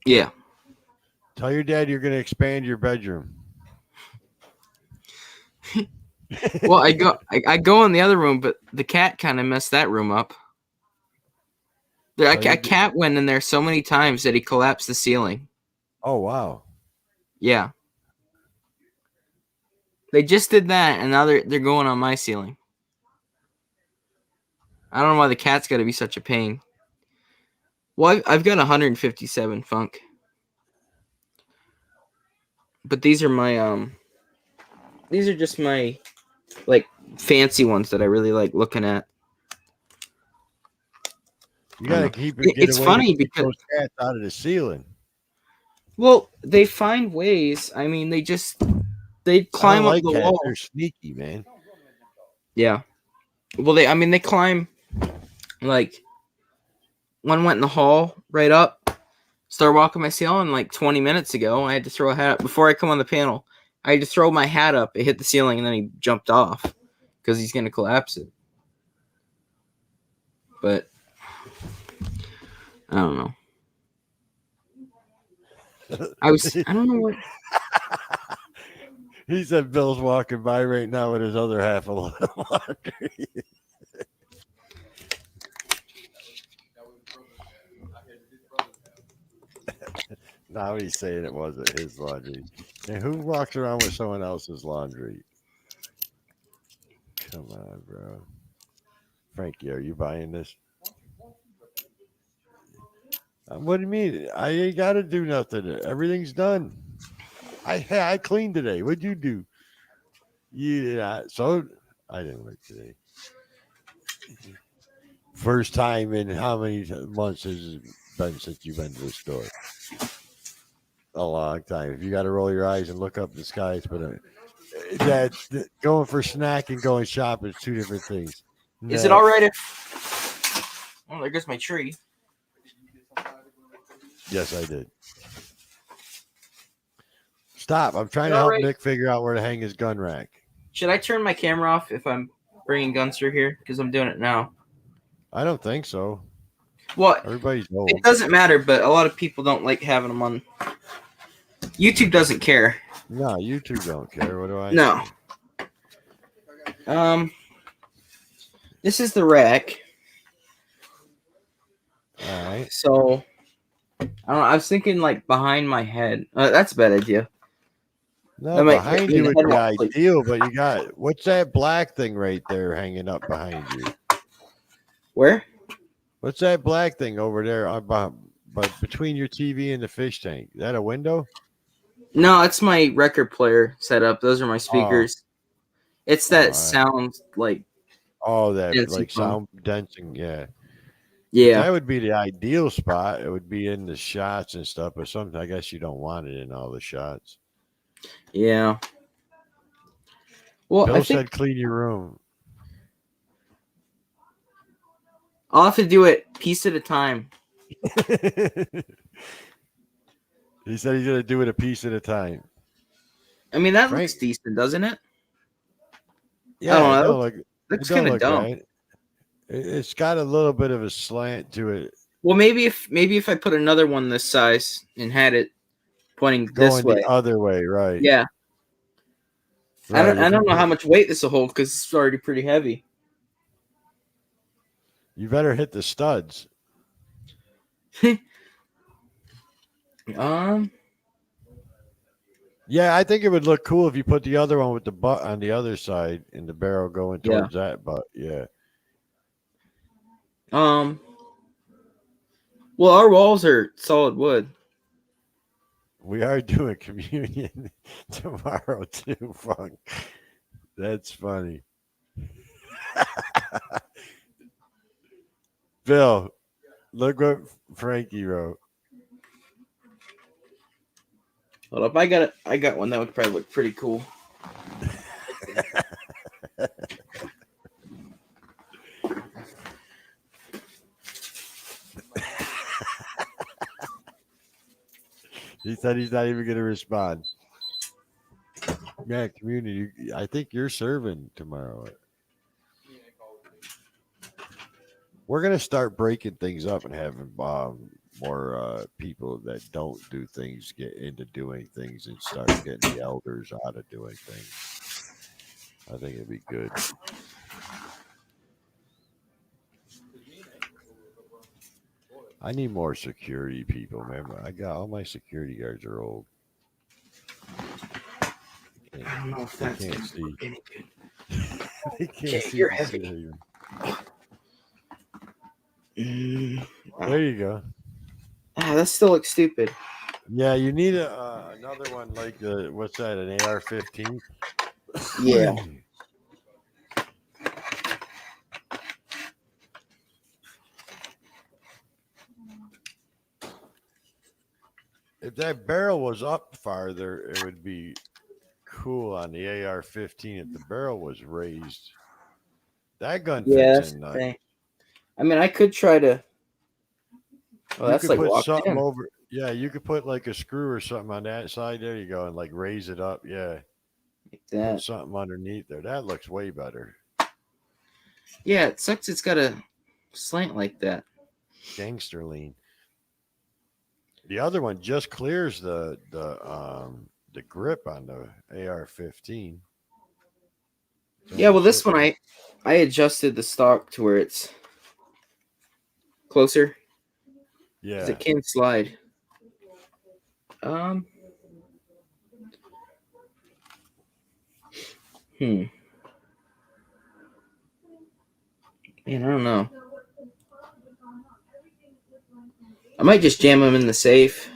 Yeah. Tell your dad you're going to expand your bedroom. Well, I go in the other room, but the cat kind of messed that room up. A cat went in there so many times that he collapsed the ceiling. Oh, wow. Yeah. They just did that, and now they're going on my ceiling. I don't know why the cat's got to be such a pain. Well, I've got 157 funk. But these are my these are just my like fancy ones that I really like looking at. You gotta keep it. It's funny because those cats out of the ceiling. Well, they find ways. I mean, they climb up the wall. They're sneaky, man. Yeah. Well, they climb. Like, one went in the hall right up. Started walking my ceiling like 20 minutes ago. I had to throw a hat up before I come on the panel. I had to throw my hat up. It hit the ceiling, and then he jumped off because he's going to collapse it. But I don't know. I don't know what. He said Bill's walking by right now with his other half of laundry. Now he's saying it wasn't his laundry. And who walks around with someone else's laundry? Come on, bro. Frankie, are you buying this? What do you mean? I ain't got to do nothing. Everything's done. I cleaned today. What'd you do? Yeah, so I didn't work today. First time in how many months has been since you've been to the store? A long time. If you got to roll your eyes and look up the skies, but going for snack and going shopping is two different things. Is it all right if? Oh, there goes my tree. Yes, I did. Stop! I'm trying to help Nick figure out where to hang his gun rack. Should I turn my camera off if I'm bringing guns through here? Because I'm doing it now. I don't think so. Well, everybody's old. It doesn't matter, but a lot of people don't like having them on. YouTube doesn't care. No, YouTube don't care. What do I? No. This is the rack. All right. So, I don't know. I was thinking like behind my head. That's a bad idea. No, behind you would be ideal, but you got what's that black thing right there hanging up behind you? Where? What's that black thing over there? But between your TV and the fish tank, is that a window? No, it's my record player setup. Those are my speakers. It's that sound like. Oh, that like sound densing, yeah. Yeah. That would be the ideal spot. It would be in the shots and stuff, but sometimes I guess you don't want it in all the shots. Yeah. Well, Bill said clean your room. I'll have to do it piece at a time. He said he's gonna do it a piece at a time. I mean, that looks decent, doesn't it? Yeah, I don't know. Looks kind of dumb. Right. It's got a little bit of a slant to it. Well, maybe if I put another one this size and had it pointing this way, the other way, right? Yeah. Right. I don't know how much weight this will hold because it's already pretty heavy. You better hit the studs. Yeah, I think it would look cool if you put the other one with the butt on the other side and the barrel going towards that butt. Yeah. Well, our walls are solid wood. We are doing communion tomorrow too, Funk. That's funny. Bill, look what Frankie wrote. Well, if I got one that would probably look pretty cool. He said he's not even going to respond. Yeah, community. I think you're serving tomorrow. We're going to start breaking things up and having more people that don't do things get into doing things and start getting the elders out of doing things. I think it'd be good. I need more security people. Remember, I got all my security guards are old. I don't know if that's can't see. They can't okay, see. You're heavy. There you go. That still looks stupid. Yeah, you need another one like what's that? An AR-15? Yeah. If that barrel was up farther, it would be cool on the AR-15. If the barrel was raised, that gun fits in nice. I mean, I could try to. Well, that's like put something over. Yeah, you could put like a screw or something on that side. There you go, and like raise it up. Yeah, like that. Put something underneath there. That looks way better. Yeah, it sucks. It's got a slant like that. Gangster lean. The other one just clears the grip on the AR-15. Yeah, well, this one I adjusted the stock to where it's closer. Yeah, it can slide. Man, I don't know. I might just jam them in the safe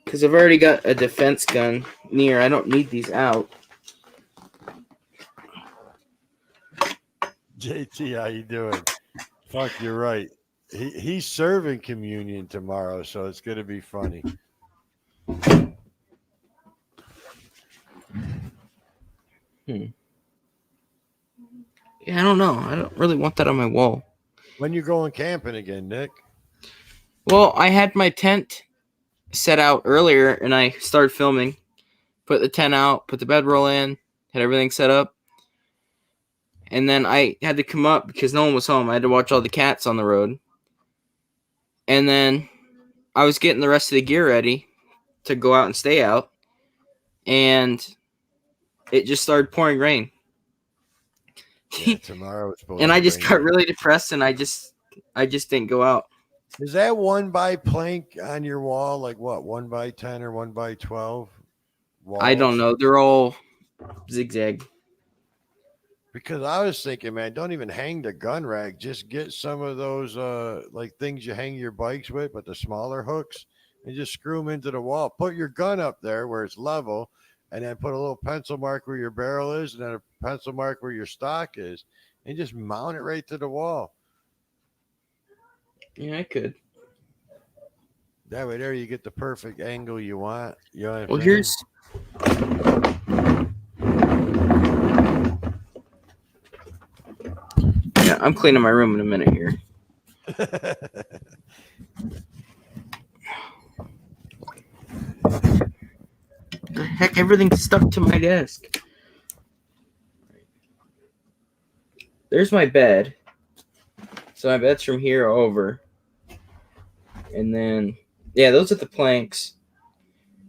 because I've already got a defense gun near. I don't need these out. JT, how you doing? Fuck, you're right. He's serving communion tomorrow, so it's going to be funny. Yeah, I don't know. I don't really want that on my wall. When you going camping again, Nick? Well, I had my tent set out earlier, and I started filming. Put the tent out, put the bedroll in, had everything set up. And then I had to come up because no one was home. I had to watch all the cats on the road. And then I was getting the rest of the gear ready to go out and stay out. And it just started pouring rain. Yeah, tomorrow it's supposed and I just rain. got really depressed, and I just didn't go out. Is that 1 by plank on your wall? Like what, 1 by 10 or 1 by 12? Walls? I don't know. They're all zigzag. Because I was thinking, man, don't even hang the gun rack. Just get some of those like things you hang your bikes with, but the smaller hooks, and just screw them into the wall. Put your gun up there where it's level, and then put a little pencil mark where your barrel is, and then a pencil mark where your stock is, and just mount it right to the wall. Yeah, I could. That way there you get the perfect angle you want. You know what I'm Well, saying? here's... Yeah, I'm cleaning my room in a minute here. Heck, everything's stuck to my desk. There's my bed. So my bed's from here over. And then, yeah, those are the planks.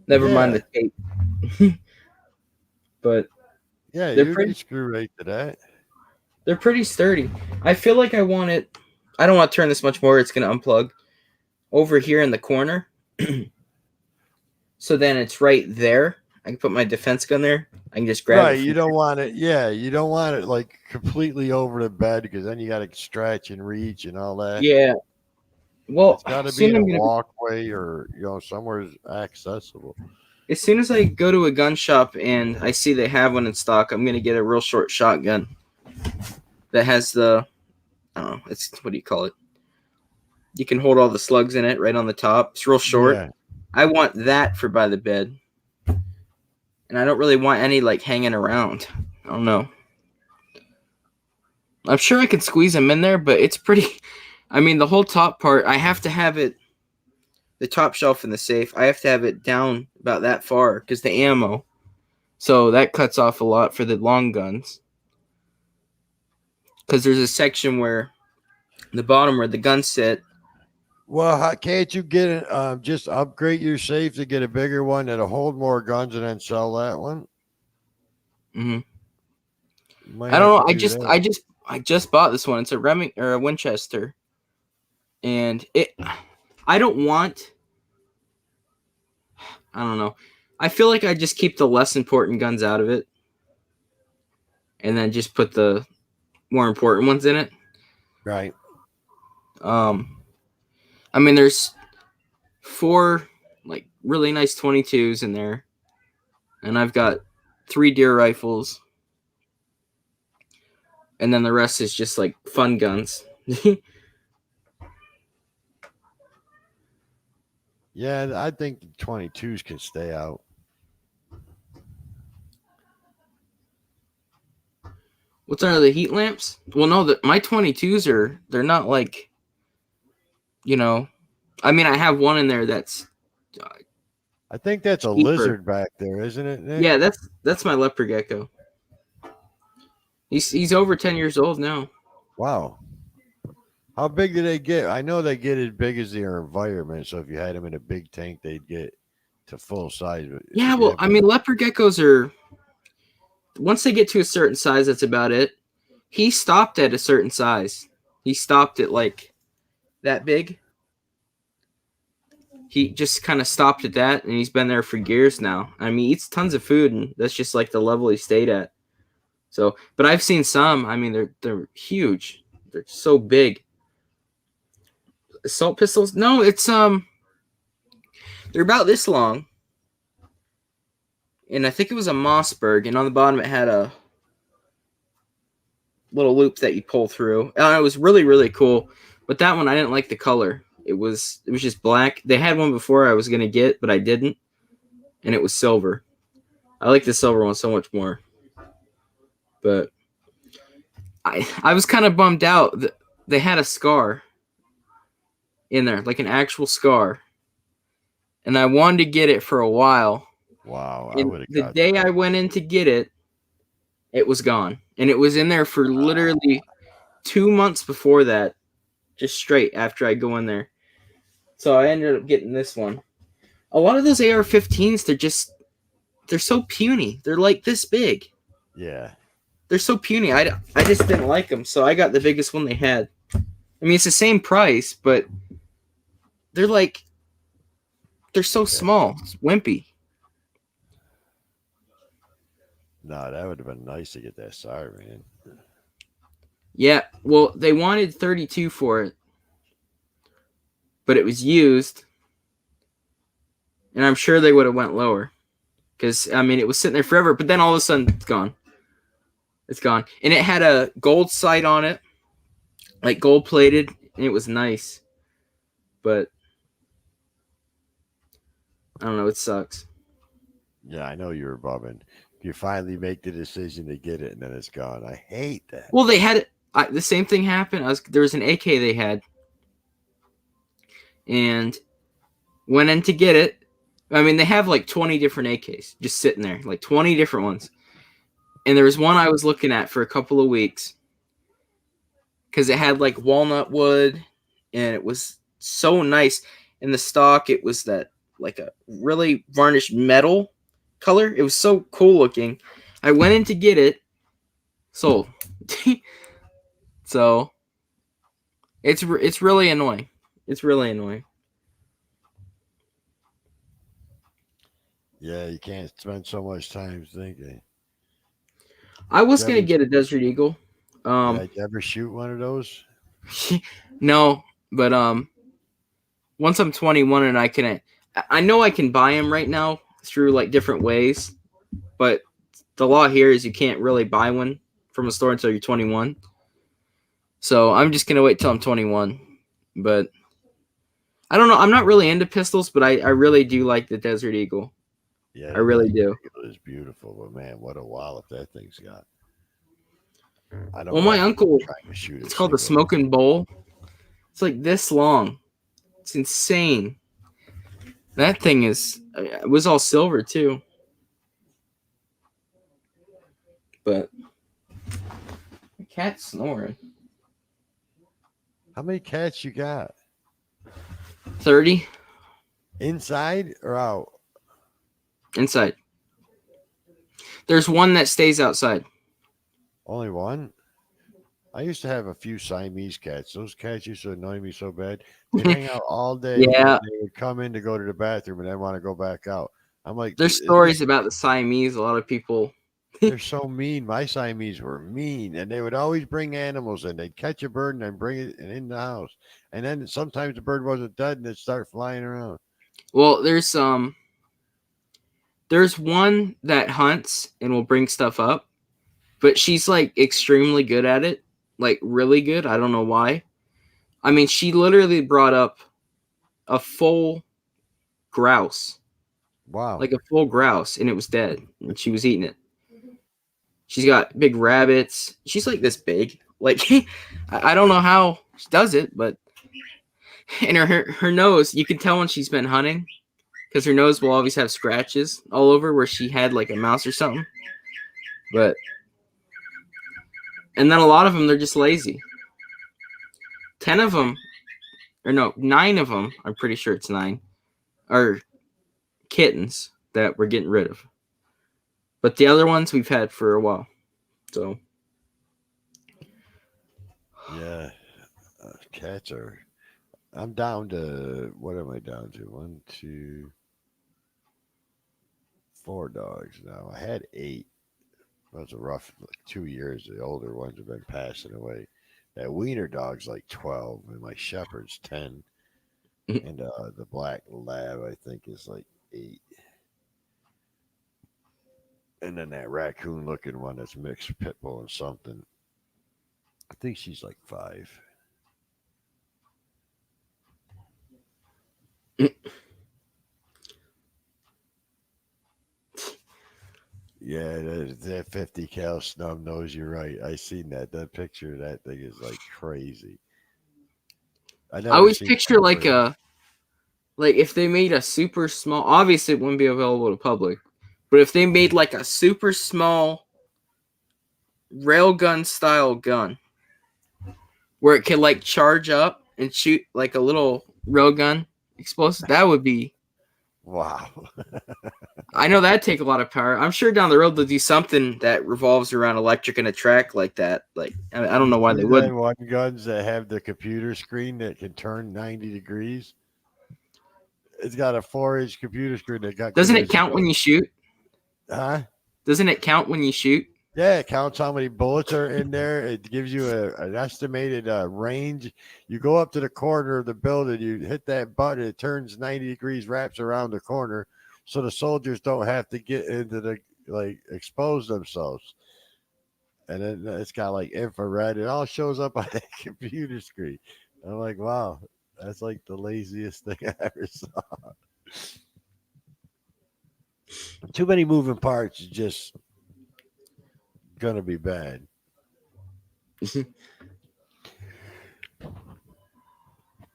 Never mind the tape. But yeah, they're you pretty, can screw right to that. They're pretty sturdy. I feel like I want it. I don't want to turn this much more. It's going to unplug over here in the corner. So then it's right there. I can put my defense gun there. I can just grab it. Right, you don't want it. Yeah, you don't want it like completely over the bed because then you got to stretch and reach and all that. Yeah. Well, it's got to be in a walkway or somewhere accessible. As soon as I go to a gun shop and I see they have one in stock, I'm gonna get a real short shotgun that has the, I don't know, it's, what do you call it? You can hold all the slugs in it right on the top. It's real short. Yeah. I want that for by the bed. And I don't really want any like hanging around. I don't know. I'm sure I could squeeze them in there, but it's pretty, I mean, the whole top part, I have to have it, the top shelf in the safe, I have to have it down about that far because the ammo. So that cuts off a lot for the long guns. Because there's a section where the bottom where the guns sit. Well, how can't you get it? Just upgrade your safe to get a bigger one that'll hold more guns and then sell that one. Mm-hmm. I don't know. I just bought this one. It's a Remington or a Winchester, and I don't want. I don't know. I feel like I just keep the less important guns out of it, and then just put the more important ones in it. Right. I mean, there's 4 like really nice 22s in there, and I've got 3 deer rifles, and then the rest is just like fun guns. Yeah, I think the 22s can stay out. What's under the heat lamps? Well, no, my 22s they're not like, I mean, I have one in there that's. I think that's cheaper. A lizard back there, isn't it, Nick? Yeah, that's my leopard gecko. He's over 10 years old now. Wow. How big do they get? I know they get as big as their environment. So if you had them in a big tank, they'd get to full size. Yeah, well, I mean, leopard geckos are, once they get to a certain size, that's about it. He stopped at a certain size. He stopped at like that big. He just kind of stopped at that, and he's been there for years now. I mean, he eats tons of food, and that's just like the level he stayed at. So, but I've seen some. I mean, they're huge. They're so big. Assault pistols? No, it's they're about this long, and I think it was a Mossberg, and on the bottom it had a little loop that you pull through. It was really, really cool. But that one I didn't like the color. It was just black. They had one before I was gonna get, but I didn't, and it was silver. I like the silver one so much more. But I was kind of bummed out that they had a scar in there, like an actual scar, and I wanted to get it for a while. Wow! The day I went in to get it, it was gone, and it was in there for literally 2 months before that, just straight after I go in there. So I ended up getting this one. A lot of those AR-15s, they're so puny. They're like this big. Yeah. They're so puny. I just didn't like them, so I got the biggest one they had. I mean, it's the same price, but they're so small. It's wimpy. No, that would have been nice to get that siren. Yeah, well, they wanted 32 for it, but it was used, and I'm sure they would have went lower, because I mean, it was sitting there forever. But then all of a sudden, it's gone. It's gone, and it had a gold sight on it, like gold plated, and it was nice. But I don't know. It sucks. Yeah, I know you were bumming. You finally make the decision to get it, and then it's gone. I hate that. Well, they had the same thing happen. There was an AK they had, and went in to get it. I mean, they have like 20 different AKs just sitting there, like 20 different ones. And there was one I was looking at for a couple of weeks because it had like walnut wood, and it was so nice. In the stock, it was that like a really varnished metal color. It was so cool looking. I went in to get it, sold. So it's really annoying. It's really annoying. Yeah, you can't spend so much time thinking. I was gonna get a Desert Eagle. Did you ever shoot one of those? No, but once I'm 21 and I know I can buy them right now through like different ways, but the law here is you can't really buy one from a store until you're 21. So I'm just gonna wait till I'm 21. But I don't know. I'm not really into pistols, but I really do like the Desert Eagle. Yeah, I really do. It's beautiful, but man, what a wallop that thing's got. I don't. Well, my uncle, trying to shoot it's called the Smoking Bowl. It's like this long. It's insane. That thing it was all silver too. But the cat's snoring. How many cats you got? 30. Inside or out? Inside. There's one that stays outside. Only one? I used to have a few Siamese cats. Those cats used to annoy me so bad. They'd hang out all day. Yeah. They would come in to go to the bathroom and then want to go back out. I'm like, there's stories about the Siamese. A lot of people. They're so mean. My Siamese were mean, and they would always bring animals in. They'd catch a bird and then bring it in the house. And then sometimes the bird wasn't dead and it'd start flying around. Well, there's one that hunts and will bring stuff up, but she's like extremely good at it. Like really good. I don't know why. I mean, she literally brought up a full grouse. Wow. Like a full grouse, and it was dead, and she was eating it. She's got big rabbits. She's like this big. Like, I don't know how she does it, but and her nose, you can tell when she's been hunting because her nose will always have scratches all over where she had like a mouse or something. But and then a lot of them, they're just lazy. 10 of them, or no, 9 of them, I'm pretty sure it's 9, are kittens that we're getting rid of. But the other ones we've had for a while. So. Yeah. Cats are. I'm down to. What am I down to? 1, 2, 4 dogs now. I had 8. That was a rough 2 years. The older ones have been passing away. That wiener dog's like 12, and my shepherd's 10. And the black lab, I think, is like 8. And then that raccoon-looking one that's mixed pit bull and something. I think she's like 5. Yeah, that 50 cal snub nose. You're right. I seen that. That picture of that thing is like crazy. I always picture like if they made a super small. Obviously, it wouldn't be available to public, but if they made like a super small railgun style gun, where it could like charge up and shoot like a little railgun explosive, that would be. Wow. I know that'd take a lot of power. I'm sure down the road they'll do something that revolves around electric and a track like that. Like I don't know why they wouldn't. One guns that have the computer screen that can turn 90 degrees. It's got a 4-inch computer screen that got. Doesn't it count when you shoot? Huh? Doesn't it count when you shoot? Yeah, it counts how many bullets are in there. It gives you an estimated range. You go up to the corner of the building, you hit that button, it turns 90 degrees, wraps around the corner, so the soldiers don't have to get into the expose themselves. And then it's got like infrared. It all shows up on that computer screen. I'm like, wow, that's like the laziest thing I ever saw. Too many moving parts. Just gonna be bad.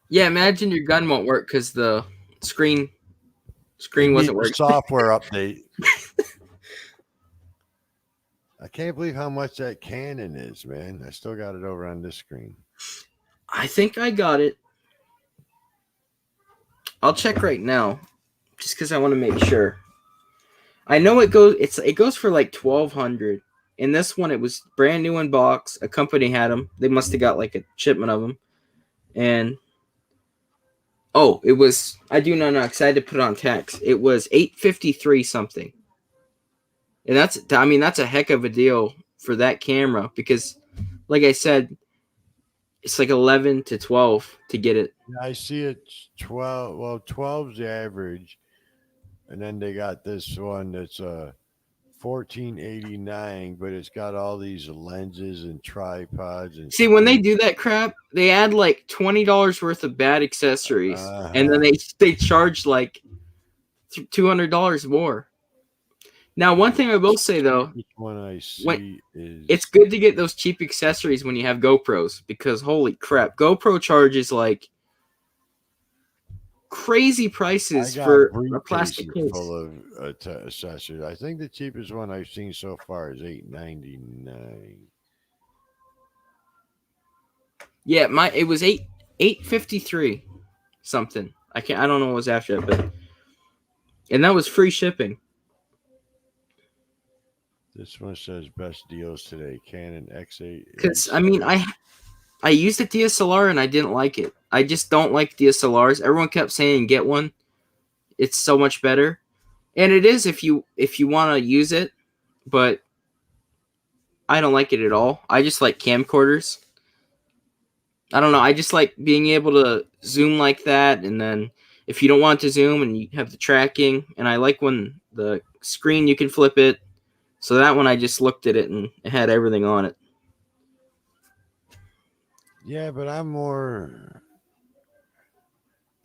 Yeah, imagine your gun won't work because the screen wasn't working. Software update. I can't believe how much that Canon is, man. I still got it over on this screen. I think I got it. I'll check right now, just because I want to make sure. I know it goes for like $1,200. In this one, it was brand new in box. A company had them. They must have got like a shipment of them. And it was. I do not know because I had to put it on tax. It was $853 something. And that's a heck of a deal for that camera because, like I said, it's like 11 to 12 to get it. I see it 12. Well, 12's the average, and then they got this one that's $1,489, but it's got all these lenses and tripods and. See, when they do that crap, they add like $20 worth of bad accessories, and then they charge like $200 more. Now, one thing I will say though, it's good to get those cheap accessories when you have GoPros because holy crap, GoPro charges like crazy prices for a plastic case full of accessories. I think the cheapest one I've seen so far is $899. Yeah, it was $853 something. I don't know what was after that, but and that was free shipping. This one says best deals today. Canon X8. Because I used a DSLR and I didn't like it. I just don't like DSLRs. Everyone kept saying get one. It's so much better, and it is if you want to use it, but I don't like it at all. I just like camcorders. I don't know. I just like being able to zoom like that, and then if you don't want to zoom and you have the tracking, and I like when the screen you can flip it. So that one, I just looked at it and it had everything on it. Yeah, but I'm more.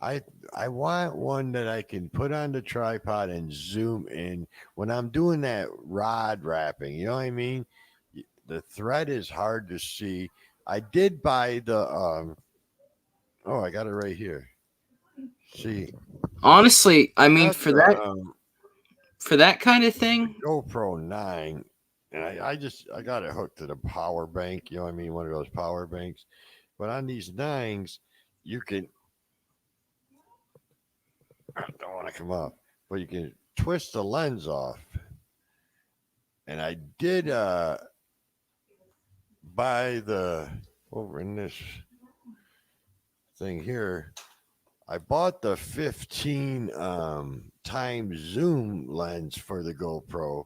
I want one that I can put on the tripod and zoom in when I'm doing that rod wrapping. You know what I mean? The thread is hard to see. I did buy the. I got it right here. See. Honestly, I mean for that. For that kind of thing, GoPro 9, and I got it hooked to the power bank. You know what I mean? One of those power banks. But on these 9s, you can. I don't want to come up, but you can twist the lens off. And I did buy over in this thing here. I bought the 15 times zoom lens for the GoPro,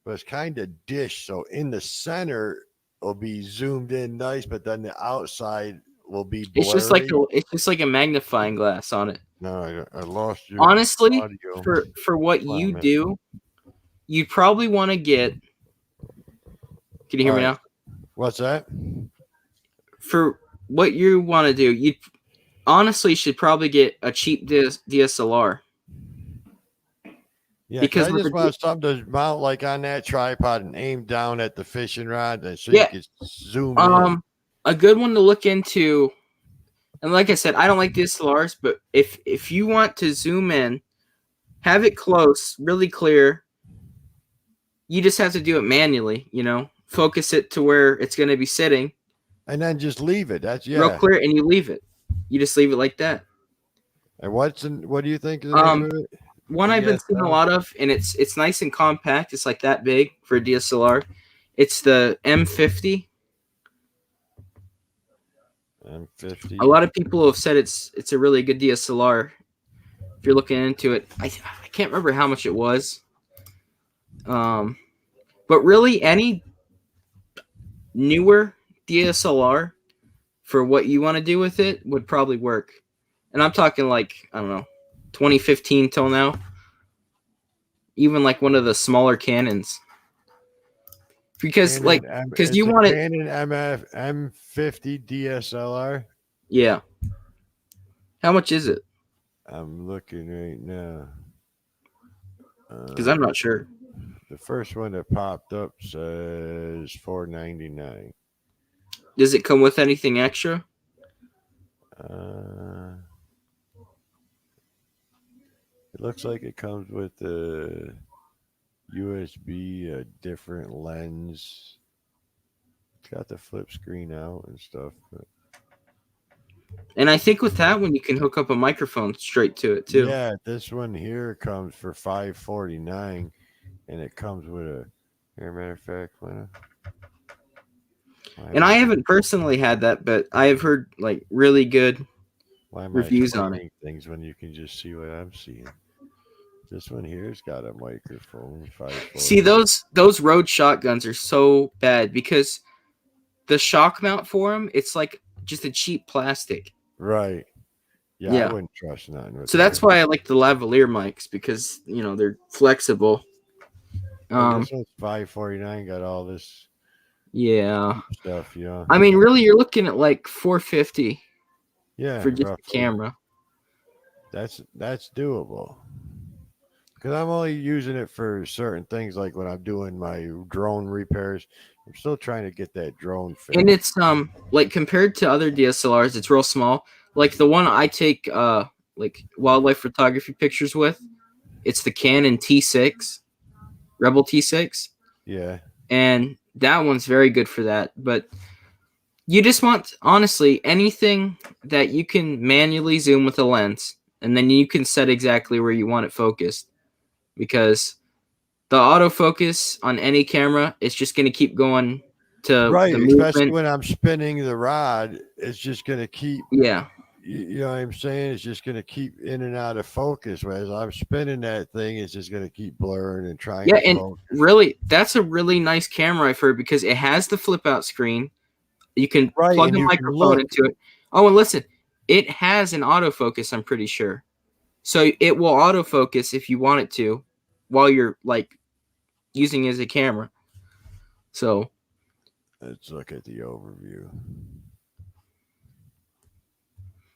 but it's kind of dish. So in the center will be zoomed in nice, but then the outside will be blurry. It's just like a magnifying glass on it. No, I lost you. Honestly, for what you do, you probably want to get. Can you hear me now? What's that? For what you want to do, honestly, you should probably get a cheap DSLR. Yeah, because I just want something to mount like on that tripod and aim down at the fishing rod, and so you can zoom in. A good one to look into, and like I said, I don't like DSLRs, but if you want to zoom in, have it close, really clear. You just have to do it manually, focus it to where it's going to be sitting, and then just leave it. That's real clear, and you leave it. You just leave it like that. And what do you think is the name of it? One I've been seeing a lot of, and it's nice and compact. It's like that big for a DSLR. It's the M50. M50. A lot of people have said it's a really good DSLR. If you're looking into it, I can't remember how much it was. But really, any newer DSLR for what you want to do with it would probably work. And I'm talking like, I don't know, 2015 till now. Even like one of the smaller Canons. Because you want it. Canon M50 DSLR. Yeah. How much is it? I'm looking right now. Because I'm not sure. The first one that popped up says $499. Does it come with anything extra? It looks like it comes with a USB, a different lens. It's got the flip screen out and stuff. And I think with that one, you can hook up a microphone straight to it too. Yeah, this one here comes for $549, and it comes with a. Here, matter of fact, and I haven't personally had that, but I have heard like really good reviews on it. Things when you can just see what I'm seeing. This one here's got a microphone. See, those Rode shotguns are so bad because the shock mount for them, it's like just a cheap plastic. Right. Yeah. I wouldn't trust nothing. So that's why I like the lavalier mics because they're flexible. This one's $549. Got all this. Yeah. Stuff. Yeah. I mean, really, you're looking at like $450. Yeah. For just a camera. That's doable. Because I'm only using it for certain things, like when I'm doing my drone repairs. I'm still trying to get that drone fixed. And it's like compared to other DSLRs, it's real small. Like the one I take like wildlife photography pictures with, it's the Canon T6, Rebel T6. Yeah. And that one's very good for that. But you just want, honestly, anything that you can manually zoom with a lens, and then you can set exactly where you want it focused. Because the autofocus on any camera is just going to keep going to right, especially when I'm spinning the rod, it's just going to keep. Yeah. You know what I'm saying? It's just going to keep in and out of focus. Whereas I'm spinning that thing, it's just going to keep blurring and trying. Yeah, and really, that's a really nice camera I've heard because it has the flip out screen. You can plug the microphone into it. Oh, and listen, it has an autofocus, I'm pretty sure. So it will autofocus if you want it to while you're like using it as a camera. So let's look at the overview.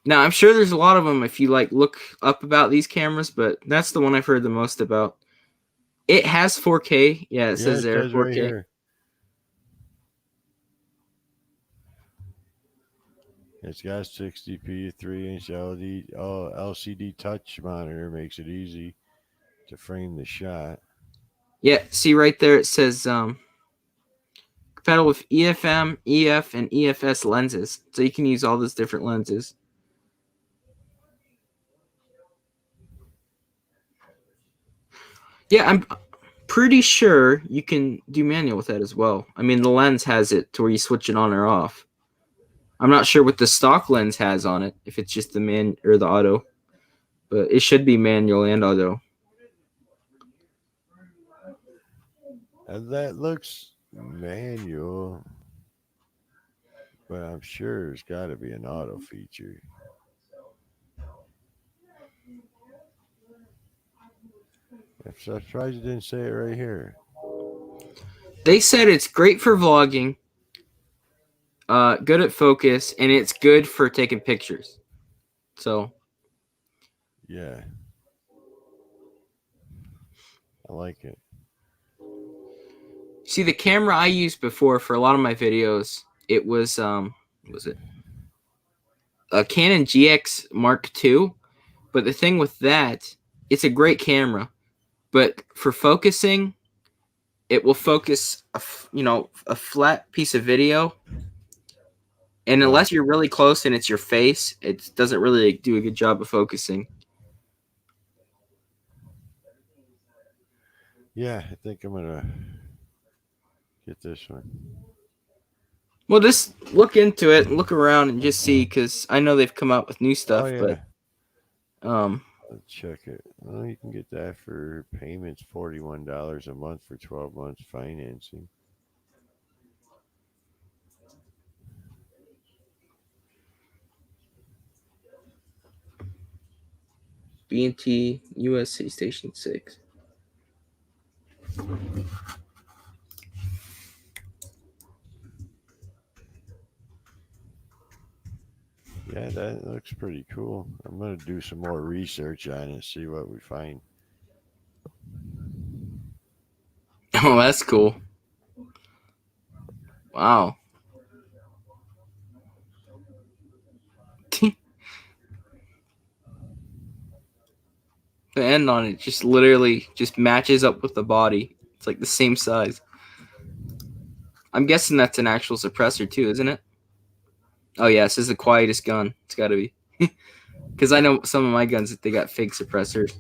Now, I'm sure there's a lot of them if you like look up about these cameras, but that's the one I've heard the most about. It has 4K. Yeah, it says there 4K. Right, it's got 60p, 3-inch LCD touch monitor, makes it easy to frame the shot. Yeah, see right there it says compatible with EFM, EF, and EFS lenses. So you can use all those different lenses. Yeah, I'm pretty sure you can do manual with that as well. I mean, the lens has it to where you switch it on or off. I'm not sure what the stock lens has on it, if it's just the man or the auto, but it should be manual and auto. And that looks manual, but I'm sure there's got to be an auto feature. I'm surprised you didn't say it right here. They said it's great for vlogging, good at focus, and it's good for taking pictures. So yeah, I like it. See, the camera I used before for a lot of my videos, it was was it a Canon GX Mark II? But the thing with that, it's a great camera, but for focusing, it will focus a flat piece of video, and unless you're really close and it's your face, it doesn't really do a good job of focusing. Yeah, I think I'm gonna get this one. Well, just look into it, look around, and just see, because I know they've come out with new stuff. Oh, yeah. But let's check it. Well, you can get that for payments $41 a month for 12 months financing. B&T USC Station 6. Yeah, that looks pretty cool. I'm going to do some more research on it, see what we find. Oh, that's cool. Wow. The end on it just literally just matches up with the body. It's like the same size. I'm guessing that's an actual suppressor too, isn't it? Oh yeah, this is the quietest gun. It's got to be. Because I know some of my guns that they got fake suppressors.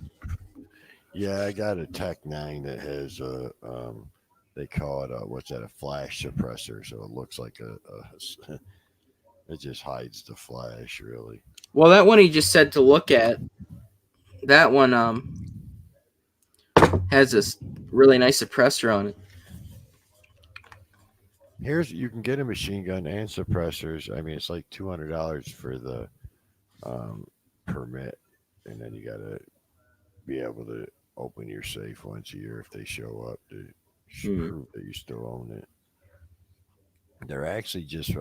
Yeah, I got a Tech 9 that has they call it a flash suppressor. So it looks like it just hides the flash really. Well, that one he just said to look at. That one has this really nice suppressor on it. You can get a machine gun and suppressors. I mean, it's like $200 for the permit, and then you got to be able to open your safe once a year if they show up to prove that you still own it. They're actually just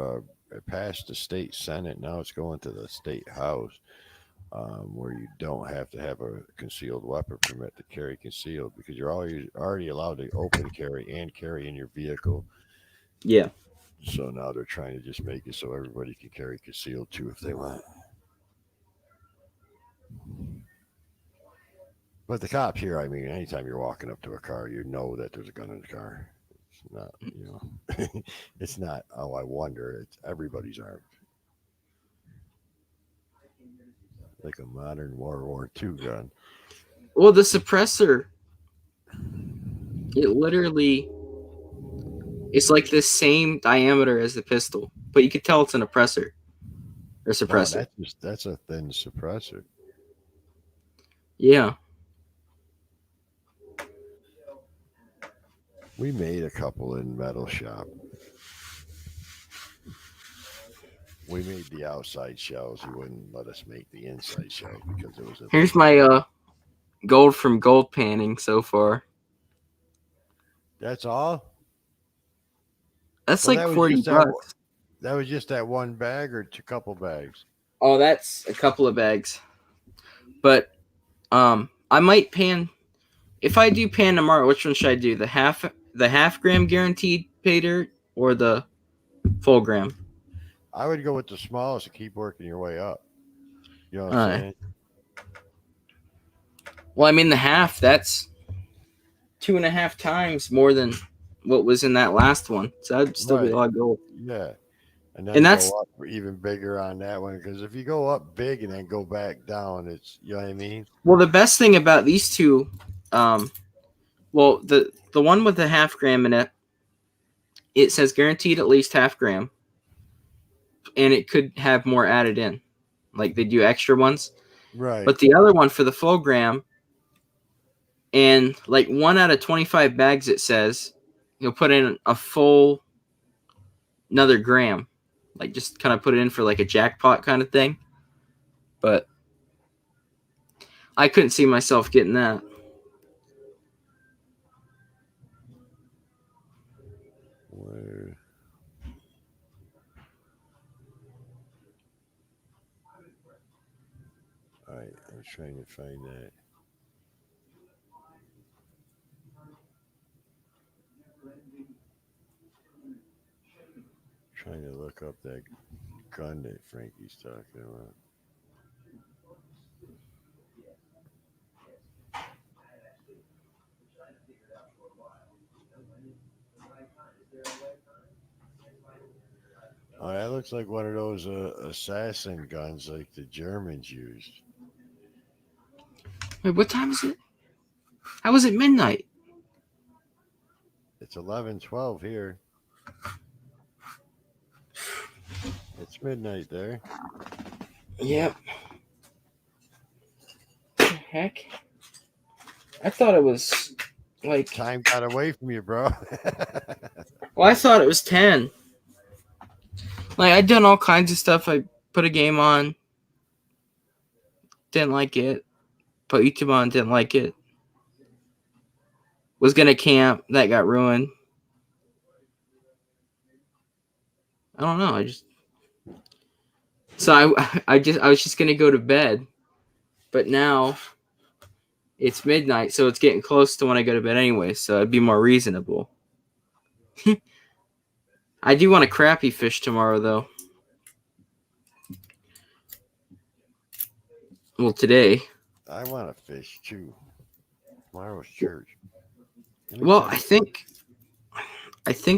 passed the state senate. Now it's going to the state house, where you don't have to have a concealed weapon permit to carry concealed, because you're already allowed to open carry and carry in your vehicle. Yeah. So now they're trying to just make it so everybody can carry concealed too if they want. But the cops here, I mean, anytime you're walking up to a car, you know that there's a gun in the car. It's not, it's not, oh, I wonder. It's everybody's armed. Like a modern World War II gun. Well, the suppressor, it literally, it's like the same diameter as the pistol, but you could tell it's an oppressor or suppressor. Oh, that's a thin suppressor. Yeah. We made a couple in Metal Shop. We made the outside shells. He wouldn't let us make the inside shells because it was a... Here's my gold from gold panning so far. That's all? That's like $40. That was just that one bag or a couple bags? Oh, that's a couple of bags. But I might pan. If I do pan tomorrow, which one should I do? The half gram guaranteed pay dirt or the full gram? I would go with the smallest and keep working your way up. You know what I'm saying? Well, I mean, the half, that's 2.5 times more than what was in that last one. So that'd still be a lot of gold. Yeah. And then that's go up even bigger on that one, because if you go up big and then go back down, it's, you know what I mean? Well, the best thing about these two, well, the one with the half gram in it, it says guaranteed at least half gram, and it could have more added in, like they do extra ones. Right. But the other one for the full gram, and like 1 out of 25 bags, it says you'll put in a full another gram, like just kind of put it in for like a jackpot kind of thing. But I couldn't see myself getting that. Where? right, I'm trying to find that. Trying to look up that gun that Frankie's talking about. Oh, that looks like one of those assassin guns like the Germans used. Wait, what time is it? How was it midnight? It's 11:12 here. It's midnight there. Yep. What the heck? I thought it was like time got away from you, bro. Well, I thought it was 10. Like I'd done all kinds of stuff. I put a game on, didn't like it. Put YouTube on, didn't like it. Was gonna camp, that got ruined. I don't know. I was just gonna go to bed, but now it's midnight, so it's getting close to when I go to bed anyway. So it'd be more reasonable. I do want a crappie fish tomorrow, though. Well, today. I want to fish too. Tomorrow's church. Well, I think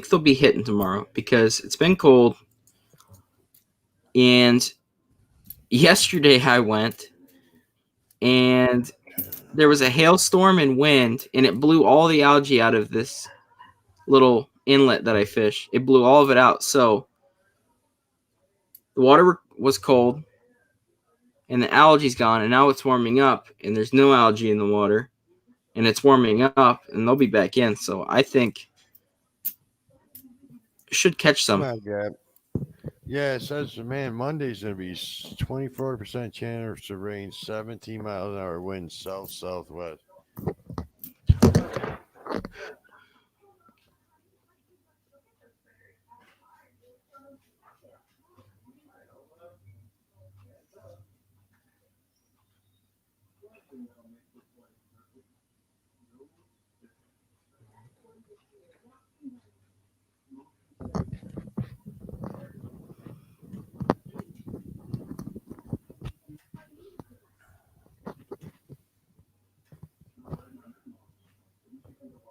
they'll be hitting tomorrow because it's been cold. And yesterday I went, and there was a hailstorm and wind, and it blew all the algae out of this little inlet that I fish. It blew all of it out. So the water was cold, and the algae's gone, and now it's warming up, and there's no algae in the water, and it's warming up, and they'll be back in. So I think should catch some. Come on, Gab. Yeah, it says, man, Monday's going to be 24% chance of rain, 17 miles an hour wind, south-southwest.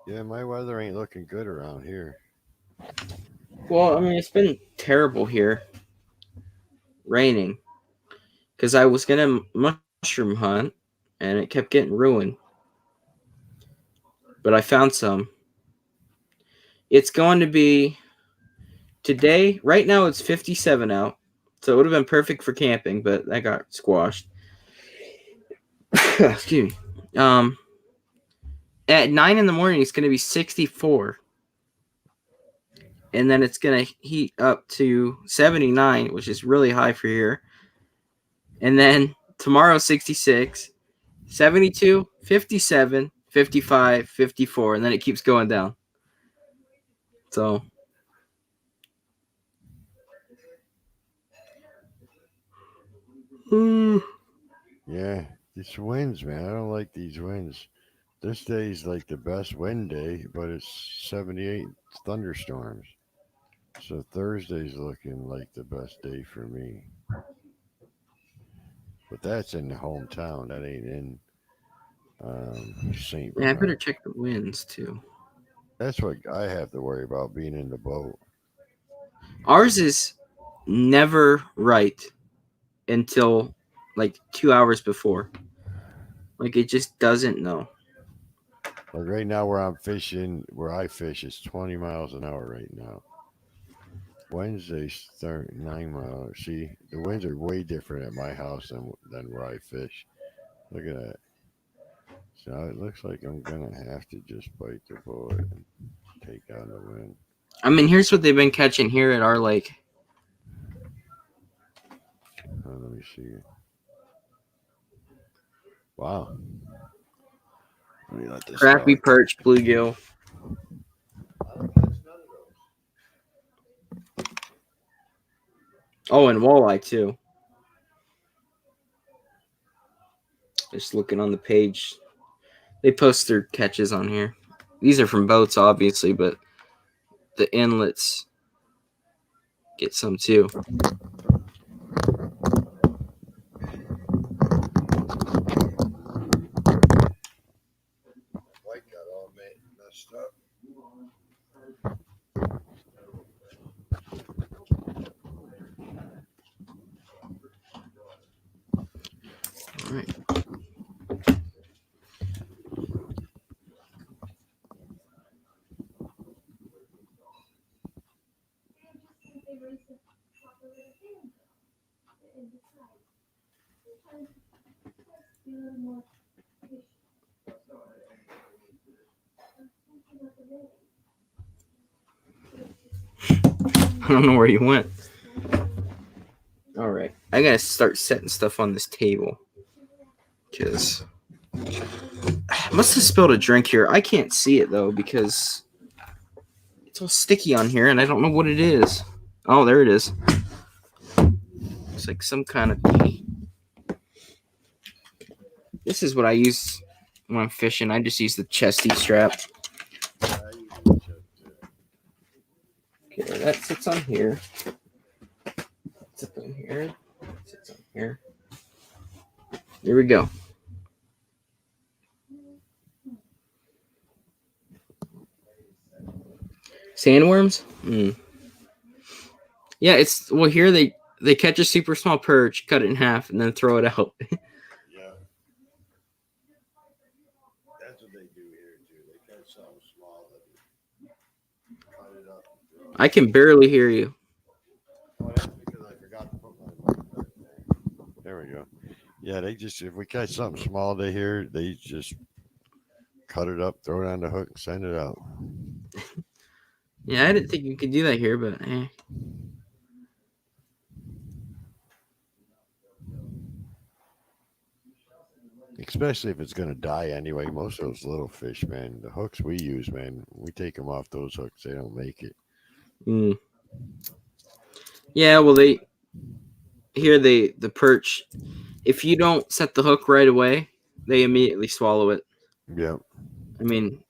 Yeah, my weather ain't looking good around here. Well, I mean, it's been terrible here. Raining. Because I was going to mushroom hunt, and it kept getting ruined. But I found some. It's going to be today. Right now, it's 57 out. So it would have been perfect for camping, but that got squashed. Excuse me. At 9 in the morning, it's going to be 64. And then it's going to heat up to 79, which is really high for here. And then tomorrow, 66, 72, 57, 55, 54. And then it keeps going down. So. Yeah, these winds, man. I don't like these winds. This day's like the best wind day, but it's 78 thunderstorms. So Thursday's looking like the best day for me. But that's in the hometown. That ain't in St. Yeah, I better check the winds too. That's what I have to worry about, being in the boat. Ours is never right until like 2 hours before. Like it just doesn't know. Like right now where I'm fishing, where I fish, it's 20 miles an hour right now. Wednesday's 9 miles. See, the winds are way different at my house than where I fish. Look at that. So it looks like I'm going to have to just bite the bullet and take out the wind. I mean, here's what they've been catching here at our lake. Let me see. Wow. Let me let this Crappie, perch, bluegill. Oh, and walleye too. Just looking on the page. They post their catches on here. These are from boats, obviously, but the inlets get some too. White got all messed up. All right. I don't know where you went. All right. I got to start setting stuff on this table. Because I must have spilled a drink here. I can't see it, though, because it's all sticky on here, and I don't know what it is. Oh, there it is. It's like some kind of... This is what I use when I'm fishing. I just use the chesty strap. Okay, that sits on here. Sits on here. Sits on here. Here we go. Sandworms? Yeah, it's well here they catch a super small perch, cut it in half, and then throw it out. Yeah. That's what they do here too. They catch something small, cut it up. I can barely hear you. Oh, that's because I forgot to put my mic back there. There we go. Yeah, they just if we catch something small they just cut it up, throw it on the hook, and send it out. Yeah, I didn't think you could do that here, but Especially if it's going to die anyway. Most of those little fish, man, the hooks we use, man, we take them off those hooks. They don't make it. Yeah, well, the perch, if you don't set the hook right away, they immediately swallow it. Yeah. I mean,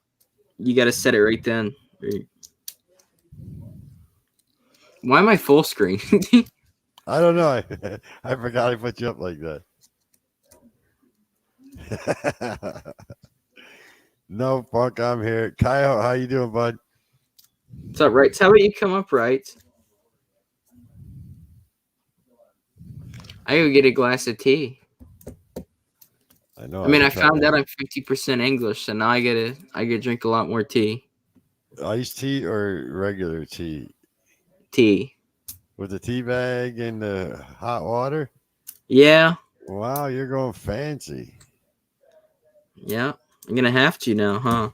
you got to set it right then. Why am I full screen? I don't know. I forgot I put you up like that. No, Punk, I'm here. Kyle, how you doing, bud? What's up, Right? How about you come up, Right? I go get a glass of tea. I know. I mean, I found out I'm 50% English, so now I get to drink a lot more tea. Iced tea or regular tea? Tea. With the tea bag and the hot water? Yeah. Wow, you're going fancy. Yeah, I'm gonna have to now, huh?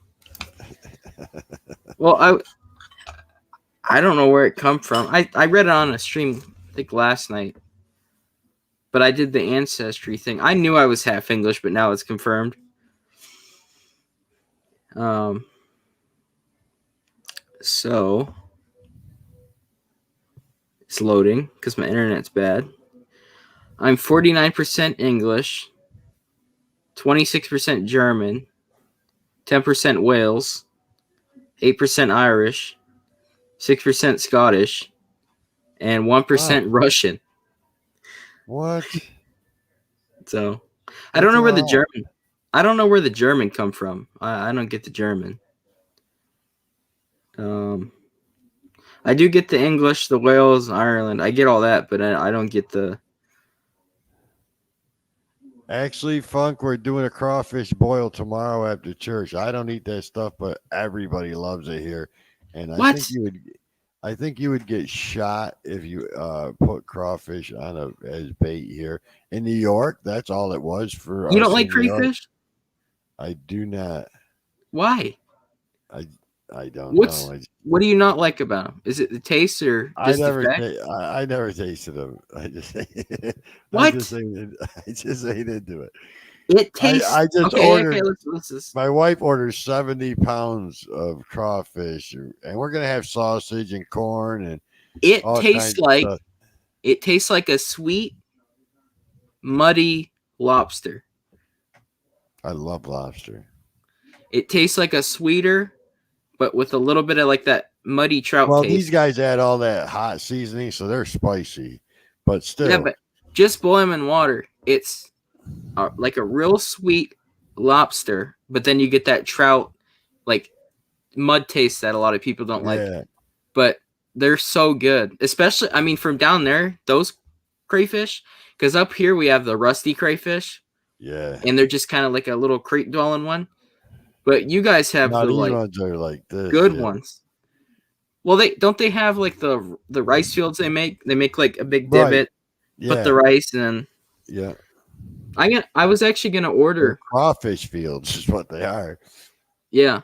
Well, I don't know where it come from. I read it on a stream, I think last night. But I did the ancestry thing. I knew I was half English, but now it's confirmed. So it's loading because my internet's bad. I'm 49% English, 26% German, 10% Wales, 8% Irish, 6% Scottish, and 1% Russian. What? So I don't know where the German come from. I don't get the German. I do get the English, the Wales, Ireland. I get all that, but I don't get the. Actually, Funk, we're doing a crawfish boil tomorrow after church. I don't eat that stuff, but everybody loves it here. And I think you would get shot if you put crawfish on as bait here. In New York, that's all it was for. You don't like crayfish? I do not. Why? I don't know. What do you not like about them? Is it the taste or just I never tasted them. I just what? I just ate into it. It tastes. I just ordered. Okay, let's. My wife orders 70 pounds of crawfish, and we're gonna have sausage and corn and. It tastes like a sweet, muddy lobster. I love lobster. It tastes like a sweeter, but with a little bit of like that muddy trout taste. These guys add all that hot seasoning, so they're spicy, but still. Yeah, but just boil them in water. It's like a real sweet lobster, but then you get that trout, like mud taste that a lot of people don't like. But they're so good, especially, I mean, from down there, those crayfish, because up here we have the rusty crayfish. Yeah. And they're just kind of like a little creek dwelling one. But you guys have the ones are like this, good ones. Well, they have like the rice fields they make. They make like a big divot, put the rice in. Yeah. I was actually gonna order crawfish fields is what they are. Yeah.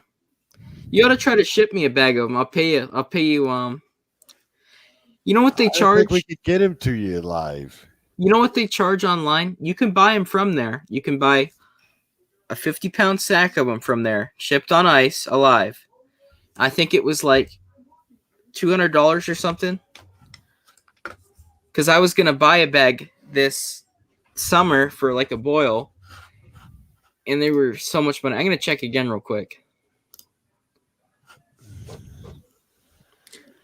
You ought to try to ship me a bag of them. I'll pay you. You know what they charge? I think we could get them to you live. You know what they charge online? You can buy them from there. You can buy a 50-pound sack of them from there, shipped on ice, alive. I think it was like $200 or something. Because I was going to buy a bag this summer for like a boil, and they were so much money. I'm going to check again real quick.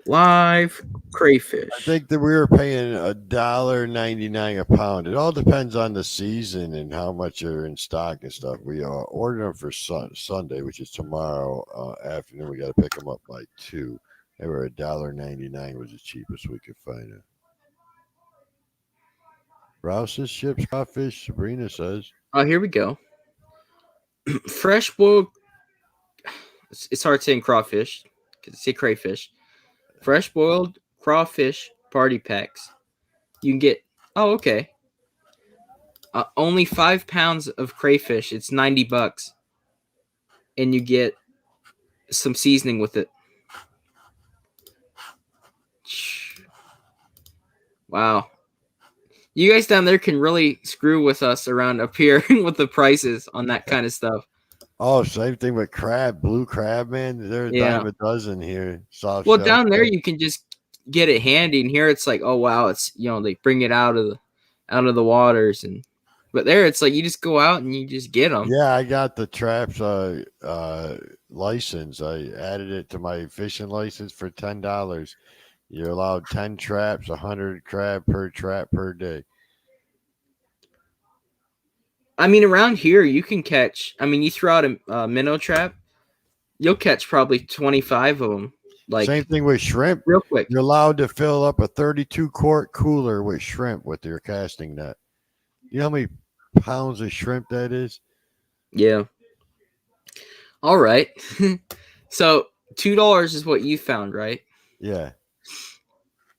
Live crayfish. I think that we were paying $1.99 a pound. It all depends on the season and how much are in stock and stuff. We ordered them for Sunday, which is tomorrow afternoon. We got to pick them up by 2. They were $1.99 was the cheapest we could find it. Rouse's ships crawfish, Sabrina says. Oh, here we go. Fresh boiled. It's hard saying crawfish because say crayfish. Fresh boiled crawfish party packs. You can get. Oh, okay. Only 5 pounds of crayfish. It's $90, and you get some seasoning with it. Wow. You guys down there can really screw with us around up here with the prices on that kind of stuff. Oh, same thing with crab, blue crab, man. They're a dime a dozen here. Soft well, down there you can just get it handy, and here it's like, oh wow, it's they bring it out of the waters, but there it's like you just go out and you just get them. Yeah, I got the traps license. I added it to my fishing license for $10. You're allowed 10 traps, 100 crab per trap per day. I mean, around here you can catch. I mean, you throw out a minnow trap, you'll catch probably 25 of them. Like same thing with shrimp. Real quick, you're allowed to fill up a 32-quart cooler with shrimp with your casting net. You know how many pounds of shrimp that is? Yeah. All right. So $2 is what you found, right? Yeah.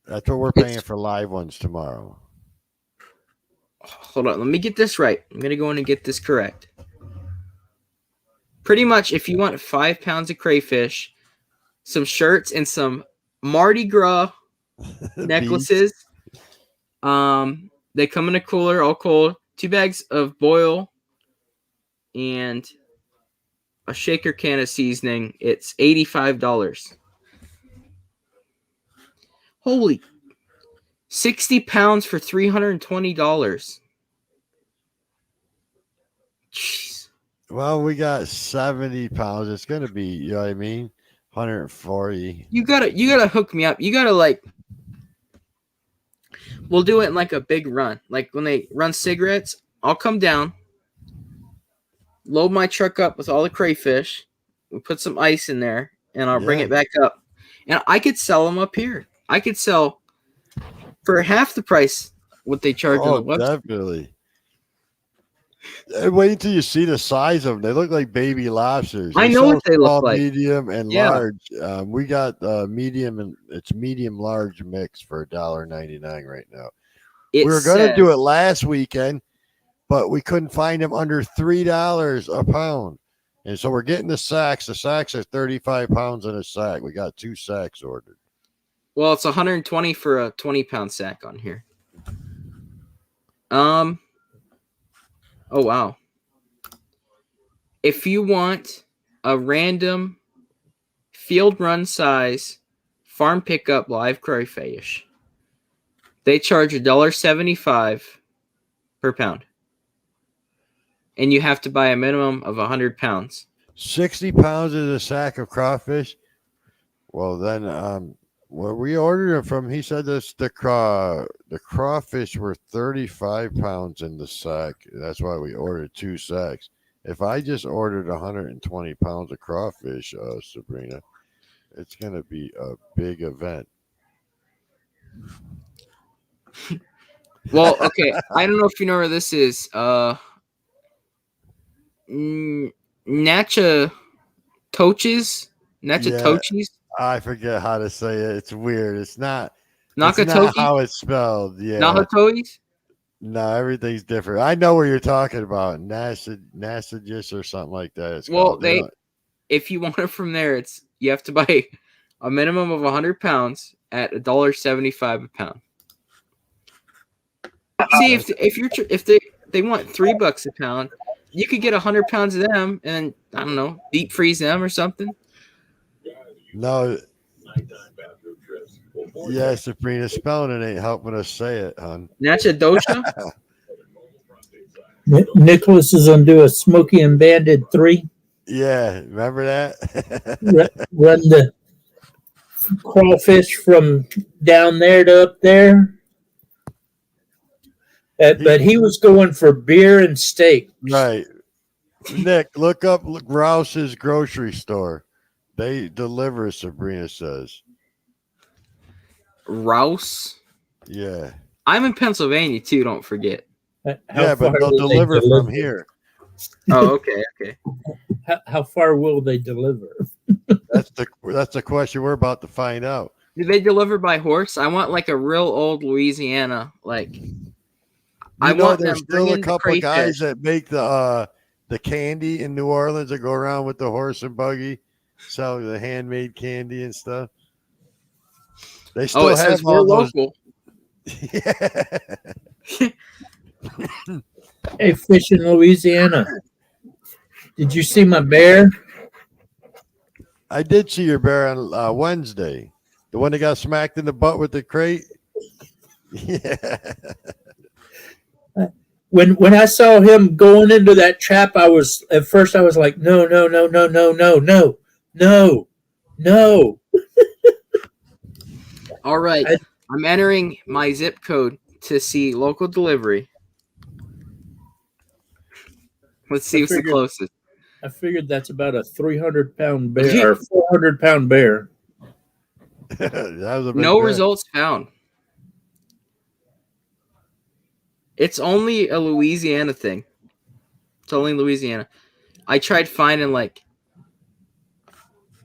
That's what we're paying for live ones tomorrow. Hold on, let me get this right. I'm going to go in and get this correct. Pretty much, if you want 5 pounds of crayfish, some shirts, and some Mardi Gras necklaces, they come in a cooler, all cold. 2 bags of boil and a shaker can of seasoning. It's $85. Holy 60 pounds for $320. Jeez. Well, we got 70 pounds. It's gonna be, you know what I mean? 140. You gotta hook me up. You gotta we'll do it in like a big run. Like when they run cigarettes, I'll come down, load my truck up with all the crayfish, we'll put some ice in there, and I'll bring it back up. And I could sell them up here. I could sell for half the price what they charge on the website. Definitely. Wait until you see the size of them. They look like baby lobsters. I know what they look like. Medium and large. We got medium, and it's medium large mix for $1.99 right now. We were going to do it last weekend, but we couldn't find them under $3 a pound. And so we're getting the sacks. The sacks are 35 pounds in a sack. We got 2 sacks ordered. Well, it's 120 for a 20-pound sack on here. Oh, wow. If you want a random field run size farm pickup live crayfish, they charge $1.75 per pound. and you have to buy a minimum of 100 pounds. 60 pounds is a sack of crawfish. Well, then, where we ordered it from, he said this the crawfish were 35 pounds in the sack. That's why we ordered 2 sacks. If I just ordered 120 pounds of crawfish, Sabrina, it's gonna be a big event. Well, okay. I don't know if you know where this is. Natchitoches? Natchitoches? I forget how to say it. It's weird. It's not Nakatoki? how it's spelled. Yeah. Nahatois? No, everything's different. I know what you're talking about. Nassages or something like that. It's Well, called. If you want it from there, you have to buy a minimum of 100 pounds at $1.75 a pound. See, if they want $3 a pound, you could get 100 pounds of them and I don't know, deep freeze them or something. No. Yeah, Sabrina, spelling it ain't helping us say it, hon. Natchadosha? Nicholas is going to do a Smokey and Bandit 3. Yeah, remember that? Run the crawfish from down there to up there. But he was going for beer and steak. Right. Nick, look up Rouse's grocery store. They deliver, Sabrina says. Rouse? Yeah. I'm in Pennsylvania too, don't forget. But they'll deliver from here. Oh, okay. How far will they deliver? That's the question we're about to find out. Do they deliver by horse? I want like a real old Louisiana, like there's still a couple guys that make the candy in New Orleans that go around with the horse and buggy, selling the handmade candy and stuff. They still have all those. Local. Yeah. Hey, fish in Louisiana. Did you see my bear? I did see your bear on Wednesday. The one that got smacked in the butt with the crate. Yeah. When I saw him going into that trap, at first I was like, no. All right. I'm entering my zip code to see local delivery. Let's see what's the closest. I figured that's about a 300-pound bear or 400-pound bear. That was a big No bear. results found. It's only a Louisiana thing. It's only Louisiana. I tried finding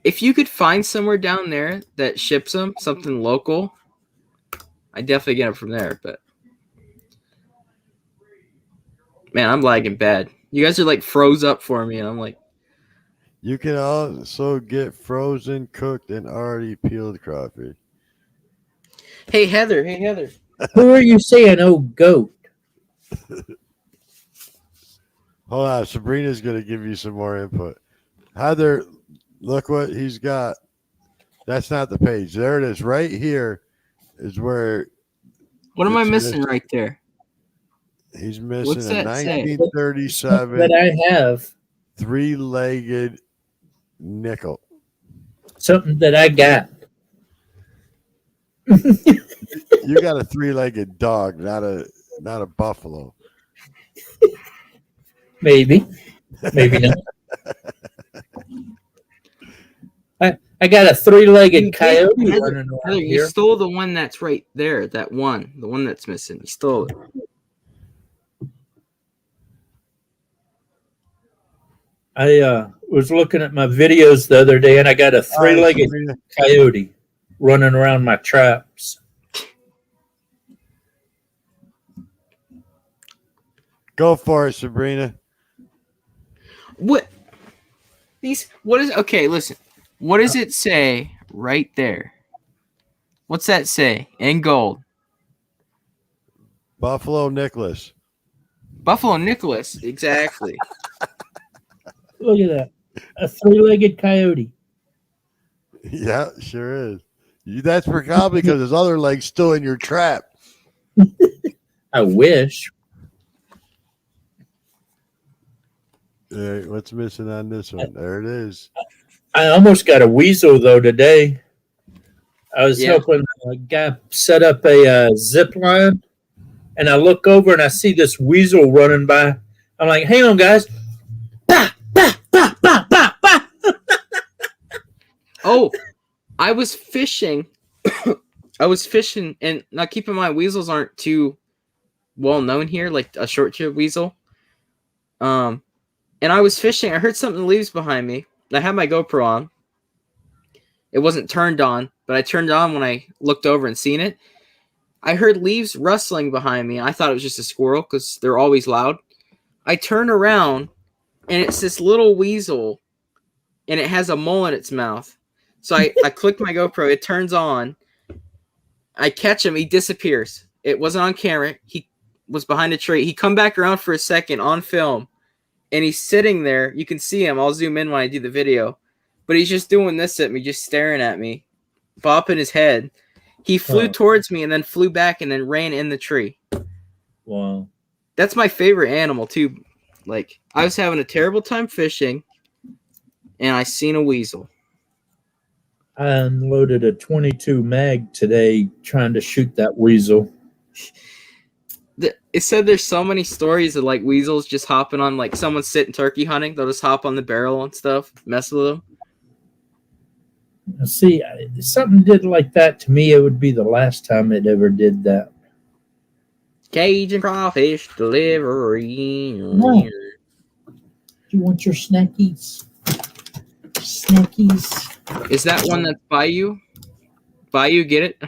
if you could find somewhere down there that ships them, something local, I definitely get them from there. But man, I'm lagging bad. You guys are froze up for me, and I'm like. You can also get frozen, cooked, and already peeled crawfish. Hey Heather. Who are you saying, oh goat? Hold on, Sabrina's going to give you some more input. Heather, look what he's got. That's not the page. There it is. Right here is where. What am I missing right there? He's missing What's a that 1937 that I have. 3-legged nickel. Something that I got. You got a 3-legged dog, not a buffalo. Maybe not. I got a 3-legged coyote running around Heather, you here. stole the one that's right there. The one that's missing. You stole it. I was looking at my videos the other day, and I got a 3-legged coyote running around my traps. Go for it, Sabrina. What is okay, listen. What does it say right there? What's that say in gold? Buffalo Nicholas. Buffalo Nicholas, exactly. Look at that. A 3-legged coyote. Yeah, sure is. That's probably because his other leg's still in your trap. I wish. What's missing on this one? There it is. I almost got a weasel though today. I was helping a guy set up a zip line, and I look over and I see this weasel running by. I'm like, "Hang on, guys!" Bah, bah, bah, bah, bah, bah. Oh, I was fishing. And now keep in mind, weasels aren't too well known here, like a short-tailed weasel. And I was fishing. I heard something in the leaves behind me. I had my GoPro on. It wasn't turned on, but I turned it on when I looked over and seen it. I heard leaves rustling behind me. I thought it was just a squirrel because they're always loud. I turn around, and it's this little weasel, and it has a mole in its mouth. So I click my GoPro. It turns on. I catch him. He disappears. It wasn't on camera. He was behind a tree. He come back around for a second on film, and he's sitting there. You can see him. I'll zoom in when I do the video. But he's just doing this at me, just staring at me, bopping his head. He flew towards me and then flew back and then ran in the tree. Wow. That's my favorite animal, too. Like, I was having a terrible time fishing, and I seen a weasel. I unloaded a 22 mag today trying to shoot that weasel. It said there's so many stories of, like, weasels just hopping on, like, someone's sitting turkey hunting. They'll just hop on the barrel and stuff, mess with them. See, if something did like that to me, it would be the last time it ever did that. Cajun crawfish delivery. No. Do you want your snackies? Snackies. Is that one that's Bayou? Bayou, get it?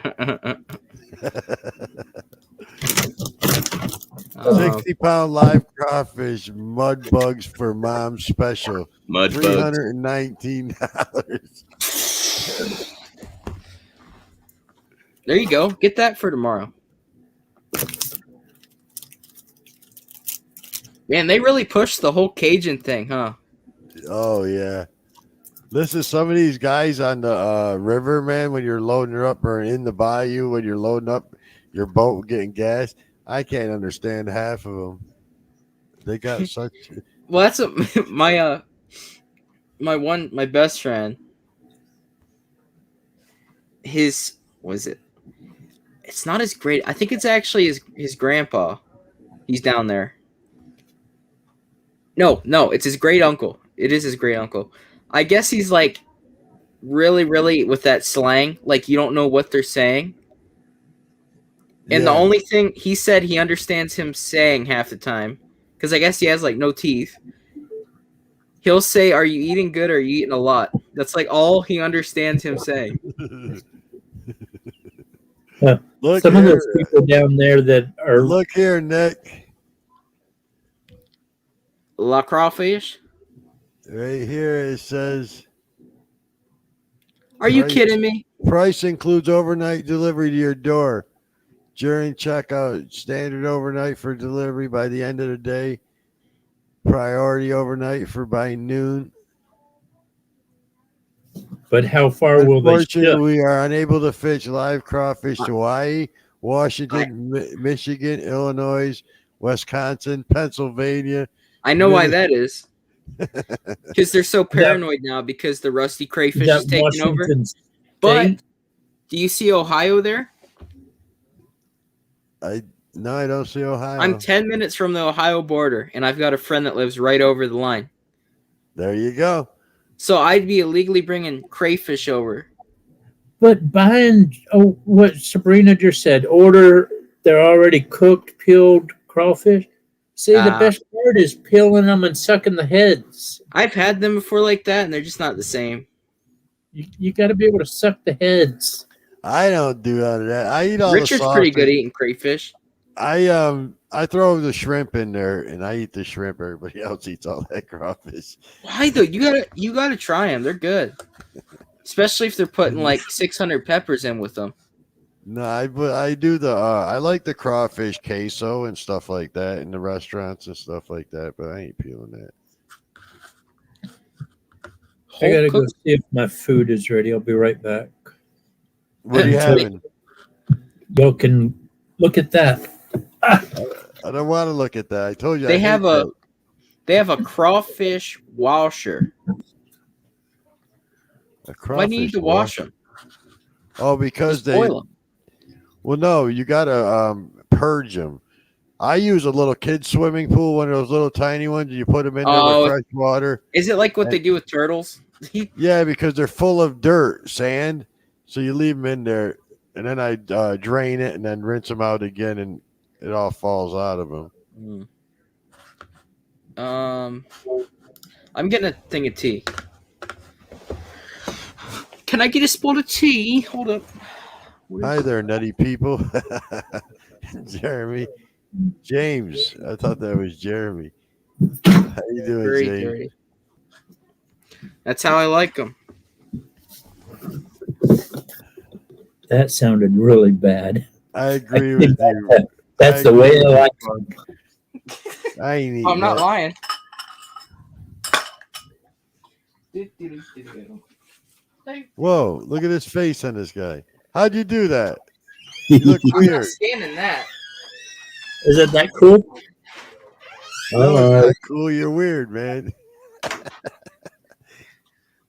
60-pound live crawfish, mud bugs for mom special. Mud $319. There you go. Get that for tomorrow. Man, they really pushed the whole Cajun thing, huh? Oh, yeah. Listen, some of these guys on the river, man, when you're loading her up, or in the bayou when you're loading up your boat getting gas, I can't understand half of them. They got such... Well, that's my best friend. It's not his great. I think it's actually his grandpa. He's down there. No, it's his great uncle. It is his great uncle. I guess he's like really, really with that slang. Like you don't know what they're saying. And the only thing he said he understands him saying half the time, because I guess he has like no teeth. He'll say, "Are you eating good or are you eating a lot?" That's like all he understands him saying. Look, some of those people down there that are. Look here, Nick. La crawfish. Right here it says. Are you kidding me? Price includes overnight delivery to your door. During checkout, standard overnight for delivery by the end of the day. Priority overnight for by noon. But how far will they ship? We are unable to fish live crawfish to Hawaii, Washington, Michigan, Illinois, Wisconsin, Pennsylvania. I know why that is. Because they're so paranoid now because the rusty crayfish is taking over. But do you see Ohio there? No, I don't see Ohio. I'm 10 minutes from the Ohio border, and I've got a friend that lives right over the line. There you go. So I'd be illegally bringing crayfish over. But buying, what Sabrina just said, order, they're already cooked, peeled crawfish. See, the best part is peeling them and sucking the heads. I've had them before like that, and they're just not the same. You got to be able to suck the heads. I don't do none of that. I eat all Richard's the sausage. pretty good eating crayfish. I throw the shrimp in there, and I eat the shrimp. Everybody else eats all that crawfish. Why though? You gotta try them. They're good, especially if they're putting like 600 peppers in with them. No, I do the I like the crawfish queso and stuff like that in the restaurants and stuff like that, but I ain't peeling that. I gotta go see if my food is ready. I'll be right back. What are you having? Y'all can look at that. I don't want to look at that. I told you they have They have a crawfish washer. Why do you need to wash them? Oh, because they. Them. Well, no, you gotta purge them. I use a little kid swimming pool, one of those little tiny ones. You put them in there with fresh water. Is it like what they do with turtles? Yeah, because they're full of dirt, sand. So you leave them in there, and then I drain it and then rinse them out again, and it all falls out of them. I'm getting a thing of tea. Can I get a spot of tea? Hold up. Hi there, nutty people. Jeremy. James. I thought that was Jeremy. How you doing, Very James? dirty. That's how I like them. That sounded really bad. I agree with you. That's the way I like them. I ain't eating I'm not that. lying. Whoa, look at his face on this guy. How'd you do that? You look weird. Scanning that. Is it that cool? No, it's not cool. You're weird, man.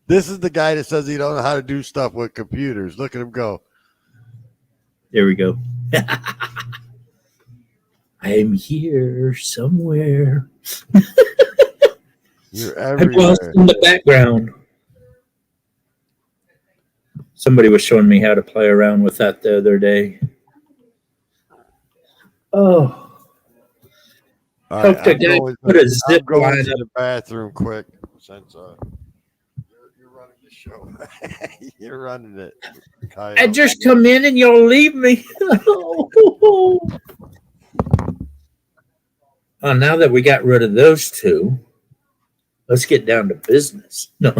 This is the guy that says he don't know how to do stuff with computers. Look at him go. There we go. I'm here somewhere. You're I'm everywhere. lost in the background. Somebody was showing me how to play around with that the other day. Oh. All right, Hope the guy put a zip going line to up. the bathroom quick since you're running the show. You're running it, Kyle. I just come in and you'll leave me. Oh, now that we got rid of those two, let's get down to business. No.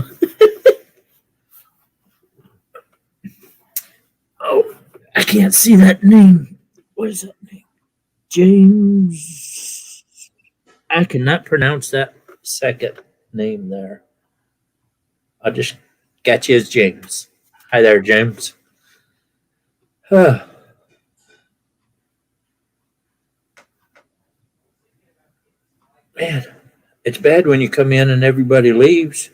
Oh, I can't see that name. What is that name? James. I cannot pronounce that second name there. I'll just got you as James. Hi there, James. Man, it's bad when you come in and everybody leaves.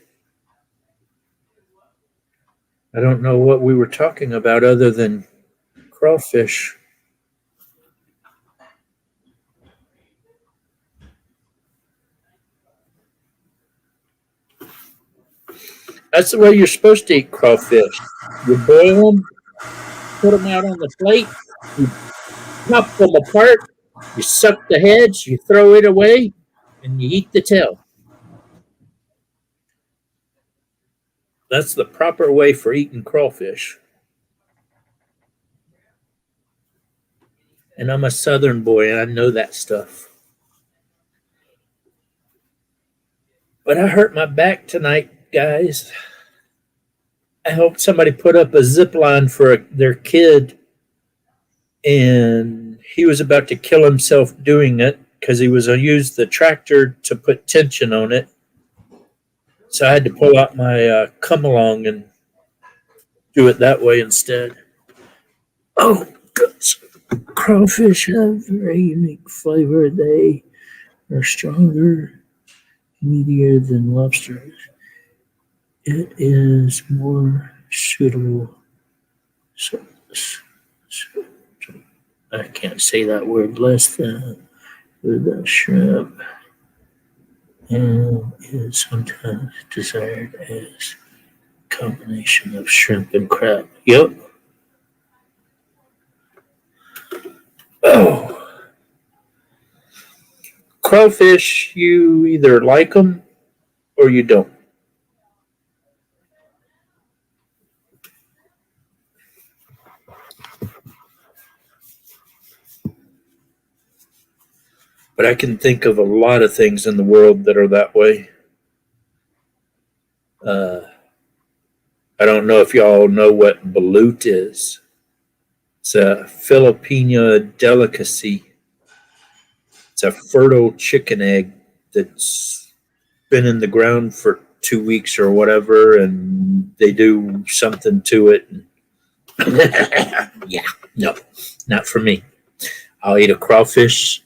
I don't know what we were talking about other than crawfish. That's the way you're supposed to eat crawfish. You boil them, put them out on the plate, you pop them apart, you suck the heads, you throw it away, and you eat the tail. That's the proper way for eating crawfish. And I'm a Southern boy, and I know that stuff. But I hurt my back tonight, guys. I hope somebody put up a zip line for their kid, and he was about to kill himself doing it because he was going to use the tractor to put tension on it. So I had to pull out my come along and do it that way instead. Oh, gosh. Crawfish have a very unique flavor. They are stronger, meatier than lobsters. It is more suitable. I can't say that word less than with a shrimp, and is sometimes desired as a combination of shrimp and crab. Yep. Oh. Crawfish, you either like them or you don't. But I can think of a lot of things in the world that are that way. I don't know if y'all know what balut is. It's a Filipino delicacy. It's a fertile chicken egg that's been in the ground for 2 weeks or whatever, and they do something to it. Yeah, no, not for me. I'll eat a crawfish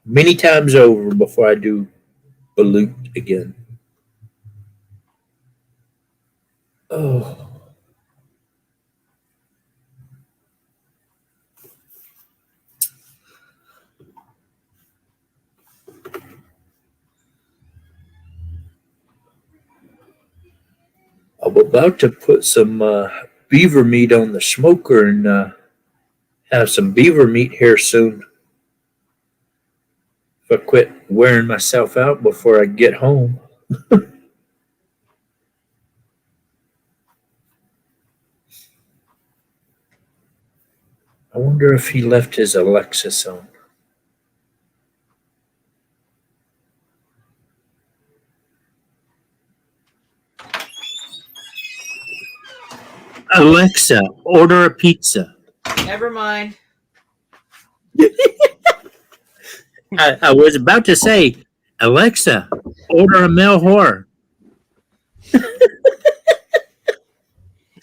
many times over before I do balut again. Oh. I'm about to put some beaver meat on the smoker and have some beaver meat here soon. If I quit wearing myself out before I get home. I wonder if he left his Alexis on. Alexa, order a pizza. Never mind. I was about to say, Alexa, order a male whore.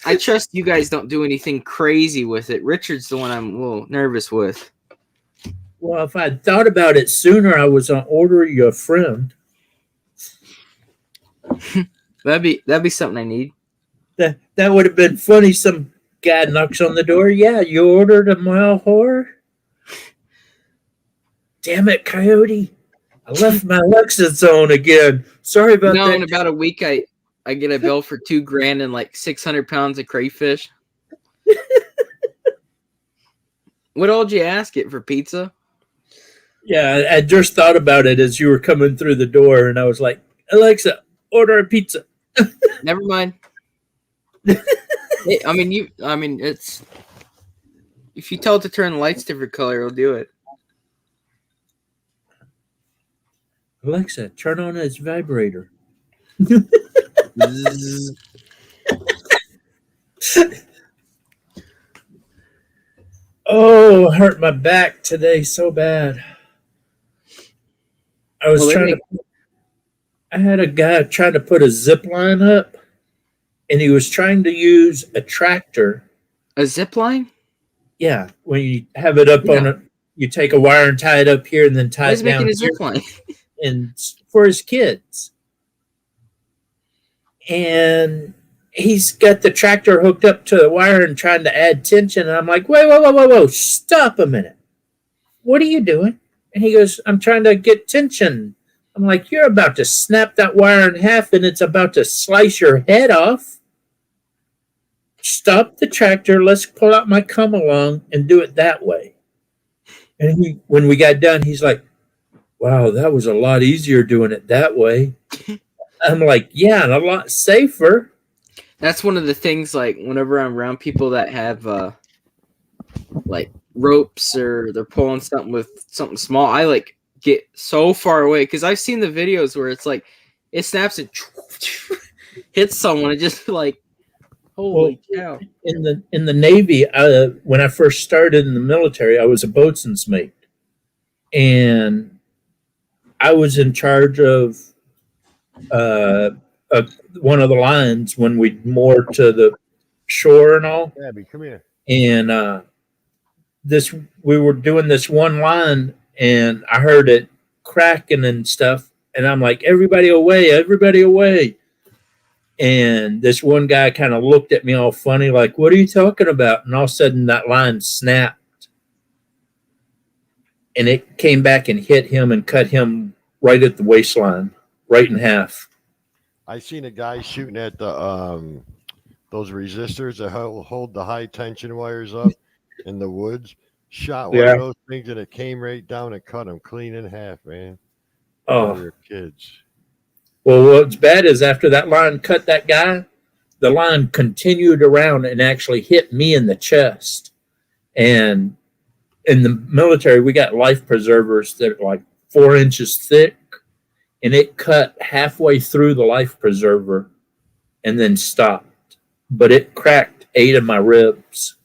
I trust you guys don't do anything crazy with it. Richard's the one I'm a little nervous with. Well, if I'd thought about it sooner, I was on order you a friend. That'd be something I need. That would have been funny. Some guy knocks on the door. Yeah, you ordered a male whore? Damn it, Coyote. I left my Lexus on again. Sorry about that. In about a week, I get a bill for $2,000 and like 600 pounds of crayfish. What all did you ask it for pizza? Yeah, I just thought about it as you were coming through the door, and I was like, Alexa, order a pizza. Never mind. It's if you tell it to turn the lights different color, it'll do it. Alexa, turn on its vibrator. Oh, hurt my back today so bad. I had a guy trying to put a zip line up, and he was trying to use a tractor. A zip line? Yeah, when you have it up on it, you take a wire and tie it up here, and then tie it down. Making a zip line? And for his kids. And he's got the tractor hooked up to the wire and trying to add tension. And I'm like, whoa, stop a minute. What are you doing? And he goes, I'm trying to get tension. I'm like, you're about to snap that wire in half and it's about to slice your head off. Stop the tractor. Let's pull out my come along and do it that way. And when we got done, he's like, wow, that was a lot easier doing it that way. I'm like, yeah, and a lot safer. That's one of the things, like, whenever I'm around people that have, like, ropes or they're pulling something with something small, I, like, get so far away. Because I've seen the videos where it's, like, it snaps and hits someone. It just, like, holy cow. In the Navy, when I first started in the military, I was a boatswain's mate. And I was in charge of one of the lines when we'd moor to the shore and all. Abby, come here. And we were doing this one line, and I heard it cracking and stuff. And I'm like, everybody away. And this one guy kind of looked at me all funny, like, what are you talking about? And all of a sudden that line snapped. And it came back and hit him and cut him right at the waistline, right in half. I seen a guy shooting at the those resistors that hold the high tension wires up in the woods. Shot one of those things and it came right down and cut him clean in half, man. Oh, your kids. Well, what's bad is after that line cut that guy, the line continued around and actually hit me in the chest. And in the military, we got life preservers that are like 4 inches thick, and it cut halfway through the life preserver and then stopped. But it cracked 8 of my ribs.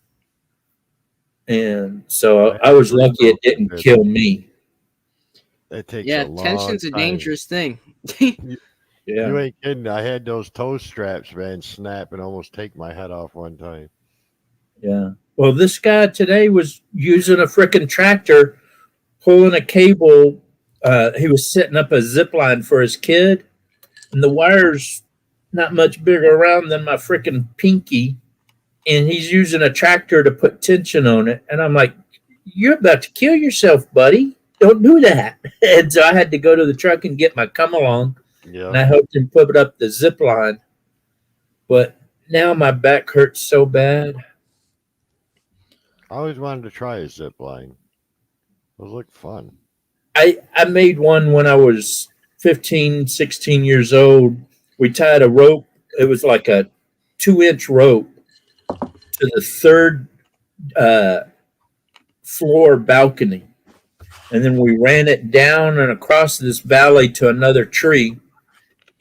And so I was lucky it didn't kill me. That takes a long tension's a time. dangerous thing. Yeah. You ain't kidding. I had those toe straps, man, snap and almost take my head off one time. Yeah. Well, this guy today was using a frickin' tractor, pulling a cable he was setting up a zip line for his kid, and the wire's not much bigger around than my freaking pinky, and he's using a tractor to put tension on it. And I'm like, you're about to kill yourself, buddy. Don't do that. And so I had to go to the truck and get my come along, and I helped him put up the zip line. But now my back hurts so bad. I always wanted to try a zip line. Those look fun. I made one when I was 15, 16 years old. We tied a rope. It was like a 2-inch rope to the third floor balcony. And then we ran it down and across this valley to another tree.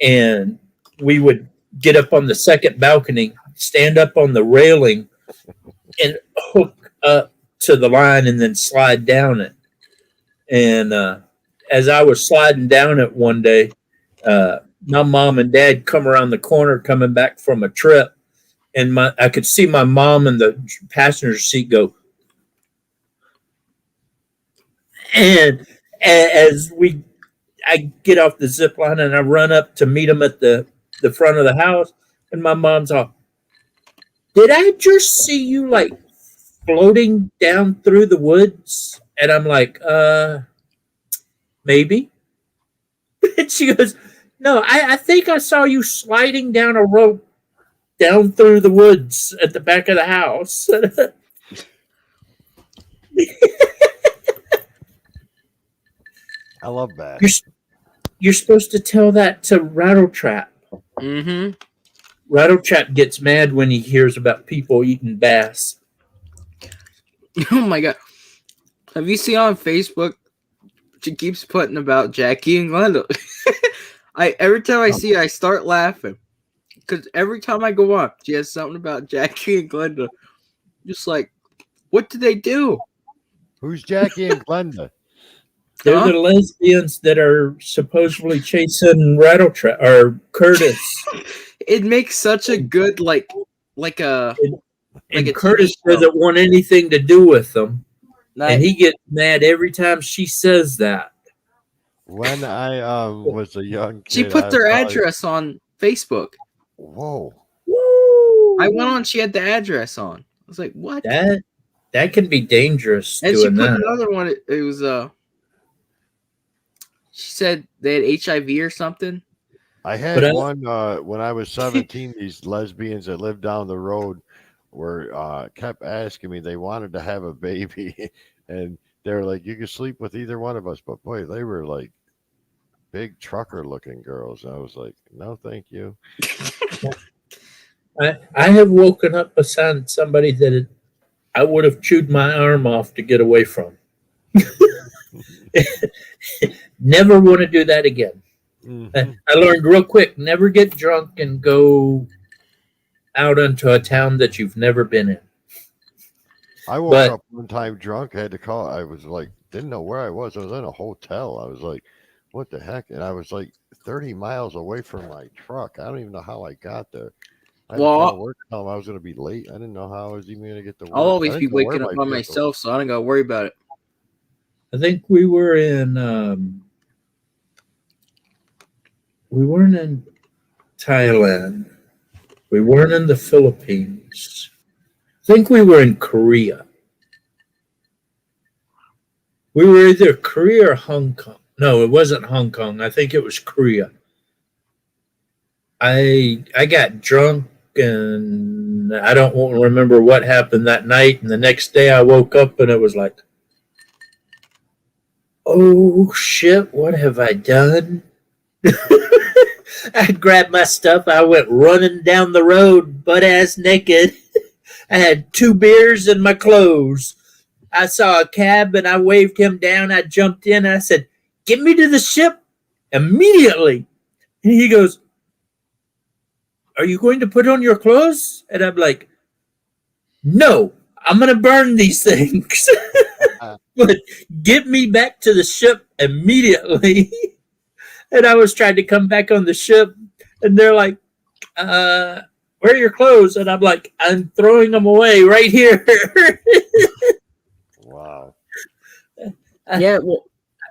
And we would get up on the second balcony, stand up on the railing, and hook up to the line and then slide down it. And as I was sliding down it one day, my mom and dad come around the corner coming back from a trip, and I could see my mom in the passenger seat go. And as I get off the zip line and I run up to meet them at the front of the house, and my mom's all, did I just see you like floating down through the woods? And I'm like, maybe. And she goes, no, I think I saw you sliding down a rope down through the woods at the back of the house. I love that. You're supposed to tell that to Rattletrap. Mm-hmm. Rattletrap gets mad when he hears about people eating bass. Oh my god. Have you seen on Facebook? She keeps putting about Jackie and Glenda. Every time I see it, I start laughing. Because every time I go on, she has something about Jackie and Glenda. Just like, what did they do? Who's Jackie and Glenda? They're the lesbians that are supposedly chasing Rattletrap or Curtis. It makes such a good and Curtis doesn't want anything to do with them. And he gets mad every time she says that. When I was a young kid, she put their address on Facebook. Whoa. I went on, she had the address on. I was like, what? That can be dangerous. And she put another one. It was she said they had HIV or something. I had one when I was 17. These lesbians that lived down the road were kept asking me. They wanted to have a baby, and they were like, "You can sleep with either one of us." But boy, they were like big trucker-looking girls. I was like, "No, thank you." I have woken up beside somebody that I would have chewed my arm off to get away from. Never want to do that again. Mm-hmm. I learned real quick, never get drunk and go out into a town that you've never been in. I woke up one time drunk. I had to call. I was like, didn't know where I was. I was in a hotel. I was like, what the heck? And I was like 30 miles away from my truck. I don't even know how I got there. I was going to be late. I didn't know how I was even going to get to work. I'll always be waking up by myself, so I don't got to worry about it. I think we were in we weren't in Thailand. We weren't in the Philippines. I think we were in Korea. We were either Korea or Hong Kong. No, it wasn't Hong Kong. I think it was Korea. I got drunk and I don't remember what happened that night. And the next day I woke up and it was like, oh shit, what have I done? I grabbed my stuff. I went running down the road, butt ass naked. I had 2 beers and my clothes. I saw a cab and I waved him down. I jumped in and I said, get me to the ship immediately. And he goes, are you going to put on your clothes? And I'm like, no, I'm going to burn these things. But get me back to the ship immediately. And I was trying to come back on the ship. And they're like, where are your clothes? And I'm like, I'm throwing them away right here. Wow. Yeah, well,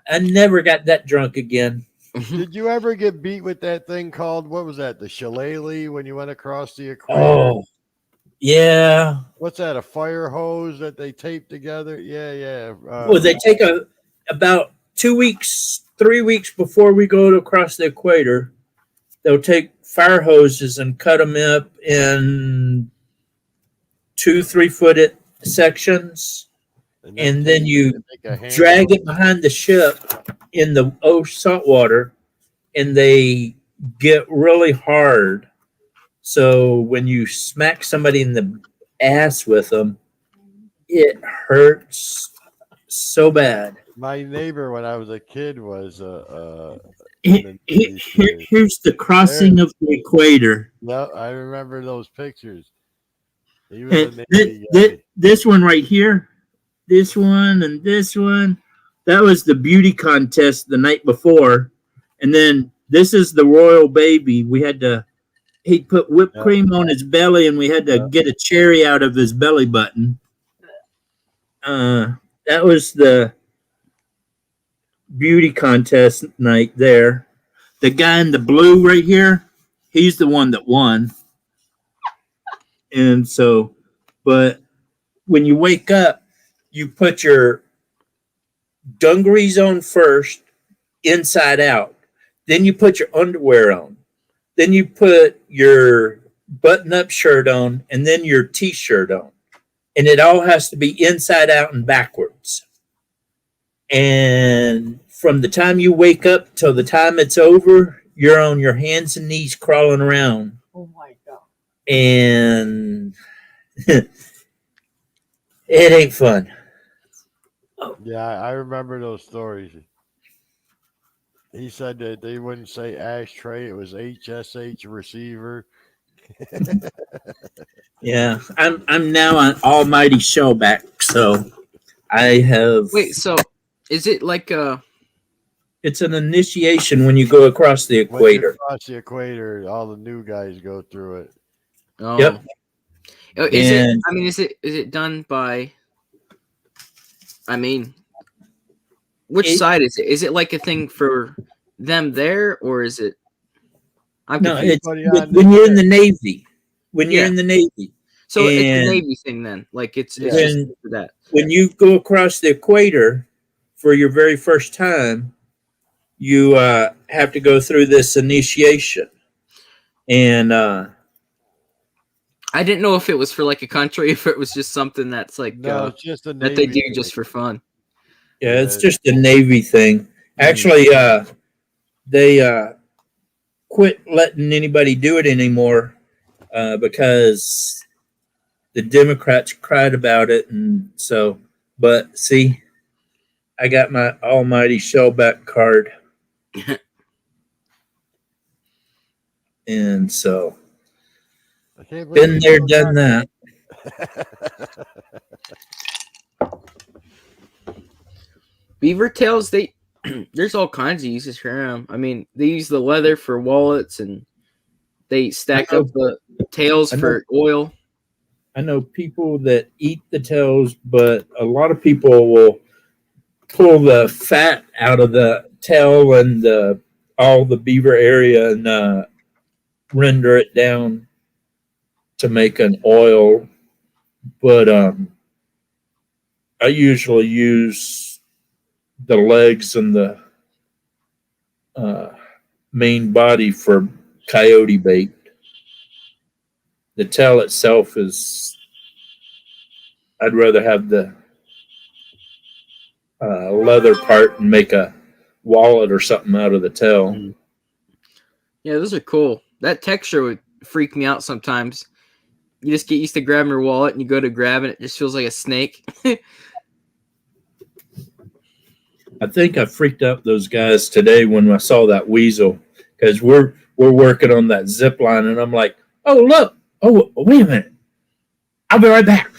I never got that drunk again. Did you ever get beat with that thing called, what was that, the shillelagh when you went across the equator? Oh, yeah. What's that, a fire hose that they tape together? Yeah. Well, they take about 2 weeks, 3 weeks before we go across the equator, they'll take fire hoses and cut them up in 2-3 foot sections. And then you drag it behind the ship in the salt water, and they get really hard. So when you smack somebody in the ass with them, it hurts so bad. My neighbor when I was a kid was here's the crossing of the equator. No, I remember those pictures. He was this one right here. This one and this one, that was the beauty contest the night before. And then this is the royal baby. He'd put whipped cream on his belly, and we had to get a cherry out of his belly button. That was the beauty contest night there. The guy in the blue right here, he's the one that won. And so, but when you wake up, you put your dungarees on first, inside out. Then you put your underwear on. Then you put your button-up shirt on, and then your T-shirt on. And it all has to be inside out and backwards. And from the time you wake up till the time it's over, you're on your hands and knees crawling around. Oh, my God. And it ain't fun. Yeah, I remember those stories. He said that they wouldn't say ashtray; it was HSH receiver. Yeah, I'm now on Almighty Shellback, so I have. Wait, so is it like a? It's an initiation when you go across the equator. Across the equator, all the new guys go through it. Oh. Yep. Is it done by? I mean, which side is it? Is it like a thing for them there, or is it? No, it's when you're in the Navy. When you're in the Navy. So it's a Navy thing then. Like it's just for that. When you go across the equator for your very first time, you have to go through this initiation. And I didn't know if it was for like a country, if it was just something that's like it's just a Navy that they do thing. just for fun. Yeah, it's just a Navy thing. Actually, they quit letting anybody do it anymore because the Democrats cried about it, and so. But see, I got my Almighty Shellback card, and so. Been there, done that. Beaver tails, there's all kinds of uses for them. I mean, they use the leather for wallets, and they stack up the tails for oil. I know people that eat the tails, but a lot of people will pull the fat out of the tail and all the beaver area and render it down to make an oil. But I usually use the legs and the main body for coyote bait. The tail itself is, I'd rather have the leather part and make a wallet or something out of the tail. Yeah, those are cool. That texture would freak me out sometimes. You just get used to grabbing your wallet, and you go to grab it, it just feels like a snake. I think I freaked out those guys today when I saw that weasel, because we're working on that zip line, and I'm like, oh, look. Oh, wait a minute. I'll be right back.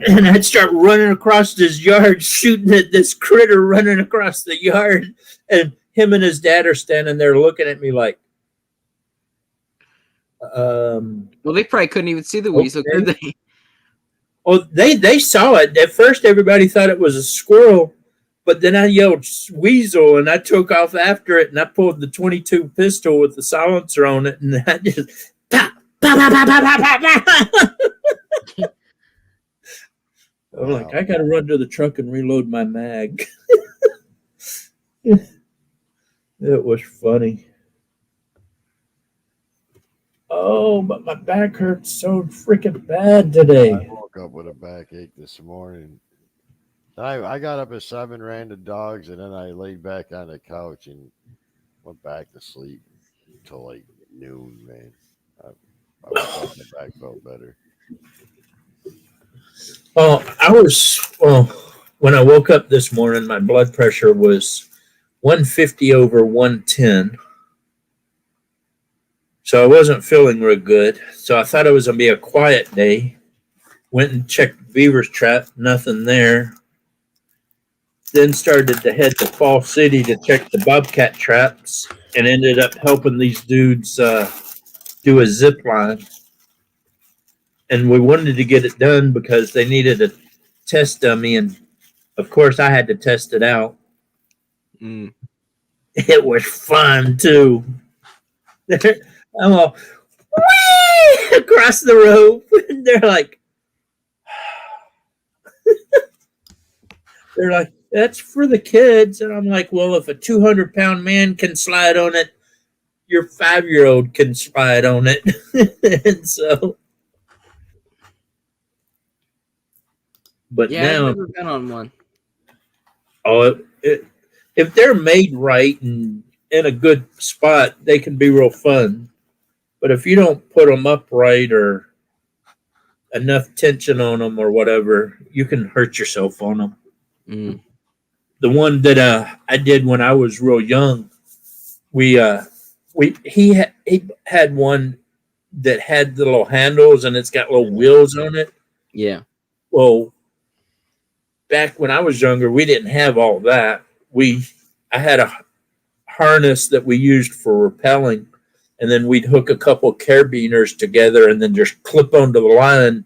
And I'd start running across this yard, shooting at this critter running across the yard. And him and his dad are standing there looking at me like, well, they probably couldn't even see the weasel, could they? Oh, they saw it. At first, everybody thought it was a squirrel. But then I yelled weasel, and I took off after it, and I pulled the 22 pistol with the silencer on it, and I just pop, pop, pop, pop, pop, pop, pop. I'm like, I gotta run to the truck and reload my mag. It was funny. Oh, but my back hurts so freaking bad today. I woke up with a backache this morning. I got up at 7, ran the dogs, and then I laid back on the couch and went back to sleep until like noon, man. I woke up and my back felt better. Oh, when I woke up this morning, my blood pressure was 150 over 110. So I wasn't feeling real good. So I thought it was going to be a quiet day. Went and checked Beaver's trap, nothing there. Then started to head to Fall City to check the bobcat traps and ended up helping these dudes do a zip line. And we wanted to get it done because they needed a test dummy. And, of course, I had to test it out. It was fun, too. I'm all, whee! Across the rope. And they're like, that's for the kids. And I'm like, well, if a 200-pound man can slide on it, your 5-year-old can slide on it. And so, but yeah, now I've never been on one. Oh, if they're made right and in a good spot, they can be real fun. But if you don't put them up right or enough tension on them or whatever, you can hurt yourself on them. The one that I did when I was real young, he had one that had the little handles and it's got little wheels on it. Yeah. Well, back when I was younger, we didn't have all that. I had a harness that we used for rappelling, and then we'd hook a couple carabiners together and then just clip onto the line,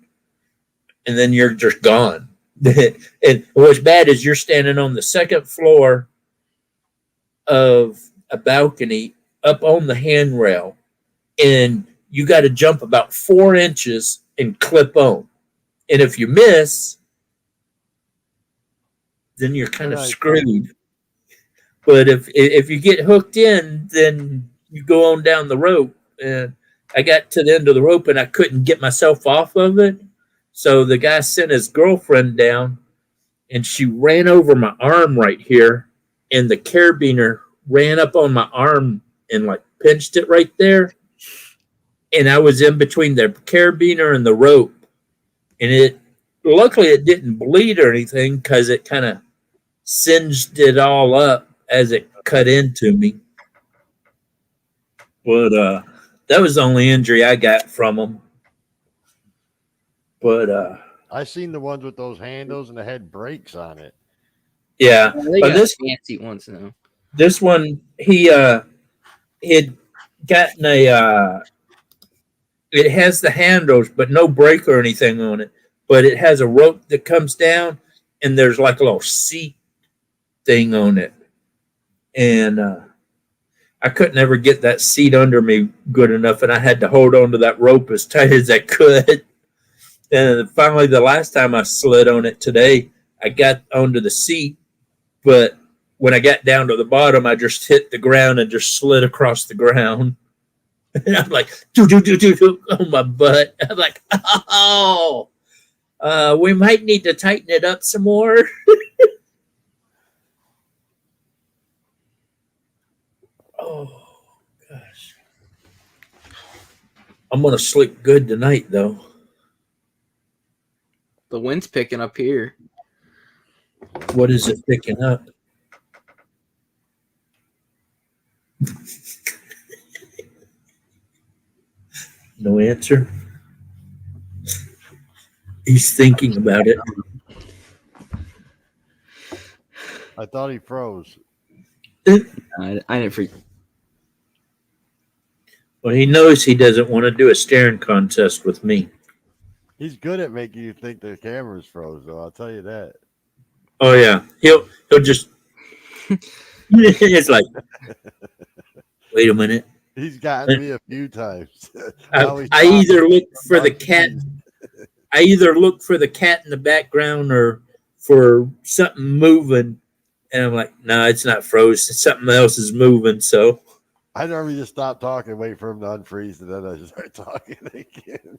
and then you're just gone. And what's bad is you're standing on the second floor of a balcony up on the handrail, and you got to jump about 4 inches and clip on. And if you miss, then you're kind of screwed. But if you get hooked in, then you go on down the rope. And I got to the end of the rope and I couldn't get myself off of it. So the guy sent his girlfriend down and she ran over my arm right here. And the carabiner ran up on my arm and like pinched it right there. And I was in between the carabiner and the rope. And luckily it didn't bleed or anything because it kind of singed it all up as it cut into me. But that was the only injury I got from them. But I seen the ones with those handles and they had brakes on it. Yeah, they got this fancy ones now. This one, he had gotten it has the handles, but no brake or anything on it. But it has a rope that comes down, and there's like a little seat thing on it. And I couldn't ever get that seat under me good enough, and I had to hold on to that rope as tight as I could. And finally, the last time I slid on it today, I got onto the seat, but when I got down to the bottom, I just hit the ground and just slid across the ground. And I'm like, do on my butt. I'm like, oh, we might need to tighten it up some more. Oh, gosh. I'm going to sleep good tonight, though. The wind's picking up here. What is it picking up? No answer. He's thinking about it. I thought he froze. I didn't freak. Well, he knows he doesn't want to do a staring contest with me. He's good at making you think the camera's froze, though. I'll tell you that. Oh yeah, he'll just. It's like, wait a minute. He's gotten me a few times. I either look for the cat. I either look for the cat in the background or for something moving, and I'm like, no, it's not frozen. Something else is moving. So I normally just stop talking, wait for him to unfreeze, and then I just start talking again.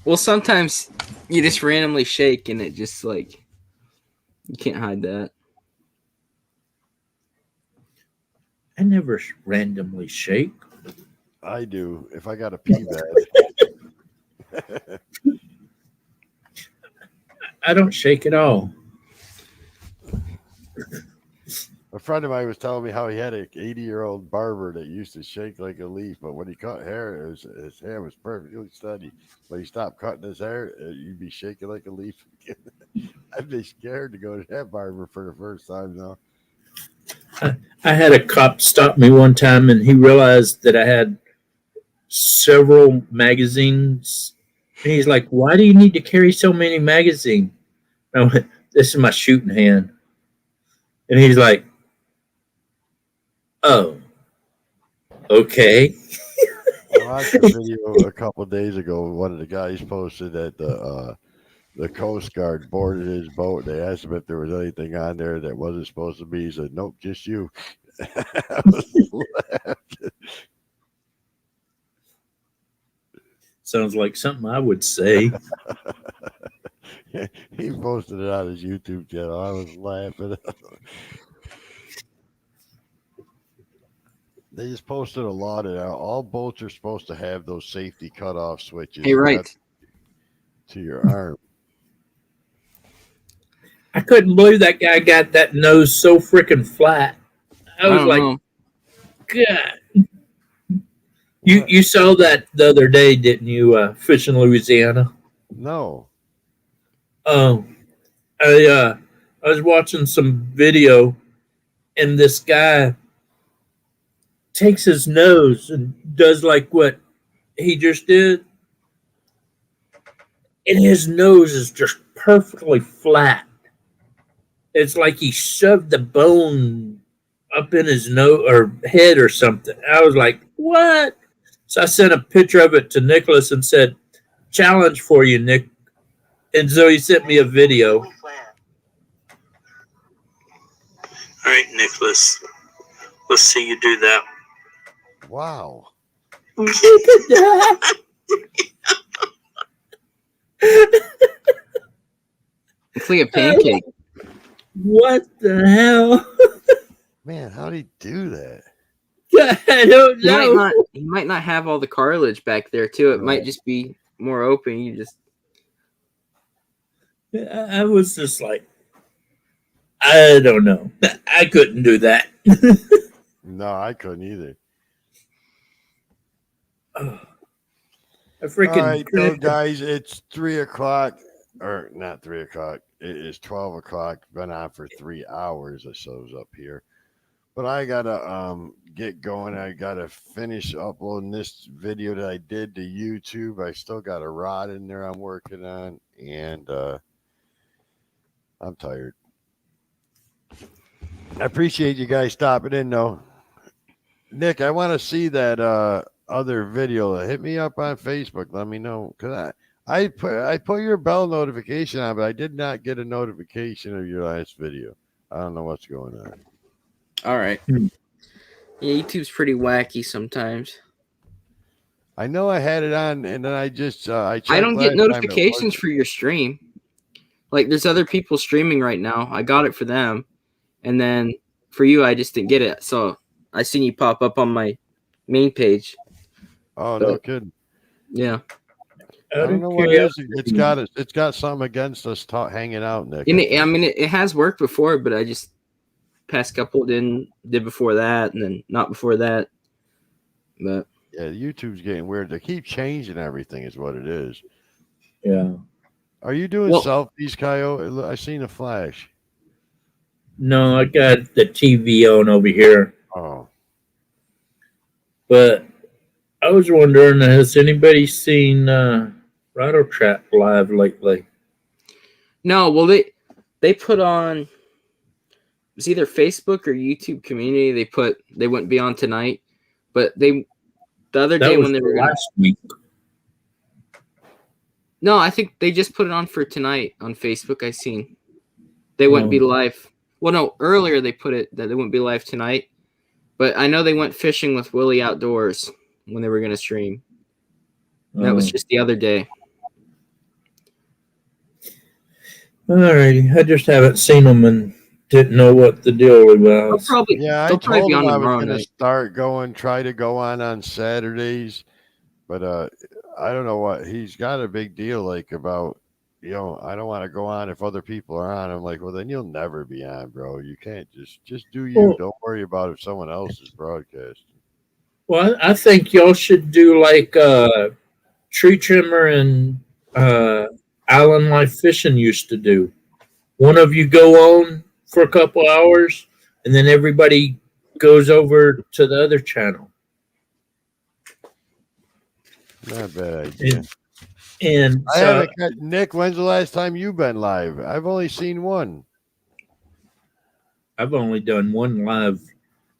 Well, sometimes you just randomly shake, and it just like you can't hide that. I never randomly shake. I do if I got a pee bad. I don't shake at all. A friend of mine was telling me how he had an 80-year-old barber that used to shake like a leaf, but when he cut hair, his hair was perfectly steady. But he stopped cutting his hair, you'd be shaking like a leaf again. I'd be scared to go to that barber for the first time now. I had a cop stop me one time, and he realized that I had several magazines. And he's like, "Why do you need to carry so many magazines?" I went, "This is my shooting hand." And he's like, "Oh, okay." I watched a video a couple of days ago. One of the guys posted that the Coast Guard boarded his boat. They asked him if there was anything on there that wasn't supposed to be. He said, "Nope, just you." I was laughing. Sounds like something I would say. He posted it on his YouTube channel. I was laughing. They just posted a law that all boats are supposed to have those safety cutoff switches. Hey, right. To your arm. I couldn't believe that guy got that nose so freaking flat. I was like, God. You saw that the other day, didn't you? Fish in Louisiana. No. I was watching some video, and this guy takes his nose and does like what he just did, and his nose is just perfectly flat. It's like he shoved the bone up in his nose or head or something. I was like, what? So I sent a picture of it to Nicholas and said, challenge for you, Nick. And so he sent me a video. All right, Nicholas. Let's see you do that. Wow. Look at that. It's like a pancake. What the hell? Man, how'd he do that? I don't know. He might not have all the cartilage back there too. It might just be more open. You just I was just like, I don't know. I couldn't do that. No, I couldn't either. I freaking. All right, so guys, it's 3:00, or not 3:00. It is 12:00. Been on for 3 hours or so up here. But I gotta get going. I gotta finish uploading this video that I did to YouTube. I still got a rod in there I'm working on, and I'm tired. I appreciate you guys stopping in, though. Nick, I want to see that other video. Hit me up on Facebook. Let me know, because I put your bell notification on, but I did not get a notification of your last video. I don't know what's going on. all right. Yeah, YouTube's pretty wacky sometimes. I know I had it on, and then I just I don't get notifications for your stream. Like, there's other people streaming right now. I got it for them, and then for you, I just didn't get it. So I seen you pop up on my main page. Oh, no kidding. Yeah. I don't know what it is. It's got something against us hanging out, Nick. And it has worked before, but I just past couple did before that, and then not before that. But yeah, YouTube's getting weird. They keep changing everything, is what it is. Yeah. Are you doing selfies, Coyote? I seen a flash. No, I got the TV on over here. Oh. But I was wondering, has anybody seen Rattle Trap live lately? no, well they put on, it was either Facebook or YouTube community. They wouldn't be on tonight, but the other day when they were last week. No, I think they just put it on for tonight on Facebook. I seen they wouldn't be live. Well, no, earlier they put it that they wouldn't be live tonight, but I know they went fishing with Willie Outdoors when they were going to stream. That was just the other day. Alrighty, I just haven't seen them and didn't know what the deal was. They'll probably be I on told him I was tomorrow going to night. try to go on Saturdays, but I don't know what he's got a big deal like about. I don't want to go on if other people are on. I'm like, well, then you'll never be on, bro. You can't just do you. Don't worry about if someone else is broadcasting. Well, I think y'all should do like Tree Trimmer and Island Life Fishing used to do. One of you go on for a couple hours, and then everybody goes over to the other channel. Not a bad idea. And I haven't got, Nick, when's the last time you've been live? I've only seen one. I've only done one live.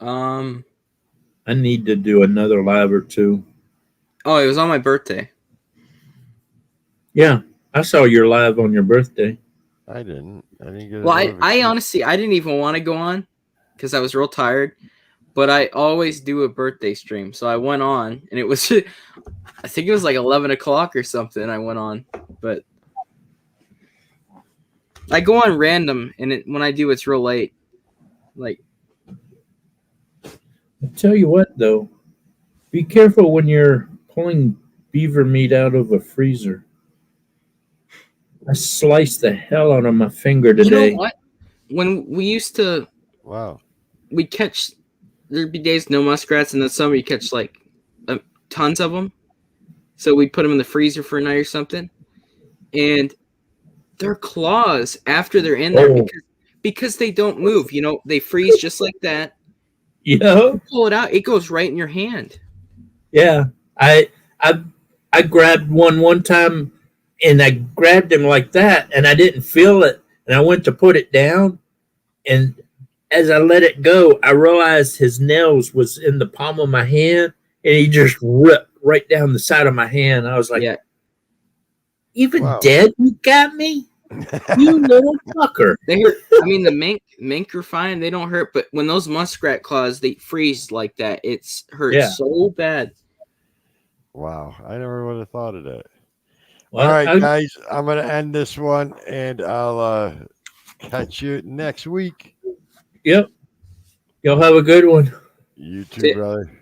I need to do another live or two. Oh, it was on my birthday. Yeah, I saw your live on your birthday. I didn't get. Well, I honestly, I didn't even want to go on because I was real tired. But I always do a birthday stream, so I went on, and it was, I think it was like 11 o'clock or something. I went on, but I go on random, and when I do, it's real late. Like, I'll tell you what, though, be careful when you're pulling beaver meat out of a freezer. I sliced the hell out of my finger today. You know what? When we used to, we'd catch. There'd be days no muskrats, and then summer you catch like tons of them. So we'd put them in the freezer for a night or something, and their claws after they're in there because they don't move. They freeze just like that. Yeah, you pull it out, it goes right in your hand. Yeah, I grabbed one time, and I grabbed him like that, and I didn't feel it, and I went to put it down, and as I let it go, I realized his nails was in the palm of my hand, and he just ripped right down the side of my hand. I was like, even dead, you got me? You little fucker. They hurt. I mean, the mink are fine. They don't hurt. But when those muskrat claws, they freeze like that, it's hurts so bad. Wow. I never would have thought of that. Well, all right, guys, I'm going to end this one, and I'll catch you next week. Yep. Y'all have a good one. You too, brother.